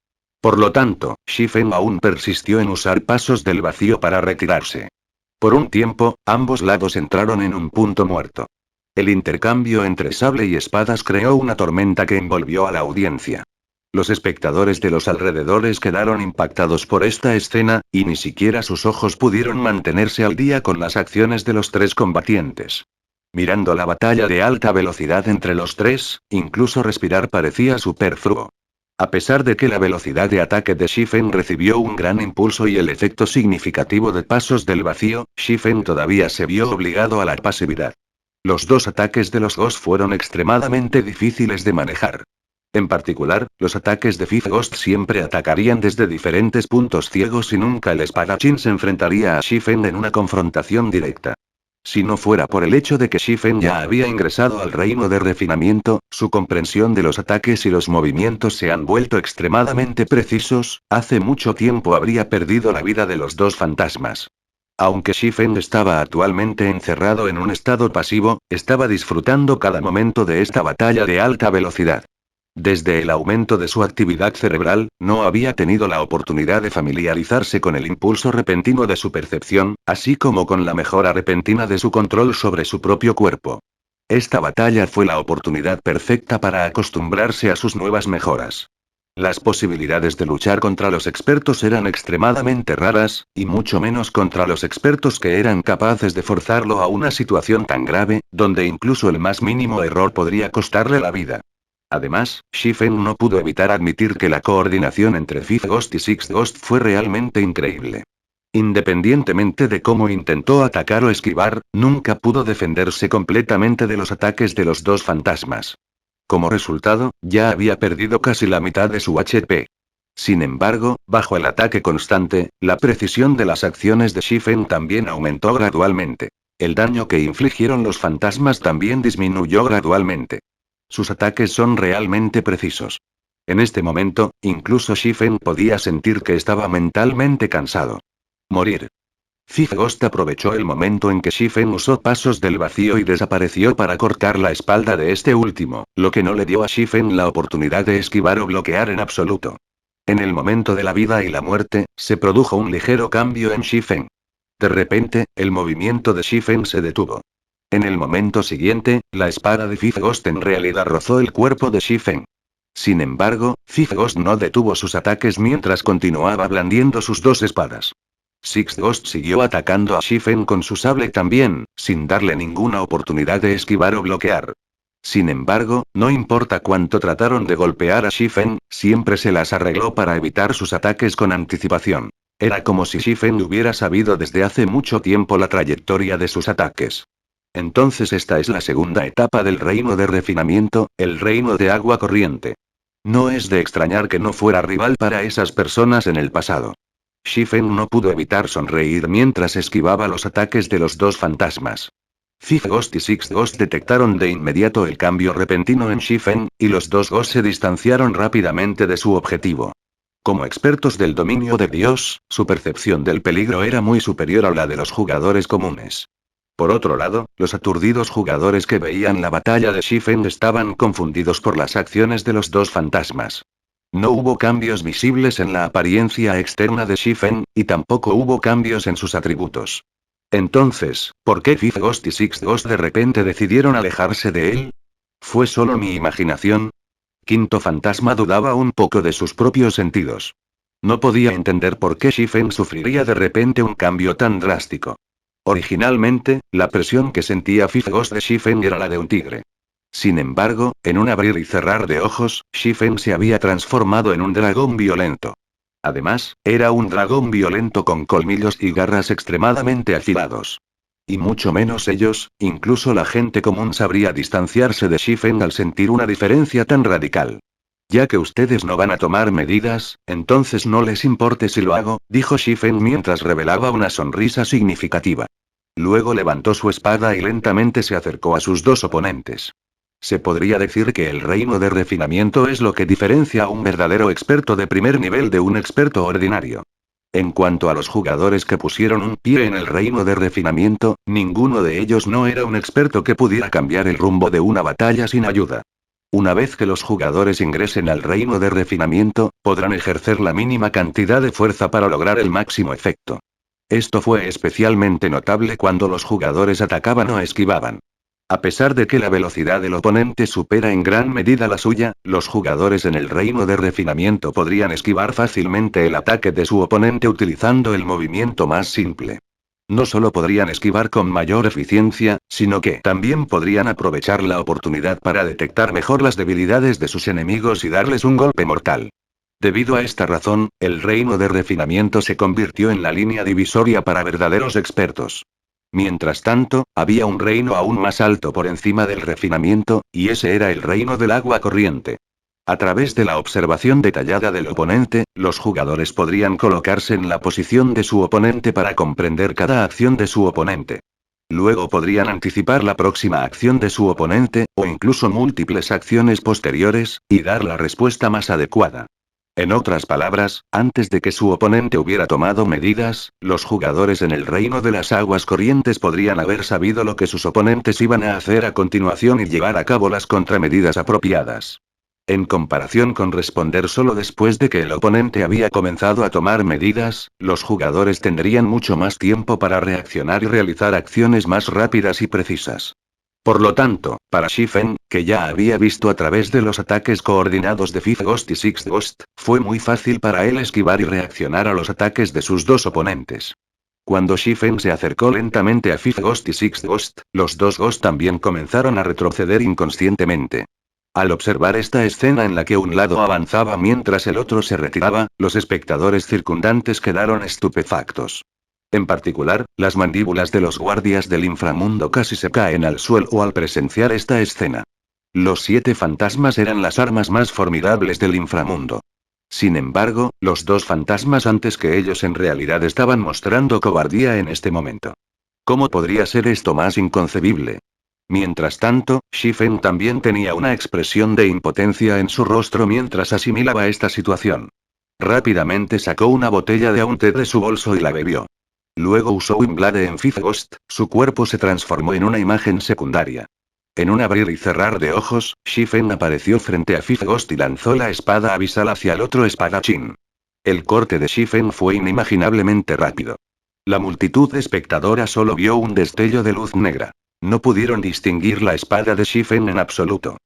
Por lo tanto, Shifen aún persistió en usar pasos del vacío para retirarse. Por un tiempo, ambos lados entraron en un punto muerto. El intercambio entre sable y espadas creó una tormenta que envolvió a la audiencia. Los espectadores de los alrededores quedaron impactados por esta escena, y ni siquiera sus ojos pudieron mantenerse al día con las acciones de los tres combatientes. Mirando la batalla de alta velocidad entre los tres, incluso respirar parecía superfluo. A pesar de que la velocidad de ataque de Shifen recibió un gran impulso y el efecto significativo de pasos del vacío, Shifen todavía se vio obligado a la pasividad. Los dos ataques de los Ghost fueron extremadamente difíciles de manejar. En particular, los ataques de Ghost siempre atacarían desde diferentes puntos ciegos y nunca el espadachín se enfrentaría a Shifen en una confrontación directa. Si no fuera por el hecho de que Shifen ya había ingresado al reino de refinamiento, su comprensión de los ataques y los movimientos se han vuelto extremadamente precisos, hace mucho tiempo habría perdido la vida de los dos fantasmas. Aunque Shifen estaba actualmente encerrado en un estado pasivo, estaba disfrutando cada momento de esta batalla de alta velocidad. Desde el aumento de su actividad cerebral, no había tenido la oportunidad de familiarizarse con el impulso repentino de su percepción, así como con la mejora repentina de su control sobre su propio cuerpo. Esta batalla fue la oportunidad perfecta para acostumbrarse a sus nuevas mejoras. Las posibilidades de luchar contra los expertos eran extremadamente raras, y mucho menos contra los expertos que eran capaces de forzarlo a una situación tan grave, donde incluso el más mínimo error podría costarle la vida. Además, Shifen no pudo evitar admitir que la coordinación entre Fifth Ghost y Sixth Ghost fue realmente increíble. Independientemente de cómo intentó atacar o esquivar, nunca pudo defenderse completamente de los ataques de los dos fantasmas. Como resultado, ya había perdido casi la mitad de su HP. Sin embargo, bajo el ataque constante, la precisión de las acciones de Shifen también aumentó gradualmente. El daño que infligieron los fantasmas también disminuyó gradualmente. Sus ataques son realmente precisos. En este momento, incluso Shifen podía sentir que estaba mentalmente cansado. Morir. Fifth Ghost aprovechó el momento en que Shifen usó pasos del vacío y desapareció para cortar la espalda de este último, lo que no le dio a Shifen la oportunidad de esquivar o bloquear en absoluto. En el momento de la vida y la muerte, se produjo un ligero cambio en Shifen. De repente, el movimiento de Shifen se detuvo. En el momento siguiente, la espada de Fifth Ghost en realidad rozó el cuerpo de Shifen. Sin embargo, Fifth Ghost no detuvo sus ataques mientras continuaba blandiendo sus dos espadas. Sixth Ghost siguió atacando a Shifen con su sable también, sin darle ninguna oportunidad de esquivar o bloquear. Sin embargo, no importa cuánto trataron de golpear a Shifen, siempre se las arregló para evitar sus ataques con anticipación. Era como si Shifen hubiera sabido desde hace mucho tiempo la trayectoria de sus ataques. Entonces esta es la segunda etapa del reino de refinamiento, el reino de agua corriente. No es de extrañar que no fuera rival para esas personas en el pasado. Shifen no pudo evitar sonreír mientras esquivaba los ataques de los dos fantasmas. Fifth Ghost y Sixth Ghost detectaron de inmediato el cambio repentino en Shifen, y los dos Ghosts se distanciaron rápidamente de su objetivo. Como expertos del dominio de Dios, su percepción del peligro era muy superior a la de los jugadores comunes. Por otro lado, los aturdidos jugadores que veían la batalla de Shifen estaban confundidos por las acciones de los dos fantasmas. No hubo cambios visibles en la apariencia externa de Shifen, y tampoco hubo cambios en sus atributos. Entonces, ¿por qué Fifth Ghost y Sixth Ghost de repente decidieron alejarse de él? ¿Fue solo mi imaginación? Quinto fantasma dudaba un poco de sus propios sentidos. No podía entender por qué Shifen sufriría de repente un cambio tan drástico. Originalmente, la presión que sentía Fifth Ghost de Shifen era la de un tigre. Sin embargo, en un abrir y cerrar de ojos, Shifen se había transformado en un dragón violento. Además, era un dragón violento con colmillos y garras extremadamente afilados. Y mucho menos ellos, incluso la gente común sabría distanciarse de Shifen al sentir una diferencia tan radical. Ya que ustedes no van a tomar medidas, entonces no les importe si lo hago, dijo Shifen mientras revelaba una sonrisa significativa. Luego levantó su espada y lentamente se acercó a sus dos oponentes. Se podría decir que el reino de refinamiento es lo que diferencia a un verdadero experto de primer nivel de un experto ordinario. En cuanto a los jugadores que pusieron un pie en el reino de refinamiento, ninguno de ellos no era un experto que pudiera cambiar el rumbo de una batalla sin ayuda. Una vez que los jugadores ingresen al reino de refinamiento, podrán ejercer la mínima cantidad de fuerza para lograr el máximo efecto. Esto fue especialmente notable cuando los jugadores atacaban o esquivaban. A pesar de que la velocidad del oponente supera en gran medida la suya, los jugadores en el reino de refinamiento podrían esquivar fácilmente el ataque de su oponente utilizando el movimiento más simple. No solo podrían esquivar con mayor eficiencia, sino que también podrían aprovechar la oportunidad para detectar mejor las debilidades de sus enemigos y darles un golpe mortal. Debido a esta razón, el reino de refinamiento se convirtió en la línea divisoria para verdaderos expertos. Mientras tanto, había un reino aún más alto por encima del refinamiento, y ese era el reino del agua corriente. A través de la observación detallada del oponente, los jugadores podrían colocarse en la posición de su oponente para comprender cada acción de su oponente. Luego podrían anticipar la próxima acción de su oponente, o incluso múltiples acciones posteriores, y dar la respuesta más adecuada. En otras palabras, antes de que su oponente hubiera tomado medidas, los jugadores en el reino de las aguas corrientes podrían haber sabido lo que sus oponentes iban a hacer a continuación y llevar a cabo las contramedidas apropiadas. En comparación con responder solo después de que el oponente había comenzado a tomar medidas, los jugadores tendrían mucho más tiempo para reaccionar y realizar acciones más rápidas y precisas. Por lo tanto, para Shifen, que ya había visto a través de los ataques coordinados de Fifth Ghost y Sixth Ghost, fue muy fácil para él esquivar y reaccionar a los ataques de sus dos oponentes. Cuando Shifen se acercó lentamente a Fifth Ghost y Sixth Ghost, los dos Ghost también comenzaron a retroceder inconscientemente. Al observar esta escena en la que un lado avanzaba mientras el otro se retiraba, los espectadores circundantes quedaron estupefactos. En particular, las mandíbulas de los guardias del inframundo casi se caen al suelo al presenciar esta escena. Los 7 fantasmas eran las armas más formidables del inframundo. Sin embargo, los 2 fantasmas antes que ellos en realidad estaban mostrando cobardía en este momento. ¿Cómo podría ser esto más inconcebible? Mientras tanto, Shifen también tenía una expresión de impotencia en su rostro mientras asimilaba esta situación. Rápidamente sacó una botella de Aun té de su bolso y la bebió. Luego usó Windblade en Fifth Ghost, su cuerpo se transformó en una imagen secundaria. En un abrir y cerrar de ojos, Shifen apareció frente a Fifth Ghost y lanzó la espada abisal hacia el otro espadachín. El corte de Shifen fue inimaginablemente rápido. La multitud espectadora solo vio un destello de luz negra. No pudieron distinguir la espada de Shifen en absoluto.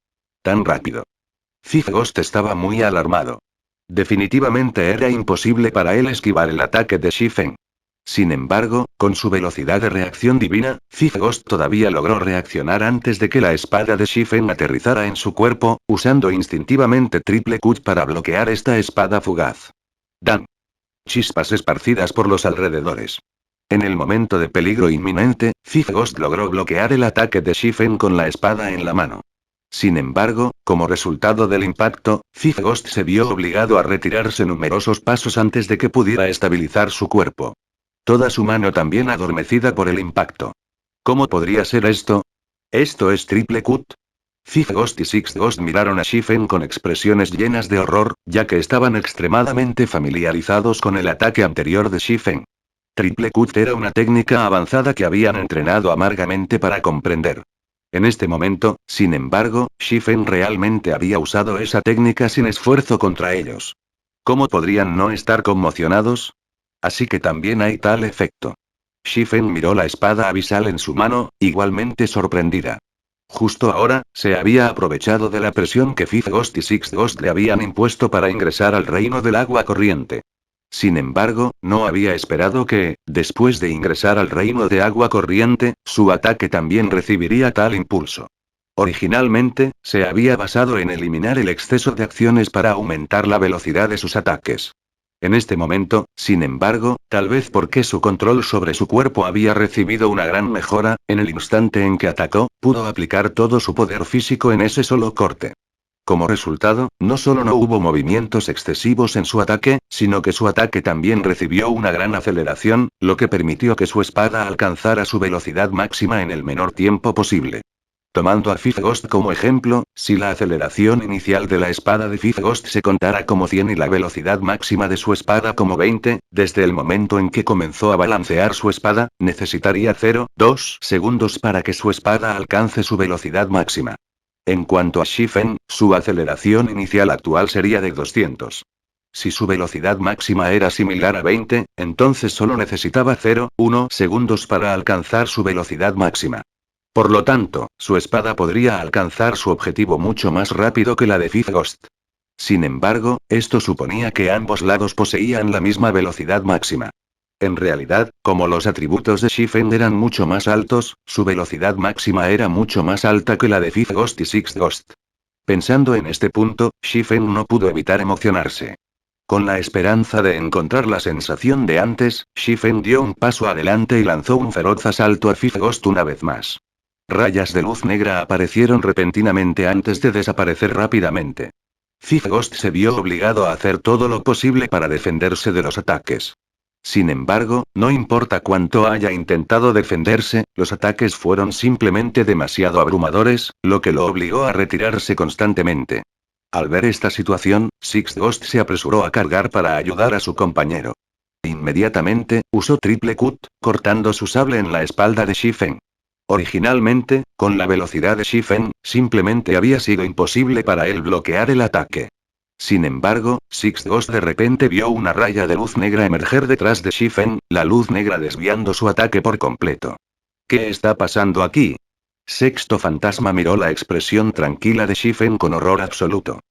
Tan rápido. Fifth Ghost estaba muy alarmado. Definitivamente era imposible para él esquivar el ataque de Shifen. Sin embargo, con su velocidad de reacción divina, Fifth Ghost todavía logró reaccionar antes de que la espada de Shifen aterrizara en su cuerpo, usando instintivamente Triple Cut para bloquear esta espada fugaz. ¡Dan! Chispas esparcidas por los alrededores. En el momento de peligro inminente, Fifth Ghost logró bloquear el ataque de Shifen con la espada en la mano. Sin embargo, como resultado del impacto, Fifth Ghost se vio obligado a retirarse numerosos pasos antes de que pudiera estabilizar su cuerpo. Toda su mano también adormecida por el impacto. ¿Cómo podría ser esto? ¿Esto es Triple Cut? Fifth Ghost y Sixth Ghost miraron a Shifen con expresiones llenas de horror, ya que estaban extremadamente familiarizados con el ataque anterior de Shifen. Triple Cut era una técnica avanzada que habían entrenado amargamente para comprender. En este momento, sin embargo, Shifen realmente había usado esa técnica sin esfuerzo contra ellos. ¿Cómo podrían no estar conmocionados? Así que también hay tal efecto. Shifen miró la espada abisal en su mano, igualmente sorprendida. Justo ahora, se había aprovechado de la presión que Fifth Ghost y Sixth Ghost le habían impuesto para ingresar al reino del agua corriente. Sin embargo, no había esperado que, después de ingresar al reino de agua corriente, su ataque también recibiría tal impulso. Originalmente, se había basado en eliminar el exceso de acciones para aumentar la velocidad de sus ataques. En este momento, sin embargo, tal vez porque su control sobre su cuerpo había recibido una gran mejora, en el instante en que atacó, pudo aplicar todo su poder físico en ese solo corte. Como resultado, no solo no hubo movimientos excesivos en su ataque, sino que su ataque también recibió una gran aceleración, lo que permitió que su espada alcanzara su velocidad máxima en el menor tiempo posible. Tomando a Fifth Ghost como ejemplo, si la aceleración inicial de la espada de Fifth Ghost se contara como 100 y la velocidad máxima de su espada como 20, desde el momento en que comenzó a balancear su espada, necesitaría 0,2 segundos para que su espada alcance su velocidad máxima. En cuanto a Shifen, su aceleración inicial actual sería de 200. Si su velocidad máxima era similar a 20, entonces solo necesitaba 0,1 segundos para alcanzar su velocidad máxima. Por lo tanto, su espada podría alcanzar su objetivo mucho más rápido que la de Fifth Ghost. Sin embargo, esto suponía que ambos lados poseían la misma velocidad máxima. En realidad, como los atributos de Shifen eran mucho más altos, su velocidad máxima era mucho más alta que la de Fifth Ghost y Sixth Ghost. Pensando en este punto, Shifen no pudo evitar emocionarse. Con la esperanza de encontrar la sensación de antes, Shifen dio un paso adelante y lanzó un feroz asalto a Fifth Ghost una vez más. Rayas de luz negra aparecieron repentinamente antes de desaparecer rápidamente. Fifth Ghost se vio obligado a hacer todo lo posible para defenderse de los ataques. Sin embargo, no importa cuánto haya intentado defenderse, los ataques fueron simplemente demasiado abrumadores, lo que lo obligó a retirarse constantemente. Al ver esta situación, Sixth Ghost se apresuró a cargar para ayudar a su compañero. Inmediatamente, usó Triple Cut, cortando su sable en la espalda de Shifen. Originalmente, con la velocidad de Shifen, simplemente había sido imposible para él bloquear el ataque. Sin embargo, Six Ghost de repente vio una raya de luz negra emerger detrás de Shifen, la luz negra desviando su ataque por completo. ¿Qué está pasando aquí? Sexto Fantasma miró la expresión tranquila de Shifen con horror absoluto.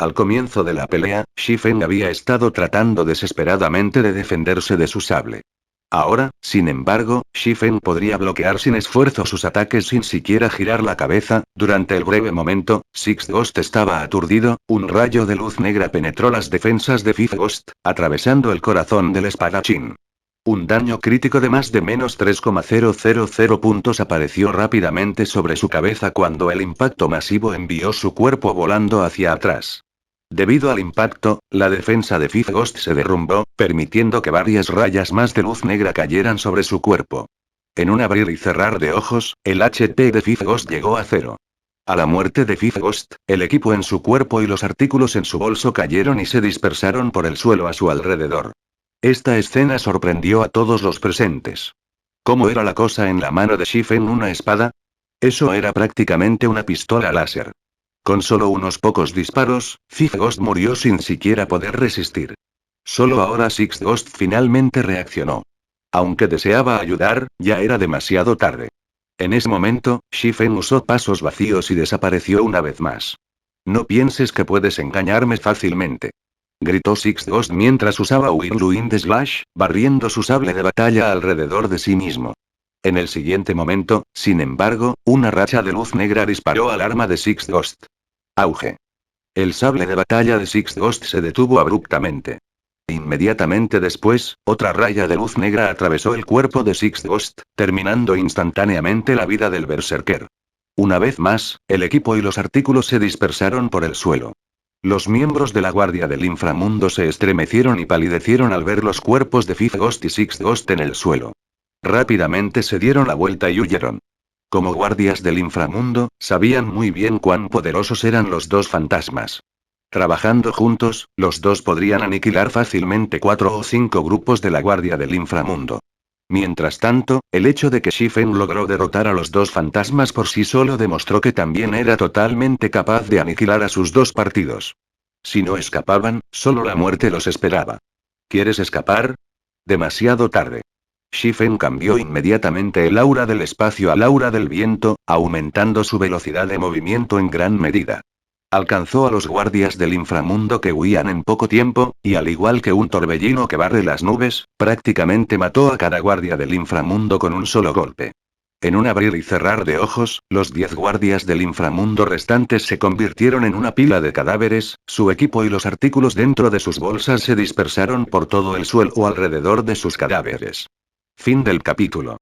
Al comienzo de la pelea, Shifen había estado tratando desesperadamente de defenderse de su sable. Ahora, sin embargo, Shifen podría bloquear sin esfuerzo sus ataques sin siquiera girar la cabeza. Durante el breve momento, Six Ghost estaba aturdido, un rayo de luz negra penetró las defensas de Fifth Ghost, atravesando el corazón del espadachín. Un daño crítico de más de menos 3,000 puntos apareció rápidamente sobre su cabeza cuando el impacto masivo envió su cuerpo volando hacia atrás. Debido al impacto, la defensa de Fifth Ghost se derrumbó, permitiendo que varias rayas más de luz negra cayeran sobre su cuerpo. En un abrir y cerrar de ojos, el HP de Fifth Ghost llegó a 0. A la muerte de Fifth Ghost, el equipo en su cuerpo y los artículos en su bolso cayeron y se dispersaron por el suelo a su alrededor. Esta escena sorprendió a todos los presentes. ¿Cómo era la cosa en la mano de Shifen? ¿Una espada? Eso era prácticamente una pistola láser. Con solo unos pocos disparos, Fifth Ghost murió sin siquiera poder resistir. Solo ahora Six Ghost finalmente reaccionó. Aunque deseaba ayudar, ya era demasiado tarde. En ese momento, Shifen usó pasos vacíos y desapareció una vez más. No pienses que puedes engañarme fácilmente. Gritó Six Ghost mientras usaba Whirlwind Slash, barriendo su sable de batalla alrededor de sí mismo. En el siguiente momento, sin embargo, una racha de luz negra disparó al arma de Six Ghost. Auge. El sable de batalla de Six Ghost se detuvo abruptamente. Inmediatamente después, otra raya de luz negra atravesó el cuerpo de Six Ghost, terminando instantáneamente la vida del berserker. Una vez más, el equipo y los artículos se dispersaron por el suelo. Los miembros de la Guardia del Inframundo se estremecieron y palidecieron al ver los cuerpos de Fifth Ghost y Six Ghost en el suelo. Rápidamente se dieron la vuelta y huyeron. Como guardias del inframundo, sabían muy bien cuán poderosos eran los dos fantasmas. Trabajando juntos, los dos podrían aniquilar fácilmente 4 o 5 grupos de la Guardia del Inframundo. Mientras tanto, el hecho de que Shifen logró derrotar a los dos fantasmas por sí solo demostró que también era totalmente capaz de aniquilar a sus dos partidos. Si no escapaban, solo la muerte los esperaba. ¿Quieres escapar? Demasiado tarde. Shifen cambió inmediatamente el aura del espacio al aura del viento, aumentando su velocidad de movimiento en gran medida. Alcanzó a los guardias del inframundo que huían en poco tiempo, y al igual que un torbellino que barre las nubes, prácticamente mató a cada guardia del inframundo con un solo golpe. En un abrir y cerrar de ojos, los 10 guardias del inframundo restantes se convirtieron en una pila de cadáveres, su equipo y los artículos dentro de sus bolsas se dispersaron por todo el suelo alrededor de sus cadáveres. Fin del capítulo.